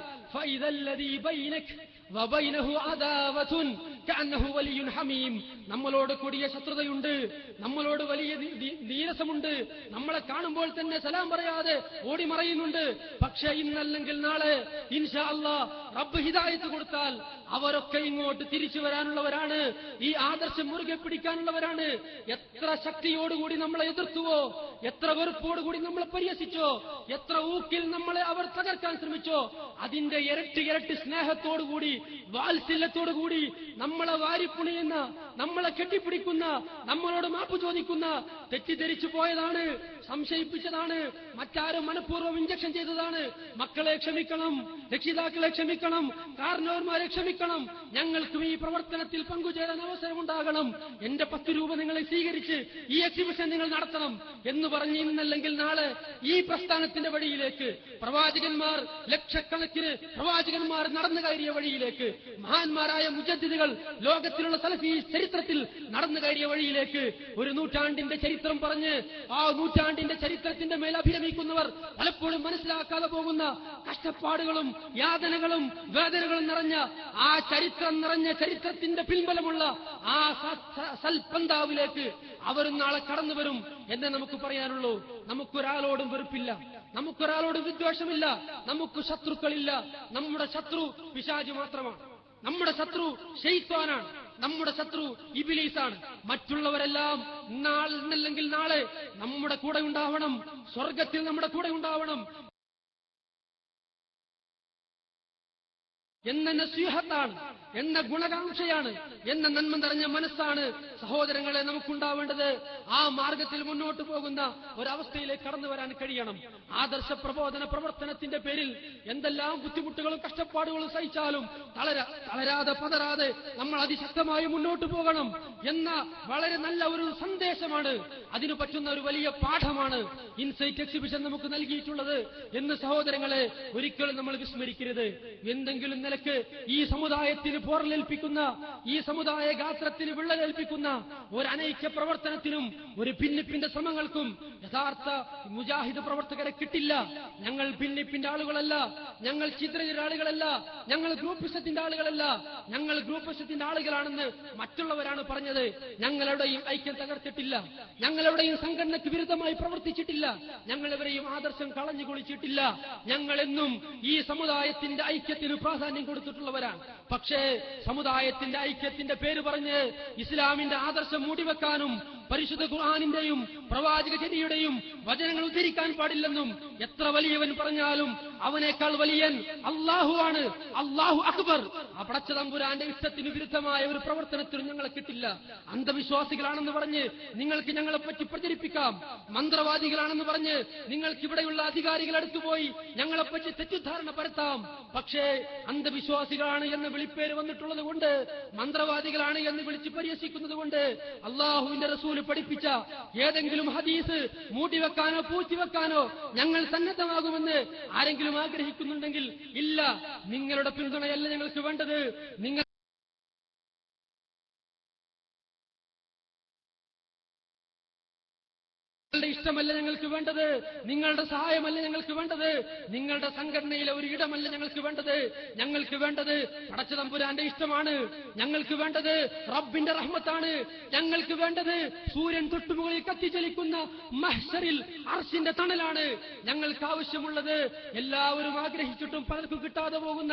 നമ്മളോട് കൊടിയ ശത്രുതയുണ്ട്, നമ്മളോട് വലിയ നീരസമുണ്ട്, നമ്മളെ കാണുമ്പോൾ തന്നെ സലാം പറയാതെ ഓടി മറയുന്നുണ്ട്. പക്ഷേ ഇന്നല്ലെങ്കിൽ നാളെ ഇൻഷാ അല്ലാഹ് റബ്ബ് ഹിദായത്ത് കൊടുത്താൽ അവരൊക്കെ ഇങ്ങോട്ട് തിരിച്ചു വരാനുള്ളവരാണ്, ഈ ആദർശം മുറുകെ പിടിക്കാനുള്ളവരാണ്. എത്ര ശക്തിയോടുകൂടി നമ്മളെ എതിർത്തുവോ, എത്ര വെറുപ്പോടുകൂടി നമ്മളെ പരിഹസിച്ചോ, എത്ര ഊക്കിൽ നമ്മളെ അവർ തകർക്കാൻ ശ്രമിച്ചോ, അതിന്റെ ഇരട്ടി സ്നേഹത്തോടുകൂടി, വാത്സല്യത്തോടുകൂടി നമ്മളെ വാരിപ്പുണിയുന്ന, നമ്മളെ കെട്ടിപ്പിടിക്കുന്ന, നമ്മളോട് മാപ്പ് ചോദിക്കുന്ന, തെറ്റിദ്ധരിച്ചു പോയതാണ്, സംശയിപ്പിച്ചതാണ്, മറ്റാരും മനഃപൂർവ്വം ഇഞ്ചക്ഷൻ ചെയ്തതാണ്, മക്കളെ ക്ഷമിക്കണം, രക്ഷിതാക്കളെ ക്ഷമിക്കണം, കാരണവന്മാരെ ക്ഷമിക്കണം, ഞങ്ങൾക്കും ഈ പ്രവർത്തനത്തിൽ പങ്കുചേരാൻ അവസരമുണ്ടാകണം, എന്റെ 10 രൂപ നിങ്ങളെ സ്വീകരിച്ച് ഈ എക്സിബിഷൻ നിങ്ങൾ നടത്തണം എന്ന് പറഞ്ഞ് ഇന്നല്ലെങ്കിൽ നാളെ ഈ പ്രസ്ഥാനത്തിന്റെ വഴിയിലേക്ക്, പ്രവാചകന്മാർ ലക്ഷക്കണക്കിന് പ്രവാചകന്മാർ നടന്നു കയറിയ വഴിയിലേക്ക്, മഹാന്മാരായ മുജദ്ദിദുകൾ ലോകത്തിലുള്ള സലഫി ചരിത്രത്തിൽ നടന്നു കയറിയ വഴിയിലേക്ക് ഒരു നൂറ്റാണ്ടിന്റെ ചരിത്രം പറഞ്ഞ് ആ നൂറ്റാണ്ടിന്റെ ചരിത്രത്തിന്റെ മേൽ അഭിരമിക്കുന്നവർ പലപ്പോഴും മനസ്സിലാക്കാതെ പോകുന്ന കഷ്ടപ്പാടുകളും യാതനകളും വേദനകളും നിറഞ്ഞ ആ ചരിത്രം നിറഞ്ഞ ചരിത്രത്തിന്റെ പിൻബലമുള്ള ആ സൽപന്താവിലേക്ക് അവരും നാളെ കടന്നു വരും എന്നേ നമുക്ക് പറയാനുള്ളൂ. നമുക്കൊരാളോടും വെറുപ്പില്ല, നമുക്കൊരാളോടും വിദ്വേഷമില്ല, നമുക്ക് ശത്രുക്കളില്ല. നമ്മുടെ ശത്രു പിശാച് മാത്രമാണ്. നമ്മുടെ ശത്രു ശൈത്വാനാണ്, നമ്മുടെ ശത്രു ഇബ്ലീസാണ്. മറ്റുള്ളവരെല്ലാം ഇന്നല്ലെങ്കിൽ നാളെ നമ്മുടെ കൂടെ ഉണ്ടാവണം, സ്വർഗത്തിൽ നമ്മുടെ കൂടെ ഉണ്ടാവണം എന്ന നസീഹത്താണ്, എന്ന ഗുണകാംക്ഷയാണ്, എന്ന നന്മ നിറഞ്ഞ മനസ്സാണ് സഹോദരങ്ങളെ നമുക്കുണ്ടാവേണ്ടത്. ആ മാർഗത്തിൽ മുന്നോട്ട് പോകുന്ന ഒരവസ്ഥയിലേക്ക് കടന്നു വരാൻ കഴിയണം. ആദർശ പ്രബോധന പ്രവർത്തനത്തിന്റെ പേരിൽ എന്തെല്ലാം ബുദ്ധിമുട്ടുകളും കഷ്ടപ്പാടുകളും സഹിച്ചാലും തളരാതെ പതരാതെ നമ്മൾ അതിശക്തമായി മുന്നോട്ട് പോകണം എന്ന വളരെ നല്ല ഒരു സന്ദേശമാണ്, അതിനു പറ്റുന്ന ഒരു വലിയ പാഠമാണ് ഇൻസൈറ്റ് എക്സിബിഷൻ നമുക്ക് നൽകിയിട്ടുള്ളത് എന്ന് സഹോദരങ്ങളെ ഒരിക്കലും നമ്മൾ വിസ്മരിക്കരുത്. എന്തെങ്കിലും നിലക്ക് ഈ സമുദായത്തിന് പോറലേൽപ്പിക്കുന്ന, ഈ സമുദായ ഗാത്രത്തിന് വിള്ളലേൽപ്പിക്കുന്ന ഒരു അനൈക്യ പ്രവർത്തനത്തിനും ഒരു ഭിന്നിപ്പിന്റെ ശ്രമങ്ങൾക്കും യഥാർത്ഥ മുജാഹിദ് പ്രവർത്തകരെ കിട്ടില്ല. ഞങ്ങൾ ഭിന്നിപ്പിന്റെ ആളുകളല്ല, ഞങ്ങൾ ചിത്രയുടെ ആളുകളല്ല, ഞങ്ങൾ ഗ്രൂപ്പിസത്തിന്റെ ആളുകളല്ല. ഞങ്ങൾ ഗ്രൂപ്പിസത്തിന്റെ ആളുകളാണെന്ന് മറ്റുള്ളവരാണ് പറഞ്ഞത്. ഞങ്ങളെവിടെയും ഐക്യം തകർത്തിട്ടില്ല, ഞങ്ങളെവിടെയും സംഘടനയ്ക്ക് വിരുദ്ധമായി പ്രവർത്തിച്ചിട്ടില്ല, ഞങ്ങളെവരെയും ആദർശം കളഞ്ഞു കുളിച്ചിട്ടില്ല. ഞങ്ങളെന്നും ഈ സമുദായത്തിന്റെ ഐക്യത്തിന് പ്രാധാന്യം കൊടുത്തിട്ടുള്ളവരാണ്. പക്ഷേ സമുദായത്തിന്റെ ഐക്യത്തിന്റെ പേര് പറഞ്ഞ് ഇസ്ലാമിന്റെ ആദർശം മൂടിവെക്കാനും പരിശുദ്ധ ഖുർആനിന്റെയും പ്രവാചക ചര്യയുടെയും വചനങ്ങൾ ഉദ്ധരിക്കാൻ പാടില്ലെന്നും എത്ര വലിയവൻ പറഞ്ഞാലും അവനേക്കാൾ വലിയൻ അള്ളാഹുവാണ്, അള്ളാഹു അക്ബർ, ആ പടച്ച തമ്പുരാന്റെ ഇഷ്ടത്തിന് വിരുദ്ധമായ ഒരു പ്രവർത്തനത്തിനും ഞങ്ങളെ കിട്ടില്ല. അന്ധവിശ്വാസികളാണെന്ന് പറഞ്ഞ് നിങ്ങൾക്ക് ഞങ്ങളെപ്പറ്റി പ്രചരിപ്പിക്കാം, മന്ത്രവാദികളാണെന്ന് പറഞ്ഞ് നിങ്ങൾക്ക് ഇവിടെയുള്ള അധികാരികൾ അടുത്തുപോയി ഞങ്ങളെപ്പറ്റി തെറ്റിദ്ധാരണ പരത്താം. പക്ഷേ അന്ധവിശ്വാസികളാണ് എന്ന് വിളിപ്പേര് വന്നിട്ടുള്ളത് കൊണ്ട്, മന്ത്രവാദികളാണ് എന്ന് വിളിച്ച് പരിഹസിക്കുന്നത് കൊണ്ട് അള്ളാഹുവിന്റെ റസൂല് പഠിപ്പിച്ച ഏതെങ്കിലും ഹദീസ് മൂടിവെക്കാനോ പൂഴ്ത്തിവെക്കാനോ ഞങ്ങൾ സന്നദ്ധമാകുമെന്ന് ആരെങ്കിലും ആഗ്രഹിക്കുന്നുണ്ടെങ്കിൽ ഇല്ല. നിങ്ങളുടെ പിന്തുണയല്ല ഞങ്ങൾക്ക് വേണ്ടത്, നിങ്ങൾ നിങ്ങളുടെ ഇഷ്ടമല്ല ഞങ്ങൾക്ക് വേണ്ടത്, നിങ്ങളുടെ സഹായമല്ല ഞങ്ങൾക്ക് വേണ്ടത്, നിങ്ങളുടെ സംഘടനയിലെ ഒരു ഇടമല്ല ഞങ്ങൾക്ക് വേണ്ടത്. ഞങ്ങൾക്ക് വേണ്ടത് പടച്ച തമ്പുരാന്റെ ഇഷ്ടമാണ്, ഞങ്ങൾക്ക് വേണ്ടത് റബ്ബിന്റെ റഹ്മത്താണ്, ഞങ്ങൾക്ക് വേണ്ടത് സൂര്യൻ തൊട്ടുമുകളിൽ കത്തിച്ചലിക്കുന്ന മഹ്ശറിൽ അർശിന്റെ തണലാണ്. ഞങ്ങൾക്ക് ആവശ്യമുള്ളത് എല്ലാവരും ആഗ്രഹിച്ചിട്ടും പലർക്കും കിട്ടാതെ പോകുന്ന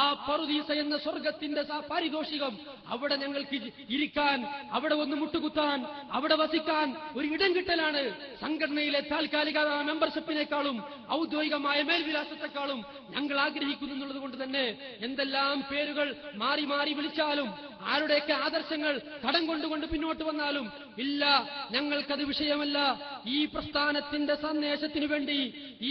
ആ പറുദീസ എന്ന സ്വർഗത്തിന്റെ പാരിതോഷികം. അവിടെ ഞങ്ങൾക്ക് ഇരിക്കാൻ, അവിടെ ഒന്ന് മുട്ടുകുത്താൻ, അവിടെ വസിക്കാൻ ഒരു ഇടം കിട്ടലാണ്. സംഘടനയിലെ താൽക്കാലിക മെമ്പർഷിപ്പിനേക്കാളും ഔദ്യോഗികമായ മേൽവിലാസത്തെക്കാളും ഞങ്ങൾ ആഗ്രഹിക്കുന്നു എന്നുള്ളത് കൊണ്ട് തന്നെ എന്തെല്ലാം പേരുകൾ മാറി മാറി വിളിച്ചാലും ആരുടെയൊക്കെ ആദർശങ്ങൾ കടം കൊണ്ടുകൊണ്ട് പിന്നോട്ട് വന്നാലും ഇല്ല, ഞങ്ങൾക്കത് വിഷയമല്ല. ഈ പ്രസ്ഥാനത്തിന്റെ സന്ദേശത്തിനു വേണ്ടി,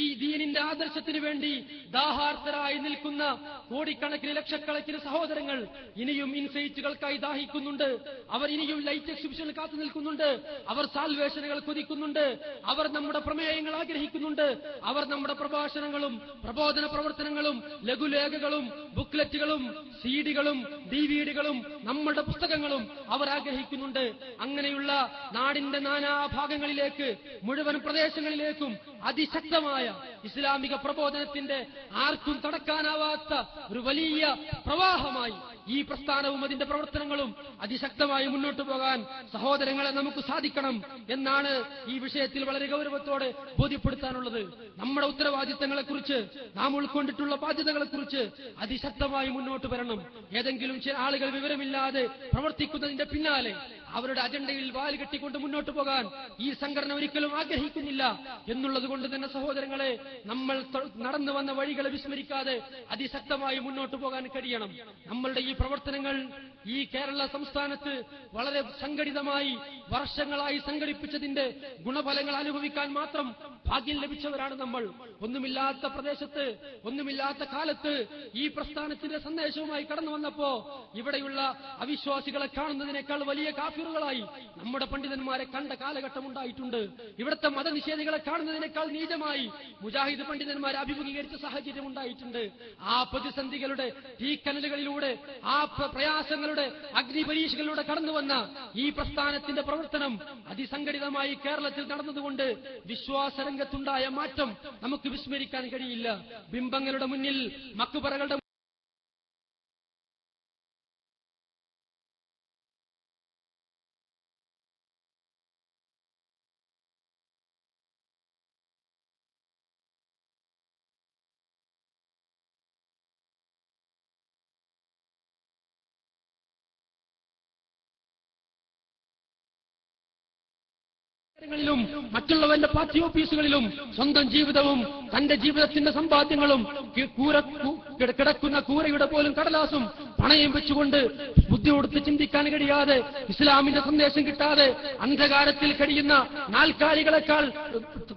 ഈ ദീനിന്റെ ആദർശത്തിനു വേണ്ടി ദാഹാർത്തരായി നിൽക്കുന്ന കോടിക്കണക്കിന് ലക്ഷക്കണക്കിന് സഹോദരങ്ങൾ ഇനിയും ഇൻസൈറ്റുകൾക്കായി ദാഹിക്കുന്നുണ്ട്. അവർ ഇനിയും ലൈറ്റ് എക്സിബിഷനിൽ കാത്തു നിൽക്കുന്നുണ്ട്. അവർ സാൽവേഷനുകൾ കൊതിക്കുന്നുണ്ട്. അവർ നമ്മുടെ പ്രമേയങ്ങൾ ആഗ്രഹിക്കുന്നുണ്ട്. അവർ നമ്മുടെ പ്രഭാഷണങ്ങളും പ്രബോധന പ്രവർത്തനങ്ങളും ലഘുലേഖകളും ബുക്ക്ലെറ്റുകളും സിഡികളും ഡിവിഡികളും നമ്മളുടെ പുസ്തകങ്ങളും അവർ ആഗ്രഹിക്കുന്നുണ്ട്. അങ്ങനെയുള്ള നാടിന്റെ നാനാഭാഗങ്ങളിലേക്ക്, മുഴുവൻ പ്രദേശങ്ങളിലേക്കും അതിശക്തമായ ഇസ്ലാമിക പ്രബോധനത്തിന്റെ ആർക്കും തടക്കാനാവാത്ത ഒരു വലിയ പ്രവാഹമായി ഈ പ്രസ്ഥാനവും അതിന്റെ പ്രവർത്തനങ്ങളും അതിശക്തമായി മുന്നോട്ട് പോകാൻ സഹോദരങ്ങളെ നമുക്ക് സാധിക്കണം എന്നാണ് ഈ വിഷയത്തിൽ വളരെ ഗൗരവത്തോടെ ബോധ്യപ്പെടുത്താനുള്ളത്. നമ്മുടെ ഉത്തരവാദിത്തങ്ങളെക്കുറിച്ച്, നാം ഉൾക്കൊണ്ടിട്ടുള്ള ബാധ്യതകളെക്കുറിച്ച് അതിശക്തമായി മുന്നോട്ട് വരണം. ഏതെങ്കിലും ചില ആളുകൾ വിവരമില്ലാതെ പ്രവർത്തിക്കുന്നതിന്റെ പിന്നാലെ അവരുടെ അജണ്ടയിൽ വാൽ കെട്ടിക്കൊണ്ട് മുന്നോട്ട് പോകാൻ ഈ സംഘടന ഒരിക്കലും ആഗ്രഹിക്കുന്നില്ല എന്നുള്ളത് കൊണ്ട് തന്നെ സഹോദരങ്ങളെ, നമ്മൾ നടന്നു വന്ന വഴികളെ വിസ്മരിക്കാതെ അതിശക്തമായി മുന്നോട്ട് പോകാൻ കഴിയണം. നമ്മളുടെ ഈ പ്രവർത്തനങ്ങൾ ഈ കേരള സംസ്ഥാനത്ത് വളരെ സംഘടിതമായി വർഷങ്ങളായി സംഘടിപ്പിച്ചതിന്റെ ഗുണഫലങ്ങൾ അനുഭവിക്കാൻ മാത്രം ഭാഗ്യം ലഭിച്ചവരാണ് നമ്മൾ. ഒന്നുമില്ലാത്ത പ്രദേശത്ത്, ഒന്നുമില്ലാത്ത കാലത്ത് ഈ പ്രസ്ഥാനത്തിന്റെ സന്ദേശവുമായി കടന്നു വന്നപ്പോ ഇവിടെയുള്ള അവിശ്വാസികളെ കാണുന്നതിനേക്കാൾ വലിയ കാഫിറുകളായി നമ്മുടെ പണ്ഡിതന്മാരെ കണ്ട കാലഘട്ടം ഉണ്ടായിട്ടുണ്ട്. ഇവിടുത്തെ മതനിഷേധികളെ കാണുന്നതിനേക്കാൾ നീചമായി മുജാഹിദ് പണ്ഡിതന്മാരെ അഭിമുഖീകരിച്ച സാഹചര്യം ഉണ്ടായിട്ടുണ്ട്. ആ പ്രതിസന്ധികളുടെ തീക്കനലുകളിലൂടെ, ആ പ്രയാസങ്ങളുടെ അഗ്നിപരീക്ഷകളിലൂടെ കടന്നുവന്ന ഈ പ്രസ്ഥാനത്തിന്റെ പ്രവർത്തനം അതിസംഘടിതമായി കേരളത്തിൽ നടന്നതുകൊണ്ട് വിശ്വാസരംഗത്തുണ്ടായ മാറ്റം നമുക്ക് വിസ്മരിക്കാൻ കഴിയില്ല. ബിംബങ്ങളുടെ മുന്നിൽ, മക്ബറകളുടെ ങ്ങളിലും മറ്റുള്ളവന്റെ പാർട്ടി ഓഫീസുകളിലും സ്വന്തം ജീവിതവും തന്റെ ജീവിതത്തിന്റെ സമ്പാദ്യങ്ങളും കിടക്കുന്ന കൂരയുടെ പോലും കടലാസും പണയം വെച്ചുകൊണ്ട് ബുദ്ധി കൊടുത്ത് ചിന്തിക്കാൻ കഴിയാതെ ഇസ്ലാമിന്റെ സന്ദേശം കിട്ടാതെ അന്ധകാരത്തിൽ കഴിയുന്ന നാൽക്കാലികളെക്കാൾ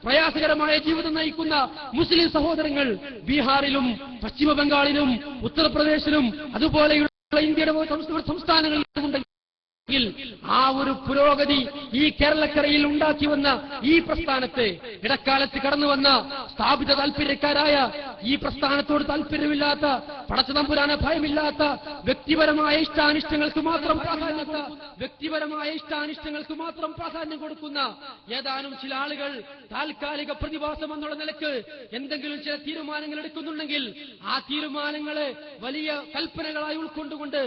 പ്രയാസകരമായ ജീവിതം നയിക്കുന്ന മുസ്ലിം സഹോദരങ്ങൾ ബീഹാറിലും പശ്ചിമ ബംഗാളിലും ഉത്തർപ്രദേശിലും അതുപോലെയുള്ള ഇന്ത്യയുടെ സംസ്ഥാനങ്ങളിലും ആ ഒരു പുരോഗതി ഈ കേരളക്കരയിൽ ഉണ്ടാക്കി വന്ന ഈ പ്രസ്ഥാനത്തെ ഇടക്കാലത്ത് കടന്നു വന്ന സ്ഥാപിത താല്പര്യക്കാരായ ഈ പ്രസ്ഥാനത്തോട് താല്പര്യമില്ലാത്ത പടച്ചതമ്പുരാനെ ഭയമില്ലാത്ത വ്യക്തിപരമായ ഇഷ്ടാനിഷ്ടങ്ങൾക്ക് മാത്രം പ്രാധാന്യം കൊടുക്കുന്ന ഏതാനും ചില ആളുകൾ താൽക്കാലിക പ്രതിഭാസം എന്നുള്ള നിലക്ക് എന്തെങ്കിലും ചില തീരുമാനങ്ങൾ എടുക്കുന്നുണ്ടെങ്കിൽ ആ തീരുമാനങ്ങളെ വലിയ കൽപ്പനകളായി ഉൾക്കൊണ്ടുകൊണ്ട്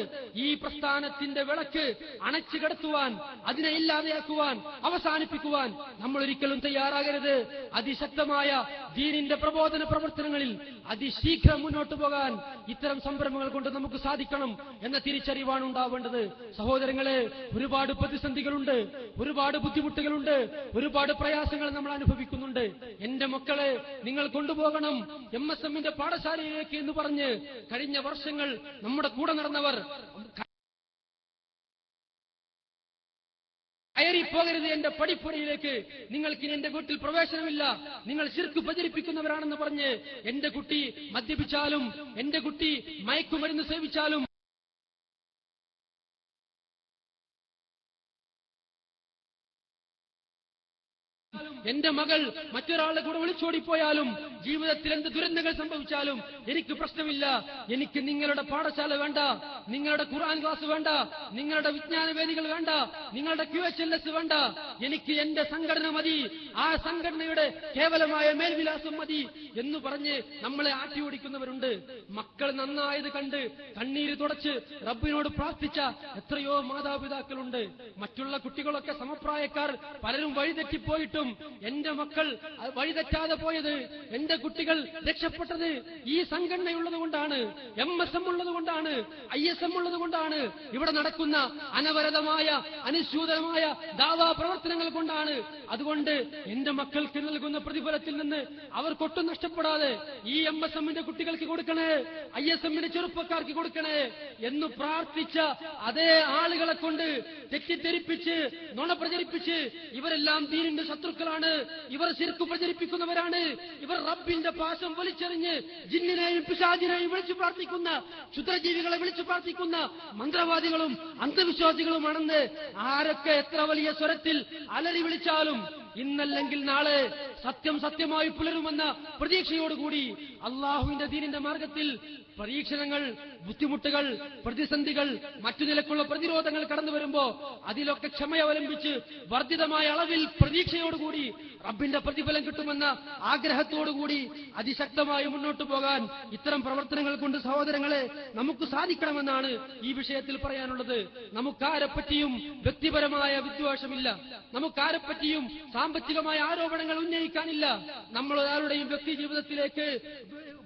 ഈ പ്രസ്ഥാനത്തിന്റെ വിളക്ക് അണച്ചു കടത്തുവാൻ, അതിനെ ഇല്ലാതെയാക്കുവാൻ, അവസാനിപ്പിക്കുവാൻ നമ്മൾ ഒരിക്കലും തയ്യാറാകരുത്. അതിശക്തമായ ദീനിന്റെ പ്രബോധന പ്രവർത്തനങ്ങളിൽ അതിശീഘ്രം മുന്നോട്ട് പോകാൻ ഇത്തരം സംരംഭങ്ങൾ കൊണ്ട് നമുക്ക് സാധിക്കണം എന്ന തിരിച്ചറിവാണ് ഉണ്ടാവേണ്ടത്. സഹോദരങ്ങളെ, ഒരുപാട് പ്രതിസന്ധികളുണ്ട്, ഒരുപാട് ബുദ്ധിമുട്ടുകളുണ്ട്, ഒരുപാട് പ്രയാസങ്ങൾ നമ്മൾ അനുഭവിക്കുന്നുണ്ട്. എന്റെ മക്കളെ നിങ്ങൾ കൊണ്ടുപോകണം MSMന്റെ പാഠശാലയിലേക്ക് എന്ന് പറഞ്ഞ് കഴിഞ്ഞ വർഷങ്ങൾ നമ്മുടെ കൂടെ നടന്നവർ കയറിപ്പോകരുത് എന്റെ പടിപ്പുരയിലേക്ക്, നിങ്ങൾക്കിനി എന്റെ വീട്ടിൽ പ്രവേശനമില്ല, നിങ്ങൾ ശിർക്ക് പ്രചരിപ്പിക്കുന്നവരാണെന്ന് പറഞ്ഞ് എന്റെ കുട്ടി മദ്യപിച്ചാലും എന്റെ കുട്ടി മയക്കുമരുന്ന് സേവിച്ചാലും എന്റെ മകൾ മറ്റൊരാളുടെ കൂടെ വിളിച്ചോടിപ്പോയാലും ജീവിതത്തിൽ എന്ത് ദുരന്തങ്ങൾ സംഭവിച്ചാലും എനിക്ക് പ്രശ്നമില്ല. എനിക്ക് നിങ്ങളുടെ പാഠശാല വേണ്ട, നിങ്ങളുടെ ഖുർആൻ ക്ലാസ് വേണ്ട, നിങ്ങളുടെ വിജ്ഞാന വേദികൾ വേണ്ട, നിങ്ങളുടെ QHLS വേണ്ട. എനിക്ക് എന്റെ സംഘടന മതി, ആ സംഘടനയുടെ കേവലമായ മേൽവിലാസം മതി എന്ന് പറഞ്ഞ് നമ്മളെ ആട്ടിയോടിക്കുന്നവരുണ്ട്. മക്കൾ നന്നായത് കണ്ട് കണ്ണീര് തുടച്ച് റബ്ബിനോട് പ്രാർത്ഥിച്ച എത്രയോ മാതാപിതാക്കളുണ്ട്. മറ്റുള്ള കുട്ടികളൊക്കെ സമപ്രായക്കാർ പലരും വഴിതെറ്റിപ്പോയിട്ടും എന്റെ മക്കൾ വഴിതെറ്റാതെ പോയത്, എന്റെ കുട്ടികൾ രക്ഷപ്പെട്ടത് ഈ സംഘടനയുള്ളത് കൊണ്ടാണ്, MSM ഉള്ളത് കൊണ്ടാണ്, ISM ഉള്ളത് കൊണ്ടാണ്, ഇവിടെ നടക്കുന്ന അനവരതമായ അനുസ്യൂതമായ ദാവാ പ്രവർത്തനങ്ങൾ കൊണ്ടാണ്. അതുകൊണ്ട് എന്റെ മക്കൾക്ക് നൽകുന്ന പ്രതിഫലത്തിൽ നിന്ന് അവർക്കൊട്ടും നഷ്ടപ്പെടാതെ ഈ MSMന്റെ കുട്ടികൾക്ക് കൊടുക്കണേ, ISMന്റെ ചെറുപ്പക്കാർക്ക് കൊടുക്കണേ എന്ന് പ്രാർത്ഥിച്ച അതേ ആളുകളെ കൊണ്ട് തെറ്റിദ്ധരിപ്പിച്ച് നുണ പ്രചരിപ്പിച്ച് ഇവരെല്ലാം ദീനിന്റെ ശത്രുക്കളാണ്, ഇവർ ശിർക്ക് പ്രചരിപ്പിക്കുന്നവരാണ്, ഇവർ റബ്ബിന്റെ പാശം വലിച്ചെറിഞ്ഞ് ജിന്നിനെയും പിശാചിനെയും വിളിച്ചു പ്രാർത്ഥിക്കുന്ന, ക്ഷുദ്രജീവികളെ വിളിച്ചു പ്രാർത്ഥിക്കുന്ന മന്ത്രവാദികളും അന്ധവിശ്വാസികളുമാണെന്ന് ആരൊക്കെ എത്ര വലിയ സ്വരത്തിൽ അലറി വിളിച്ചാലും ഇന്നല്ലെങ്കിൽ നാളെ സത്യം സത്യമായി പുലരുമെന്ന പ്രതീക്ഷയോടുകൂടി അള്ളാഹുവിന്റെ ദീനിന്റെ മാർഗത്തിൽ പരീക്ഷണങ്ങൾ, ബുദ്ധിമുട്ടുകൾ, പ്രതിസന്ധികൾ, മറ്റു നിലക്കുള്ള പ്രതിരോധങ്ങൾ കടന്നു വരുമ്പോ അതിലൊക്കെ ക്ഷമയവലംബിച്ച് വർദ്ധിതമായ അളവിൽ പ്രതീക്ഷയോടുകൂടി റബ്ബിന്റെ പ്രതിഫലം കിട്ടുമെന്ന ആഗ്രഹത്തോടുകൂടി അതിശക്തമായി മുന്നോട്ട് പോകാൻ ഇത്തരം പ്രവർത്തനങ്ങൾ കൊണ്ട് സഹോദരങ്ങളെ നമുക്ക് സാധിക്കണമെന്നാണ് ഈ വിഷയത്തിൽ പറയാനുള്ളത്. നമുക്കാരെപ്പറ്റിയും വ്യക്തിപരമായ വിദ്വേഷമില്ല, നമുക്കാരെപ്പറ്റിയും സാമ്പത്തികമായ ആരോപണങ്ങൾ ഉന്നയിക്കാനില്ല. നമ്മൾ ഒരാളുടെയും വ്യക്തി ജീവിതത്തിലേക്ക്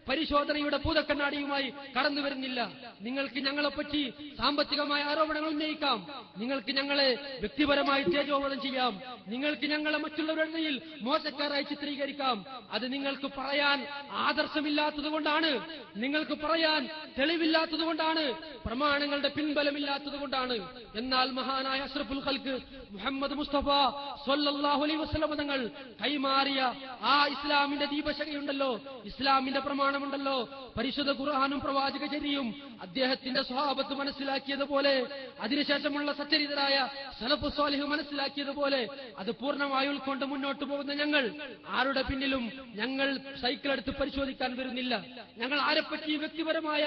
പരിശോധനയുടെ ഭൂതക്കണ്ണാടിയുമായി കടന്നു വരുന്നില്ല. നിങ്ങൾക്ക് ഞങ്ങളെപ്പറ്റി സാമ്പത്തികമായ ആരോപണങ്ങൾ ഉന്നയിക്കാം, നിങ്ങൾക്ക് ഞങ്ങളെ വ്യക്തിപരമായി തേജോവധം ചെയ്യാം, നിങ്ങൾക്ക് ഞങ്ങളെ മറ്റുള്ളവരുടെ ഇടയിൽ മോശക്കാരായി ചിത്രീകരിക്കാം. അത് നിങ്ങൾക്ക് പറയാൻ ആദർശമില്ലാത്തത് കൊണ്ടാണ്, നിങ്ങൾക്ക് പറയാൻ തെളിവില്ലാത്തത് കൊണ്ടാണ്, പ്രമാണങ്ങളുടെ പിൻബലമില്ലാത്തത് കൊണ്ടാണ്. എന്നാൽ മഹാനായ അഷ്റഫുൽ ഖൽഖ് മുഹമ്മദ് മുസ്തഫ സ്വല്ലല്ലാഹു അലൈഹി വസല്ലം തങ്ങൾ കൈമാറിയ ആ ഇസ്ലാമിന്റെ ദീപശകയുണ്ടല്ലോ, ഇസ്ലാമിന്റെ പ്രമാണമുണ്ടല്ലോ, പരിശുദ്ധ ഖുർആനും പ്രവാചക ചര്യയും അദ്ദേഹത്തിന്റെ സ്വഹാബത്ത് മനസ്സിലാക്കിയതുപോലെ, അതിനുശേഷമുള്ള സച്ചരിതരായ സലഫ് സ്വാലിഹ് മനസ്സിലാക്കിയതുപോലെ അത് പൂർണ്ണമായി ഉൾക്കൊണ്ട് മുന്നോട്ട് പോകുന്ന ഞങ്ങൾ ആരുടെ പിന്നിലും ഞങ്ങൾ സൈക്കിൾ എടുത്ത് പരിശോധിക്കാൻ വരുന്നില്ല. ഞങ്ങൾ ആരെപ്പറ്റിയും വ്യക്തിപരമായ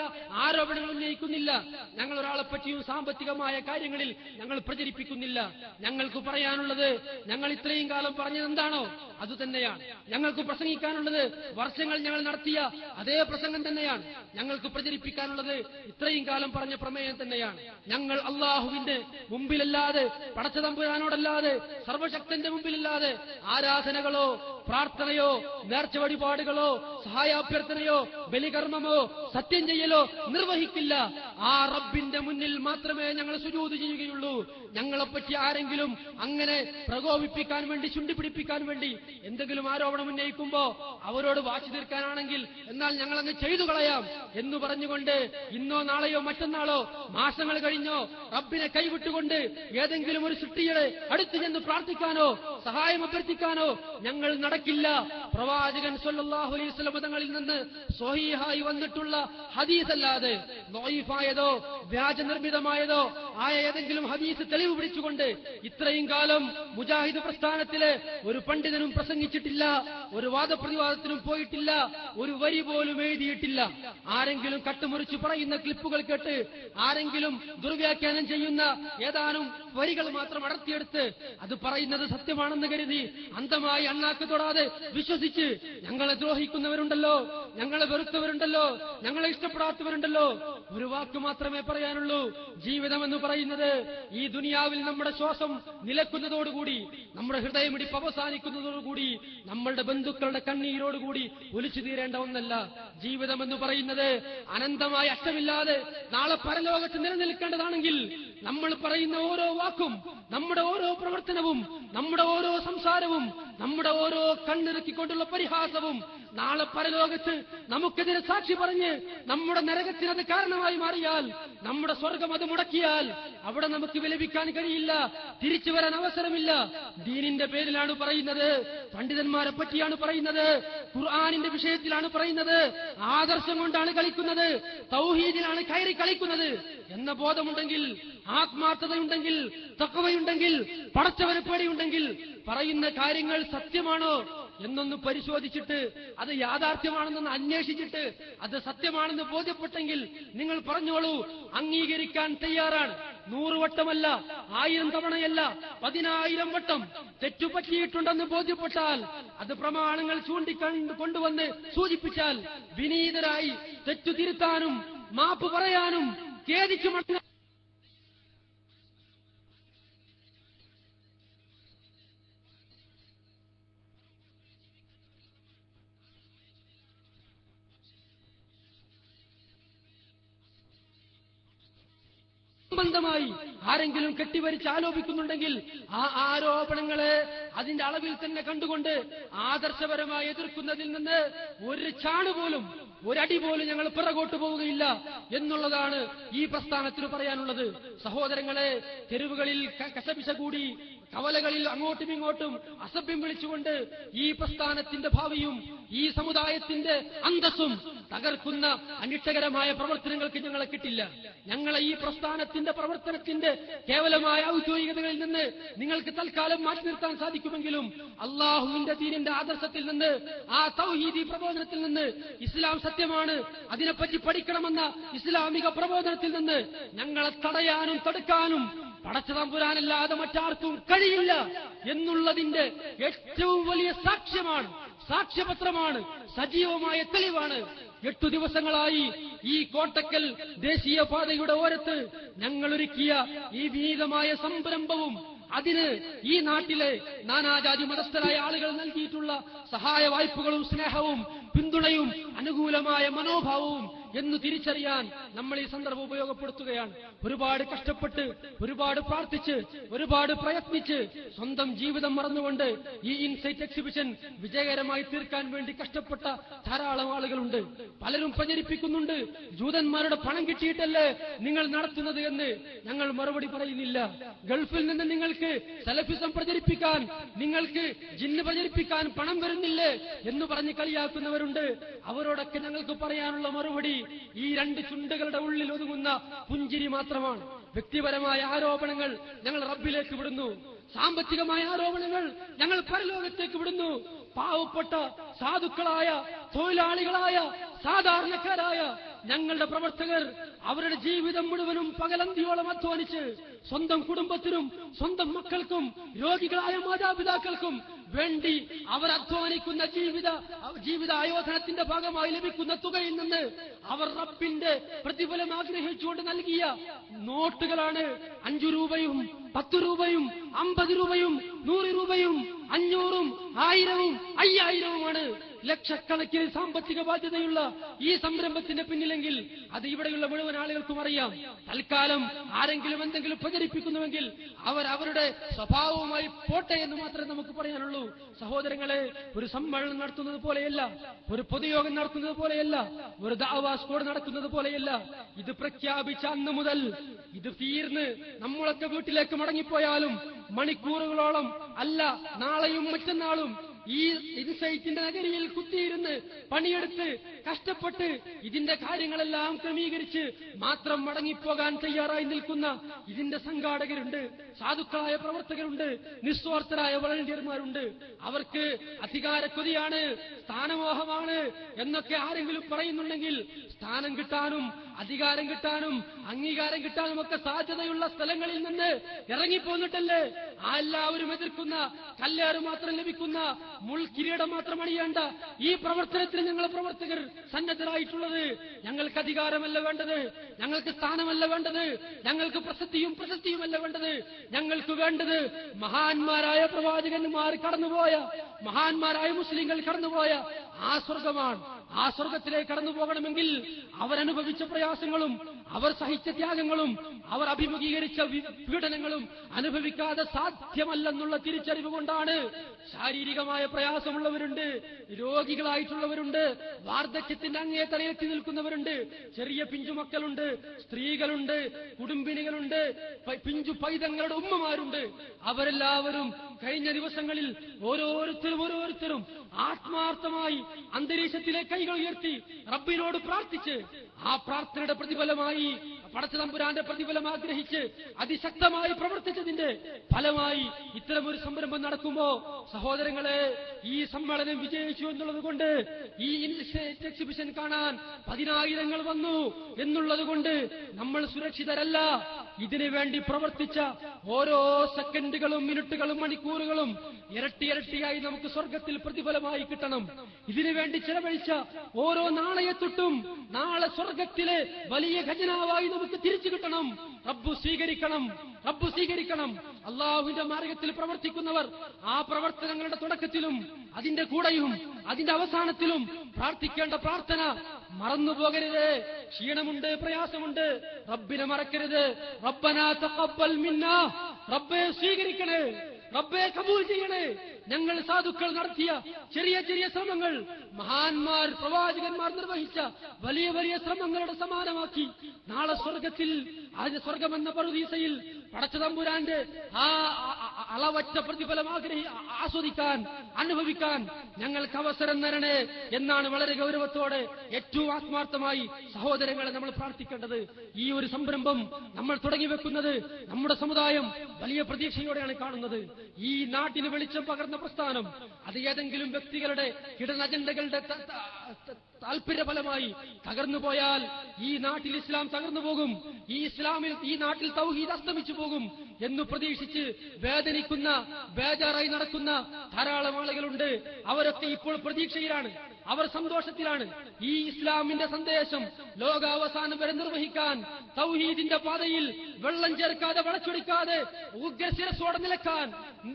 ആരോപണങ്ങൾ ഉന്നയിക്കുന്നില്ല. ഞങ്ങൾ ഒരാളെ പറ്റിയും സാമ്പത്തികമായ കാര്യങ്ങളിൽ ഞങ്ങൾ പ്രചരിപ്പിക്കുന്നില്ല. ഞങ്ങൾക്ക് പറയാനുള്ളത് ഞങ്ങൾ ഇത്രയും കാലം പറഞ്ഞത് എന്താണോ അതുതന്നെയാണ്. ഞങ്ങൾക്ക് പ്രസംഗിക്കാനുള്ളത് വർഷങ്ങൾ ഞങ്ങൾ നടത്തിയ അതേ പ്രസംഗം തന്നെയാണ്. ഞങ്ങൾക്ക് പ്രചരിപ്പിക്കാനുള്ളത് ഇത്രയും കാലം പറഞ്ഞ പ്രമേയം തന്നെയാണ്. ഞങ്ങൾ അള്ളാഹുവിന്റെ മുമ്പിലല്ലാതെ, പടച്ചതമ്പുരാനോടല്ലാതെ, സർവശക്തന്റെ മുമ്പിലല്ലാതെ ആരാധനകളോ പ്രാർത്ഥനയോ നേർച്ച വഴിപാടുകളോ സഹായാഭ്യർത്ഥനയോ ബലികർമ്മമോ സത്യം ചെയ്യലോ നിർവഹിക്കില്ല. ആ റബ്ബിന്റെ മുന്നിൽ മാത്രമേ ഞങ്ങൾ സുജൂദ് ചെയ്യുകയുള്ളൂ. ഞങ്ങളെപ്പറ്റി ആരെങ്കിലും അങ്ങനെ പ്രകോപിപ്പിക്കാൻ വേണ്ടി, ചുണ്ടിപ്പിടിപ്പിക്കാൻ വേണ്ടി എന്തെങ്കിലും ആരോപണം ഉന്നയിക്കുമ്പോ അവരോട് വാശി തീർക്കാനാണെങ്കിൽ എന്നാൽ ഞങ്ങളങ്ങ് ചെയ്തു കളയാം എന്ന് പറഞ്ഞുകൊണ്ട് ഇന്നോ നാളെയോ മറ്റന്നാളോ മാസങ്ങൾ കഴിഞ്ഞോ റബ്ബിനെ കൈവിട്ടുകൊണ്ട് ഏതെങ്കിലും ഒരു സൃഷ്ടിയുടെ അടുത്ത് ചെന്ന് പ്രാർത്ഥിക്കാനോ സഹായം അഭ്യർത്ഥിക്കാനോ ഞങ്ങൾ നടക്കില്ല. പ്രവാചകൻ സ്വല്ലല്ലാഹു അലൈഹി വസല്ലം തങ്ങളിൽ നിന്ന് സ്വഹീഹായി വന്നിട്ടുള്ള ഹദീസല്ലാതെ ദഈഫായതോ വ്യാജനിർമ്മിതമായതോ ആയ ഏതെങ്കിലും ഹദീസ് തെളിവ് പിടിച്ചുകൊണ്ട് ഇത്രയും കാലം മുജാഹിദ് പ്രസ്ഥാനത്തിലെ ഒരു പണ്ഡിതനും പ്രസംഗിച്ചിട്ടില്ല, ഒരു വാദപ്രതിവാദത്തിനും പോയിട്ടില്ല, ഒരു വരി പോലും എഴുതിയിട്ടില്ല. ആരെങ്കിലും കട്ടുമുറിച്ച് പറയുന്ന ക്ലിപ്പുകൾ കേട്ട് ആരെങ്കിലും ദുർവ്യാഖ്യാനം ചെയ്യുന്ന ഏതാനും വരികൾ മാത്രം അടർത്തിയെടുത്ത് അത് പറയുന്നത് സത്യമാണെന്ന് കരുതി അന്ധമായി അണ്ണാക്ക് തൊടാതെ വിശ്വസിച്ച് ഞങ്ങളെ ദ്രോഹിക്കുന്നവരുണ്ടല്ലോ, ഞങ്ങളെ വെറുത്തവരുണ്ടല്ലോ, ഞങ്ങളെ ഇഷ്ടപ്പെടാത്തവരുണ്ടല്ലോ. ഒരു വാക്ക് മാത്രമേ പറയാനുള്ളൂ. ജീവിതമെന്ന് പറയുന്നത് ഈ ദുനിയാവിൽ നമ്മുടെ ശ്വാസം നിലക്കുന്നതോടുകൂടി, നമ്മുടെ ഹൃദയമിടിപ്പ് അവസാനിക്കുന്നതോടുകൂടി, നമ്മളുടെ ബന്ധുക്കളുടെ കണ്ണീരോടുകൂടി ഒലിച്ചു തീരേണ്ട ഒന്നല്ല. ജീവിതമെന്ന് പറയുന്നത് അനന്തമായ അറ്റമില്ലാതെ നാളെ പരലോകത്ത് നിലനിൽക്കേണ്ടതാണെങ്കിൽ നമ്മൾ പറയുന്ന ഓരോ വാക്കും, നമ്മുടെ ഓരോ പ്രവർത്തനവും, നമ്മുടെ ഓരോ സംസാരവും, നമ്മുടെ ഓരോ കണ്ണിറുക്കിക്കൊണ്ടുള്ള പരിഹാസവും നാളെ പരലോകത്ത് നമുക്കെതിരെ സാക്ഷി പറഞ്ഞ് നമ്മുടെ നരകത്തിനത് കാരണമായി മാറിയാൽ, നമ്മുടെ സ്വർഗം അത് മുടക്കിയാൽ അവിടെ നമുക്ക് വിലപിക്കാൻ കഴിയില്ല, തിരിച്ചു വരാൻ അവസരമില്ല. ദീനിന്റെ പേരിലാണ് പറയുന്നത്, പണ്ഡിതന്മാരെ പറ്റിയാണ് പറയുന്നത്, ഖുർആനിന്റെ വിഷയത്തിലാണ് പറയുന്നത്, ആദർശം കൊണ്ടാണ് കളിക്കുന്നത്, തൗഹീദിലാണ് കയറി കളിക്കുന്നത് എന്ന ബോധമുണ്ടെങ്കിൽ, ആത്മാർത്ഥതയുണ്ടെങ്കിൽ, തഖ്വയുണ്ടെങ്കിൽ, പടച്ചവനെ പേടിയുണ്ടെങ്കിൽ പറയുന്ന കാര്യങ്ങൾ സത്യമാണോ എന്നൊന്ന് പരിശോധിച്ചിട്ട് അത് യാഥാർത്ഥ്യമാണെന്ന് അന്വേഷിച്ചിട്ട് അത് സത്യമാണെന്ന് ബോധ്യപ്പെട്ടെങ്കിൽ നിങ്ങൾ പറഞ്ഞോളൂ, അംഗീകരിക്കാൻ തയ്യാറാണ്. 100 വട്ടമല്ല, 1000 തവണയല്ല, 10,000 വട്ടം തെറ്റുപറ്റിയിട്ടുണ്ടെന്ന് ബോധ്യപ്പെട്ടാൽ, അത് പ്രമാണങ്ങൾ കൊണ്ടുവന്ന് സൂചിപ്പിച്ചാൽ വിനീതരായി തെറ്റു തിരുത്താനും മാപ്പ് പറയാനും ഖേദിച്ചു മടങ്ങാൻ സംബന്ധമായി ആരെങ്കിലും കെട്ടിവരിച്ച് ആരോപിക്കുന്നുണ്ടെങ്കിൽ ആ ആരോപണങ്ങളെ അതിന്റെ അളവിൽ തന്നെ കണ്ടുകൊണ്ട് ആദർശപരമായി എതിർക്കുന്നതിൽ നിന്ന് ഒരു ചാണ് പോലും, ഒരടി പോലും ഞങ്ങൾ പിറകോട്ട് പോവുകയില്ല എന്നുള്ളതാണ് ഈ പ്രസ്ഥാനത്തിന് പറയാനുള്ളത്. സഹോദരങ്ങളെ, തെരുവുകളിൽ കശപിശ കൂടി കവലകളിൽ അങ്ങോട്ടും ഇങ്ങോട്ടും അസഭ്യം വിളിച്ചുകൊണ്ട് ഈ പ്രസ്ഥാനത്തിന്റെ ഭാവിയും ഈ സമുദായത്തിന്റെ അന്തസ്സും തകർക്കുന്ന അനിഷ്ടകരമായ പ്രവർത്തനങ്ങൾക്ക് ഞങ്ങളെ കിട്ടില്ല. ഞങ്ങളെ ഈ പ്രസ്ഥാനത്തിന്റെ പ്രവർത്തനത്തിന്റെ കേവലമായ ഔദ്യോഗികതകളിൽ നിന്ന് നിങ്ങൾക്ക് തൽക്കാലം മാറ്റി നിർത്താൻ സാധിക്കുമെങ്കിലും അള്ളാഹുവിന്റെ ദീനിന്റെ ആദർശത്തിൽ നിന്ന്, ആ തൗഹീദി പ്രബോധനത്തിൽ നിന്ന്, ഇസ്ലാം സത്യമാണ് അതിനെപ്പറ്റി പഠിക്കണമെന്ന ഇസ്ലാമിക പ്രബോധനത്തിൽ നിന്ന് ഞങ്ങളെ തടയാനും തടുക്കാനും പടച്ചതമ്പുരാനല്ലാതെ മറ്റാർക്കും കഴിയില്ല എന്നുള്ളതിന്റെ ഏറ്റവും വലിയ സാക്ഷ്യമാണ്, സാക്ഷ്യപത്രമാണ്, സജീവമായ തെളിവാണ്. 8 ദിവസങ്ങളായി ഈ കോട്ടക്കൽ ദേശീയപാതയുടെ ഓരത്ത് ഞങ്ങൾ ഒരുക്കിയ ഈ വിനീതമായ സംരംഭവും അതിന് ഈ നാട്ടിലെ നാനാജാതി മതസ്ഥരായ ആളുകൾ നൽകിയിട്ടുള്ള സഹായ വായ്പകളും സ്നേഹവും പിന്തുണയും അനുകൂലമായ മനോഭാവവും എന്ന് തിരിച്ചറിയാൻ നമ്മൾ ഈ സന്ദർഭം ഉപയോഗപ്പെടുത്തുകയാണ്. ഒരുപാട് കഷ്ടപ്പെട്ട്, ഒരുപാട് പ്രാർത്ഥിച്ച്, ഒരുപാട് പ്രയത്നിച്ച്, സ്വന്തം ജീവിതം മറന്നുകൊണ്ട് ഈ ഇൻസൈറ്റ് എക്സിബിഷൻ വിജയകരമായി തീർക്കാൻ വേണ്ടി കഷ്ടപ്പെട്ട ധാരാളം ആളുകളുണ്ട്. പലരും പ്രചരിപ്പിക്കുന്നുണ്ട്, ജൂതന്മാരുടെ പണം കിട്ടിയിട്ടല്ലേ നിങ്ങൾ നടത്തുന്നത് എന്ന്. ഞങ്ങൾ മറുപടി പറയുന്നില്ല. ഗൾഫിൽ നിന്ന് നിങ്ങൾക്ക് സലഫിസം പ്രചരിപ്പിക്കാൻ, നിങ്ങൾക്ക് ജിന്ന് പ്രചരിപ്പിക്കാൻ പണം വരുന്നില്ലേ എന്ന് പറഞ്ഞ് കളിയാക്കുന്നവരുണ്ട്. അവരോടൊക്കെ ഞങ്ങൾക്ക് പറയാനുള്ള മറുപടി ഈ 2 ചുണ്ടുകളുടെ ഉള്ളിൽ ഒതുങ്ങുന്ന പുഞ്ചിരി മാത്രമാണ്. വ്യക്തിപരമായ ആരോപണങ്ങൾ ഞങ്ങൾ റബ്ബിലേക്ക് വിടുന്നു, സാമ്പത്തികമായ ആരോപണങ്ങൾ ഞങ്ങൾ പരലോകത്തേക്ക് വിടുന്നു. പാവപ്പെട്ട സാധുക്കളായ, തൊഴിലാളികളായ, സാധാരണക്കാരായ ഞങ്ങളുടെ പ്രവർത്തകർ അവരുടെ ജീവിതം മുഴുവനും പകലന്തിയോളം അധ്വാനിച്ച് സ്വന്തം കുടുംബത്തിനും സ്വന്തം മക്കൾക്കും രോഗികളായ മാതാപിതാക്കൾക്കും വേണ്ടി അവർ അധ്വാനിക്കുന്ന ജീവിതായോധനത്തിന്റെ ഭാഗമായി ലഭിക്കുന്ന തുകയിൽ നിന്ന് അവർ റബ്ബിന്റെ പ്രതിഫലം ആഗ്രഹിച്ചുകൊണ്ട് നൽകിയ നോട്ടുകളാണ് 5 രൂപയും 10 രൂപയും 50 രൂപയും 100 രൂപയും 500-ഉം 1000-ഉം 5000-ഉമാണ് ലക്ഷക്കണക്കിന് സാമ്പത്തിക ബാധ്യതയുള്ള ഈ സംരംഭത്തിന്റെ പിന്നിലെങ്കിൽ അത് ഇവിടെയുള്ള മുഴുവൻ ആളുകൾക്കും അറിയാം. തൽക്കാലം ആരെങ്കിലും എന്തെങ്കിലും പ്രചരിപ്പിക്കുന്നുവെങ്കിൽ അവരുടെ സ്വഭാവവുമായി പോട്ടെ എന്ന് മാത്രമേ നമുക്ക് പറയാനുള്ളൂ. സഹോദരങ്ങളെ, ഒരു സമ്മേളനം നടത്തുന്നത് പോലെയല്ല, ഒരു പൊതുയോഗം നടത്തുന്നത് പോലെയല്ല, ഒരു ദഅവാ സ്ക്വാഡ് നടക്കുന്നത് പോലെയല്ല. ഇത് പ്രഖ്യാപിച്ച അന്ന് മുതൽ ഇത് തീർന്ന് നമ്മളൊക്കെ വീട്ടിലേക്ക് മടങ്ങിപ്പോയാലും മണിക്കൂറുകളോളം അല്ല, നാളെയും മറ്റന്നാളും ഈ ഇൻസൈറ്റിന്റെ നഗരിയിൽ കുത്തിയിരുന്ന് പണിയെടുത്ത് കഷ്ടപ്പെട്ട് ഇതിന്റെ കാര്യങ്ങളെല്ലാം ക്രമീകരിച്ച് മാത്രം മടങ്ങിപ്പോകാൻ തയ്യാറായി നിൽക്കുന്ന ഇതിന്റെ സംഘാടകരുണ്ട്, സാധുക്കളായ പ്രവർത്തകരുണ്ട്, നിസ്വാർത്ഥരായ വളണ്ടിയർമാരുണ്ട്. അവർക്ക് അധികാരക്കൊതിയാണ്, സ്ഥാനമോഹമാണ് എന്നൊക്കെ ആരെങ്കിലും പറയുന്നുണ്ടെങ്കിൽ സ്ഥാനം കിട്ടാനും അധികാരം കിട്ടാനും അംഗീകാരം കിട്ടാനും ഒക്കെ സാധ്യതയുള്ള സ്ഥലങ്ങളിൽ നിന്ന് ഇറങ്ങിപ്പോന്നിട്ടല്ലേ ആ എല്ലാവരും എതിർക്കുന്ന കല്ലേറ് മാത്രം ലഭിക്കുന്ന മുൾക്കിരീടം മാത്രം അണിയേണ്ട ഈ പ്രവർത്തനത്തിന് ഞങ്ങൾ പ്രവർത്തകർ സന്നദ്ധരായിട്ടുള്ളത്. ഞങ്ങൾക്ക് അധികാരമല്ല വേണ്ടത്, ഞങ്ങൾക്ക് സ്ഥാനമല്ല വേണ്ടത്, ഞങ്ങൾക്ക് പ്രശസ്തിയുമല്ല വേണ്ടത്. ഞങ്ങൾക്ക് വേണ്ടത് മഹാന്മാരായ പ്രവാചകന്മാർ കടന്നുപോയ, മഹാന്മാരായ മുസ്ലിങ്ങൾ കടന്നുപോയ ആ സ്വർഗമാണ്. ആ സ്വർഗത്തിലേക്ക് കടന്നു പോകണമെങ്കിൽ അവരനുഭവിച്ച പ്രയാസങ്ങളും അവർ സഹിച്ച ത്യാഗങ്ങളും അവർ അഭിമുഖീകരിച്ച പീഡനങ്ങളും അനുഭവിക്കാതെ സാധ്യമല്ലെന്നുള്ള തിരിച്ചറിവ് കൊണ്ടാണ് ശാരീരികമായ പ്രയാസമുള്ളവരുണ്ട്, രോഗികളായിട്ടുള്ളവരുണ്ട്, വാർദ്ധക്യത്തിന്റെ അങ്ങേ തലയെത്തി നിൽക്കുന്നവരുണ്ട്, ചെറിയ പിഞ്ചുമക്കളുണ്ട്, സ്ത്രീകളുണ്ട്, കുടുംബിനികളുണ്ട്, പിഞ്ചു ഉമ്മമാരുണ്ട്. അവരെല്ലാവരും കഴിഞ്ഞ ദിവസങ്ങളിൽ ഓരോരുത്തരും ആത്മാർത്ഥമായി അന്തരീക്ഷത്തിലെ കൈകൾ ഉയർത്തി റബ്ബിനോട് പ്രാർത്ഥിച്ച് ആ പ്രാർത്ഥനയുടെ പ്രതിഫലമായി പടച്ചതമ്പുരാന്റെ പ്രതിഫലം ആഗ്രഹിച്ച് അതിശക്തമായി പ്രവർത്തിച്ചതിന്റെ ഫലമായി ഇത്തരമൊരു സംരംഭം നടക്കുമ്പോ സഹോദരങ്ങളെ, ഈ സമ്മേളനം വിജയിച്ചു എന്നുള്ളത് കൊണ്ട്, ഈ ഇൻസൈറ്റ് എക്സിബിഷൻ കാണാൻ 10,000 വന്നു എന്നുള്ളത് കൊണ്ട് നമ്മൾ സുരക്ഷിതരല്ല. ഇതിനു വേണ്ടി പ്രവർത്തിച്ച ഓരോ സെക്കൻഡുകളും മിനിറ്റുകളും മണിക്കൂറുകളും ഇരട്ടിയായി നമുക്ക് സ്വർഗത്തിൽ പ്രതിഫലമായി കിട്ടണം. ഇതിനുവേണ്ടി ചെലവഴിച്ച ഓരോ നാണയത്തൊട്ടും നാളെ സ്വർഗത്തിലെ വലിയ ഖജനാവായി നമുക്ക് തിരിച്ചു കിട്ടണം. റബ്ബ് സ്വീകരിക്കണം. അള്ളാഹുവിന്റെ മാർഗത്തിൽ പ്രവർത്തിക്കുന്നവർ ആ പ്രവർത്തനങ്ങളുടെ തുടക്കത്തിലും അതിന്റെ കൂടെയും അതിന്റെ അവസാനത്തിലും പ്രാർത്ഥിക്കേണ്ട പ്രാർത്ഥന മറന്നുപോകരുത്. ക്ഷീണമുണ്ട്, പ്രയാസമുണ്ട്, റബ്ബിനെ മറക്കരുത്. റബ്ബനാ തഖബ്ബൽ മിന്നാ, റബ്ബേ സ്വീകരിക്കണേ, റബ്ബേ കബൂൽ ചെയ്യണേ. ഞങ്ങൾ സാധുക്കൾ നടത്തിയ ചെറിയ ശ്രമങ്ങൾ മഹാന്മാർ പ്രവാചകന്മാർ നിർവഹിച്ച വലിയ ശ്രമങ്ങളുടെ സമാനമാക്കി നാളെ സ്വർഗത്തിൽ സ്വർഗമെന്ന പറുദീസയിൽ പടച്ചതമ്പുരാന്റെ ആ അളവറ്റ പ്രതിഫലം ആസ്വദിക്കാൻ അനുഭവിക്കാൻ ഞങ്ങൾക്ക് അവസരം തരണേ എന്നാണ് വളരെ ഗൗരവത്തോടെ ഏറ്റവും ആത്മാർത്ഥമായി സഹോദരങ്ങളെ നമ്മൾ പ്രാർത്ഥിക്കേണ്ടത്. ഈ ഒരു സംരംഭം നമ്മൾ തുടങ്ങി വെക്കുന്നത് നമ്മുടെ സമുദായം വലിയ പ്രതീക്ഷയോടെയാണ് കാണുന്നത്. ഈ നാട്ടിന് വെളിച്ചം പകർന്ന പ്രസ്ഥാനം അത് ഏതെങ്കിലും വ്യക്തികളുടെ ഹിഡൻ അജണ്ടകളുടെ താല്പര്യഫലമായി തകർന്നു പോയാൽ ഈ നാട്ടിൽ ഇസ്ലാം തകർന്നു പോകും, ഈ നാട്ടിൽ തൗഹീദ് അസ്തമിച്ചു പോകും എന്ന് പ്രതീക്ഷിച്ച് വേദനിക്കുന്ന, ബേജാറായി നടക്കുന്ന ധാരാളം ആളുകളുണ്ട്. അവരൊക്കെ ഇപ്പോൾ പ്രതീക്ഷയിലാണ്, അവർ സന്തോഷത്തിലാണ്. ഈ ഇസ്ലാമിന്റെ സന്ദേശം ലോകാവസാനം വരെ നിർവഹിക്കാൻ, തൗഹീദിന്റെ പാതയിൽ വെള്ളം ചേർക്കാതെ വളച്ചൊടിക്കാതെ ഉഗ്രശിരസോടെ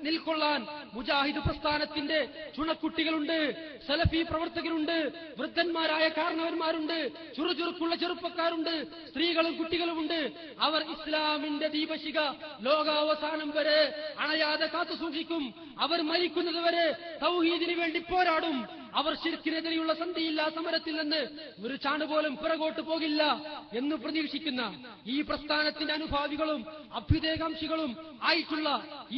നിൽക്കൊള്ളാൻ മുജാഹിദ് പ്രസ്ഥാനത്തിന്റെ ചുണക്കുട്ടികളുണ്ട്, സലഫി പ്രവർത്തകരുണ്ട്, വൃദ്ധന്മാരായ കാരണവന്മാരുണ്ട്, ചുറുചുറുക്കുള്ള ചെറുപ്പക്കാരുണ്ട്, സ്ത്രീകളും കുട്ടികളുമുണ്ട്. അവർ ഇസ്ലാമിന്റെ ദീപശിഖ ലോകാവസാനം വരെ അണയാതെ കാത്തു സൂക്ഷിക്കും. അവർ മരിക്കുന്നത് വരെ തൗഹീദിന് വേണ്ടി പോരാടും. അവർ ശിർക്കിനെതിരെയുള്ള സന്ധിയില്ല സമരത്തിൽ നിന്ന് ഒരു ചാണുപോലും പിറകോട്ട് പോകില്ല എന്ന് പ്രതീക്ഷിക്കുന്ന ഈ പ്രസ്ഥാനത്തിന്റെ അനുഭാവികളും അഭ്യുദയകാംക്ഷികളും ആയിട്ടുള്ള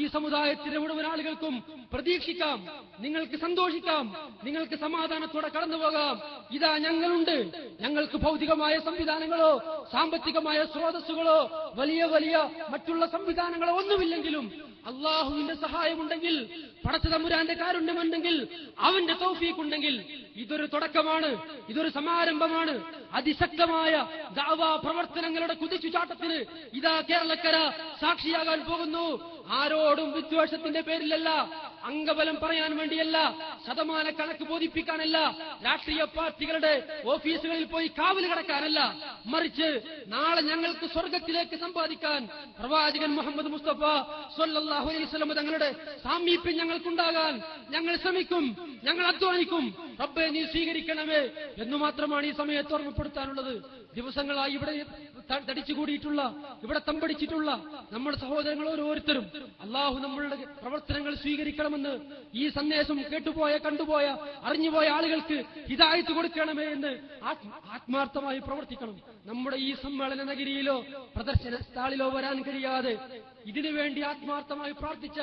ഈ സമുദായത്തിലെ മുഴുവൻ ആളുകൾക്കും പ്രതീക്ഷിക്കാം, നിങ്ങൾക്ക് സന്തോഷിക്കാം, നിങ്ങൾക്ക് സമാധാനത്തോടെ കടന്നുപോകാം. ഇതാ ഞങ്ങളുണ്ട്. ഞങ്ങൾക്ക് ഭൗതികമായ സംവിധാനങ്ങളോ സാമ്പത്തികമായ സ്രോതസ്സുകളോ വലിയ മറ്റുള്ള സംവിധാനങ്ങളോ ഒന്നുമില്ലെങ്കിലും അള്ളാഹുവിന്റെ സഹായമുണ്ടെങ്കിൽ, പടച്ചതമ്പുരാന്റെ കാരുണ്യമുണ്ടെങ്കിൽ, അവന്റെ തൗഫീഖ് ഉണ്ടെങ്കിൽ ഇതൊരു തുടക്കമാണ്, ഇതൊരു സമാരംഭമാണ്. അതിശക്തമായ ദഅവാ പ്രവർത്തനങ്ങളുടെ കുതിച്ചുചാട്ടത്തിന് ഇതാ കേരളക്കര സാക്ഷിയാകാൻ പോകുന്നു. ആരോടും വിദ്വേഷത്തിന്റെ പേരിലല്ല, അംഗബലം പറയാൻ വേണ്ടിയല്ല, ശതമാന കണക്ക് ബോധിപ്പിക്കാനല്ല, രാഷ്ട്രീയ പാർട്ടികളുടെ ഓഫീസുകളിൽ പോയി കാവൽ കിടക്കാനല്ല, മറിച്ച് നാളെ ഞങ്ങൾക്ക് സ്വർഗത്തിലേക്ക് സമ്പാദിക്കാൻ പ്രവാചകൻ മുഹമ്മദ് മുസ്തഫ സ്വല്ലല്ലാഹു അലൈഹി വസല്ലം തങ്ങളുടെ സാമീപ്യം ഞങ്ങൾക്കുണ്ടാകാൻ ഞങ്ങൾ ശ്രമിക്കും, ഞങ്ങൾ അധ്വാനിക്കും. റബ്ബേ നീ സ്വീകരിക്കണമേ എന്നു മാത്രമാണ് ഈ സമയത്ത് ഓർമ്മപ്പെടുത്താനുള്ളത്. ദിവസങ്ങളായി ഇവിടെ തടിച്ചുകൂടിയിട്ടുള്ള, ഇവിടെ തമ്പടിച്ചിട്ടുള്ള നമ്മുടെ സഹോദരങ്ങൾ ഓരോരുത്തരും അള്ളാഹു നമ്മളുടെ പ്രവർത്തനങ്ങൾ സ്വീകരിക്കണമെന്ന് ഈ സന്ദേശം കേട്ടുപോയ, കണ്ടുപോയ, അറിഞ്ഞുപോയ ആളുകൾക്ക് ഹിദായത്ത് കൊടുക്കണമേ എന്ന് ആത്മാർത്ഥമായി പ്രവർത്തിക്കണം. നമ്മുടെ ഈ സമ്മേളന നഗരിയിലോ പ്രദർശന സ്റ്റാളിലോ വരാൻ കഴിയാതെ ഇതിനുവേണ്ടി ആത്മാർത്ഥമായി പ്രാർത്ഥിച്ച,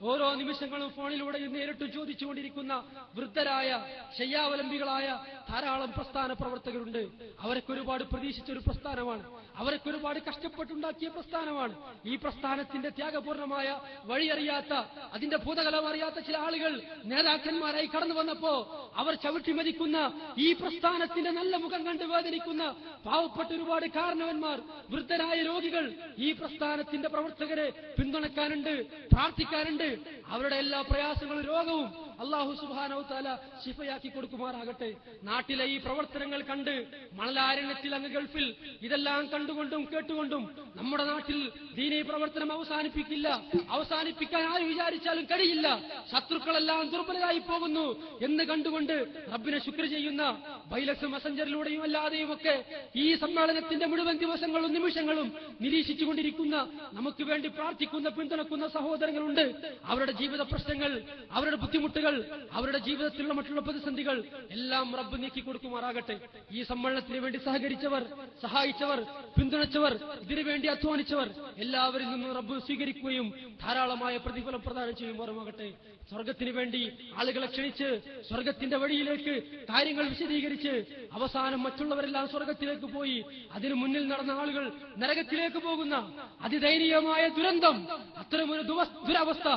ഓരോ നിമിഷങ്ങളും ഫോണിലൂടെ നേരിട്ട് ചോദിച്ചുകൊണ്ടിരിക്കുന്ന വൃദ്ധരായ, ശയ്യാവലംബികളായ ധാരാളം പ്രസ്ഥാന പ്രവർത്തകരുണ്ട്. അവരൊക്കെ ഒരുപാട് പ്രതീക്ഷിച്ചൊരു പ്രസ്ഥാനമാണ്, അവരൊക്കെ ഒരുപാട് കഷ്ടപ്പെട്ടുണ്ടാക്കിയ പ്രസ്ഥാനമാണ്. ഈ പ്രസ്ഥാനത്തിന്റെ ത്യാഗപൂർണമായ വഴിയറിയാത്ത, അതിന്റെ ഭൂതകലം അറിയാത്ത ചില ആളുകൾ നേതാക്കന്മാരായി കടന്നു വന്നപ്പോ അവർ ചവിട്ടിമതിക്കുന്ന ഈ പ്രസ്ഥാനത്തിന്റെ നല്ല മുഖം കണ്ട് വേദനിക്കുന്ന പാവപ്പെട്ട ഒരുപാട് കാരണവന്മാർ, വൃദ്ധരായ രോഗികൾ ഈ പ്രസ്ഥാനത്തിന്റെ പ്രവർത്തകരെ പിന്തുണക്കാനുണ്ട്, പ്രാർത്ഥിക്കാനുണ്ട്. അവരുടെ എല്ലാ പ്രയാസങ്ങളും രോഗവും അല്ലാഹു സുബ്ഹാനഹു തആല ശിഫയാക്കി കൊടുക്കുമാറാകട്ടെ. നാട്ടിലെ ഈ പ്രവർത്തനങ്ങൾ കണ്ട് മണലാരണ്യത്തിൽ അങ്ങ് ഗൾഫിൽ ഇതെല്ലാം കണ്ടുകൊണ്ടും കേട്ടുകൊണ്ടും നമ്മുടെ നാട്ടിൽ ദീനീ പ്രവർത്തനം അവസാനിപ്പിക്കില്ല, അവസാനിപ്പിക്കാൻ ആര് വിചാരിച്ചാലും കഴിയില്ല, ശത്രുക്കളെല്ലാം ദുർബലരായി പോകുന്നു എന്ന് കണ്ടുകൊണ്ട് റബ്ബിനെ ശുക്ർ ചെയ്യുന്ന ബൈലക്സ് മെസഞ്ചറിലൂടെയും അല്ലാതെയും ഒക്കെ ഈ സമ്മേളനത്തിന്റെ മുഴുവൻ ദിവസങ്ങളും നിമിഷങ്ങളും നിരീക്ഷിച്ചുകൊണ്ടിരിക്കുന്ന, നമുക്ക് വേണ്ടി പ്രാർത്ഥിക്കുന്ന, പിന്തുണക്കുന്ന സഹോദരങ്ങളുണ്ട്. അവരുടെ ജീവിത പ്രശ്നങ്ങൾ, അവരുടെ ബുദ്ധിമുട്ടുകൾ, അവരുടെ ജീവിതത്തിലുള്ള മറ്റുള്ള പ്രതിസന്ധികൾ എല്ലാം റബ്ബ് നീക്കി കൊടുക്കുമാറാകട്ടെ. ഈ സമ്മേളനത്തിന് വേണ്ടി സഹകരിച്ചവർ, സഹായിച്ചവർ, പിന്തുണച്ചവർ, ഇതിനുവേണ്ടി അധ്വാനിച്ചവർ എല്ലാവരിൽ നിന്നും റബ്ബ് സ്വീകരിക്കുകയും ധാരാളമായ പ്രതിഫലം പ്രദാനം ചെയ്യുമാറുമാകട്ടെ. സ്വർഗത്തിന് വേണ്ടി ആളുകളെ ക്ഷണിച്ച് സ്വർഗത്തിന്റെ വഴിയിലേക്ക് കാര്യങ്ങൾ വിശദീകരിച്ച് അവസാനം മറ്റുള്ളവരെല്ലാം സ്വർഗത്തിലേക്ക് പോയി അതിനു മുന്നിൽ നടന്ന ആളുകൾ നരകത്തിലേക്ക് പോകുന്ന അതിദയനീയമായ ദുരന്തം, അത്തരമൊരു ദുരവസ്ഥ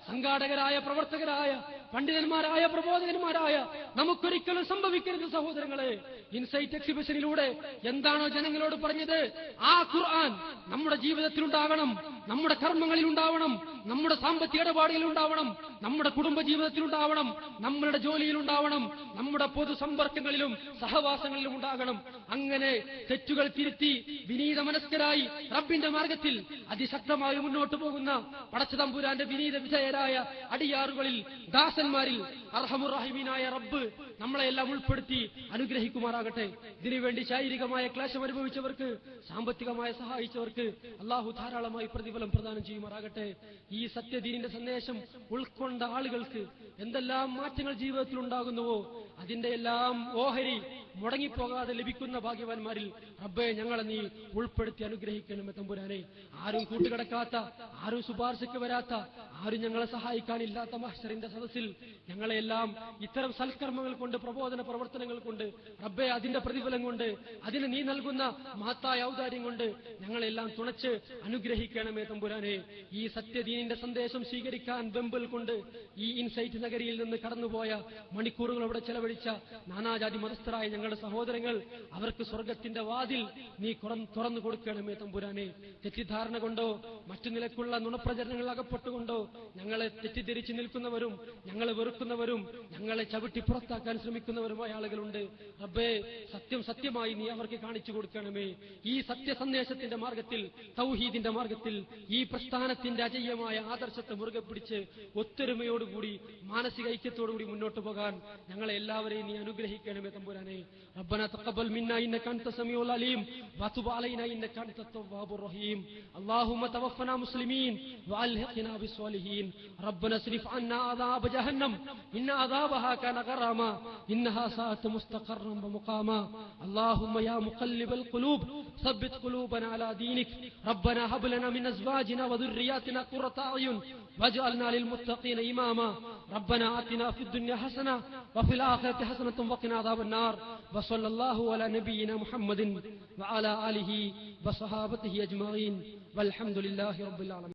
സംഘാടകരായ, പ്രവർത്തകരായ, പണ്ഡിതന്മാരായ, പ്രബോധകന്മാരായ നമുക്കൊരിക്കലും സംഭവിക്കരുത് സഹോദരങ്ങളെ. ഇൻസൈറ്റ് എക്സിബിഷനിലൂടെ എന്താണോ ജനങ്ങളോട് പറഞ്ഞത്, ആ ഖുർആൻ നമ്മുടെ ജീവിതത്തിൽ ഉണ്ടാകണം, നമ്മുടെ കർമ്മങ്ങളിൽ ഉണ്ടാവണം, നമ്മുടെ സാമ്പത്തിക ഇടപാടുകളിൽ ഉണ്ടാവണം, നമ്മുടെ കുടുംബ ജീവിതത്തിൽ ഉണ്ടാവണം, നമ്മളുടെ ജോലിയിൽ ഉണ്ടാവണം, നമ്മുടെ പൊതു സമ്പർക്കങ്ങളിലും സഹവാസങ്ങളിലും ഉണ്ടാകണം. അങ്ങനെ തെറ്റുകൾ തിരുത്തി വിനീത മനസ്കരായി റബ്ബിന്റെ മാർഗത്തിൽ അതിശക്തമായി മുന്നോട്ട് പോകുന്ന പടച്ചതമ്പുരാന്റെ വിനീത വിധേയരായ അടിയാറുകളിൽ, ദാസന്മാരിൽ അർഹമുറഹിമീനായ റബ്ബ് നമ്മളെല്ലാം ഉൾപ്പെടുത്തി അനുഗ്രഹിക്കുമാറാകട്ടെ. ഇതിനുവേണ്ടി ശാരീരികമായ ക്ലേശം അനുഭവിച്ചവർക്ക്, സാമ്പത്തികമായി സഹായിച്ചവർക്ക് അള്ളാഹു ധാരാളമായി പ്രതിഫലം പ്രദാനം ചെയ്യുമാറാകട്ടെ. ഈ സത്യദീനിന്റെ സന്ദേശം ഉൾക്കൊണ്ട ആളുകൾക്ക് എന്തെല്ലാം മാറ്റങ്ങൾ ജീവിതത്തിൽ ഉണ്ടാകുന്നുവോ അതിന്റെ എല്ലാം ഓഹരി മുടങ്ങിപ്പോകാതെ ലഭിക്കുന്ന ഭാഗ്യവാന്മാരിൽ റബ്ബേ ഞങ്ങളെ നീ ഉൾപ്പെടുത്തി അനുഗ്രഹിക്കണമേ തമ്പുരാനെ. ആരും കൂട്ടുകിടക്കാത്ത, ആരും ശുപാർശയ്ക്ക് വരാത്ത, ആരും ഞങ്ങളെ സഹായിക്കാനില്ലാത്ത മഹ്ശറിന്റെ സദസ്സിൽ ഞങ്ങളെല്ലാം ഇത്തരം സൽക്കർമ്മങ്ങൾ കൊണ്ട്, പ്രബോധന പ്രവർത്തനങ്ങൾ കൊണ്ട് റബ്ബേ അതിന്റെ പ്രതിഫലം കൊണ്ട്, അതിന് നീ നൽകുന്ന മഹത്തായ ഔദാര്യം കൊണ്ട് ഞങ്ങളെല്ലാം തുണച്ച് അനുഗ്രഹിക്കണമേ തമ്പുരാനെ. ഈ സത്യദീനിന്റെ സന്ദേശം സ്വീകരിക്കാൻ വെമ്പൽ കൊണ്ട് ഈ ഇൻസൈറ്റ് നഗരിയിൽ നിന്ന് കടന്നുപോയ മണിക്കൂറുകൾ അവിടെ ചെലവഴിച്ച നാനാജാതി മതസ്ഥരായ ഞങ്ങളുടെ സഹോദരങ്ങൾ, അവർക്ക് സ്വർഗത്തിന്റെ വാതിൽ നീ തുറന്നു കൊടുക്കണമേ തമ്പുരാനെ. തെറ്റിദ്ധാരണ കൊണ്ടോ മറ്റു നിലക്കുള്ള നുണപ്രചരണങ്ങൾ അകപ്പെട്ടുകൊണ്ടോ ഞങ്ങളെ തെറ്റിദ്ധരിച്ചു നിൽക്കുന്നവരും, ഞങ്ങളെ വെറുക്കുന്നവരും, ഞങ്ങളെ ചവിട്ടി പുറത്താക്കാൻ ശ്രമിക്കുന്നവരുമായ ആളുകളുണ്ട്. റബ്ബേ സത്യം സത്യമായി നീ അവർക്ക് കാണിച്ചു കൊടുക്കണമേ. ഈ സത്യസന്ദേശത്തിന്റെ മാർഗത്തിൽ, തൗഹീദിന്റെ മാർഗത്തിൽ, ഈ പ്രസ്ഥാനത്തിന്റെ അജയ്യമായ ആദർശത്തെ മുറുകെ പിടിച്ച് ഒത്തൊരുമയോടുകൂടി, മാനസിക ഐക്യത്തോടുകൂടി മുന്നോട്ട് പോകാൻ ഞങ്ങളെ എല്ലാവരെയും നീ അനുഗ്രഹിക്കണമേ തമ്പുരാനെ. ربنا تقبل منا إنك أنت السميع العليم وتب علينا إنك أنت التواب الرحيم. اللهم توفنا مسلمين وألحقنا بالصالحين. ربنا اصرف عنا عذاب جهنم إن عذابها كان غراما إنها ساءت مستقرا ومقاما. اللهم يا مقلب القلوب ثبت قلوبنا على دينك. ربنا هب لنا من أزواجنا وذرياتنا قرة أعين واجعلنا للمتقين إماما. ربنا آتنا في الدنيا حسنة وفي الآخرة حسنة وقنا عذاب النار. وصلى الله على نبينا محمد وعلى آله وصحابته أجمعين والحمد لله رب العالمين.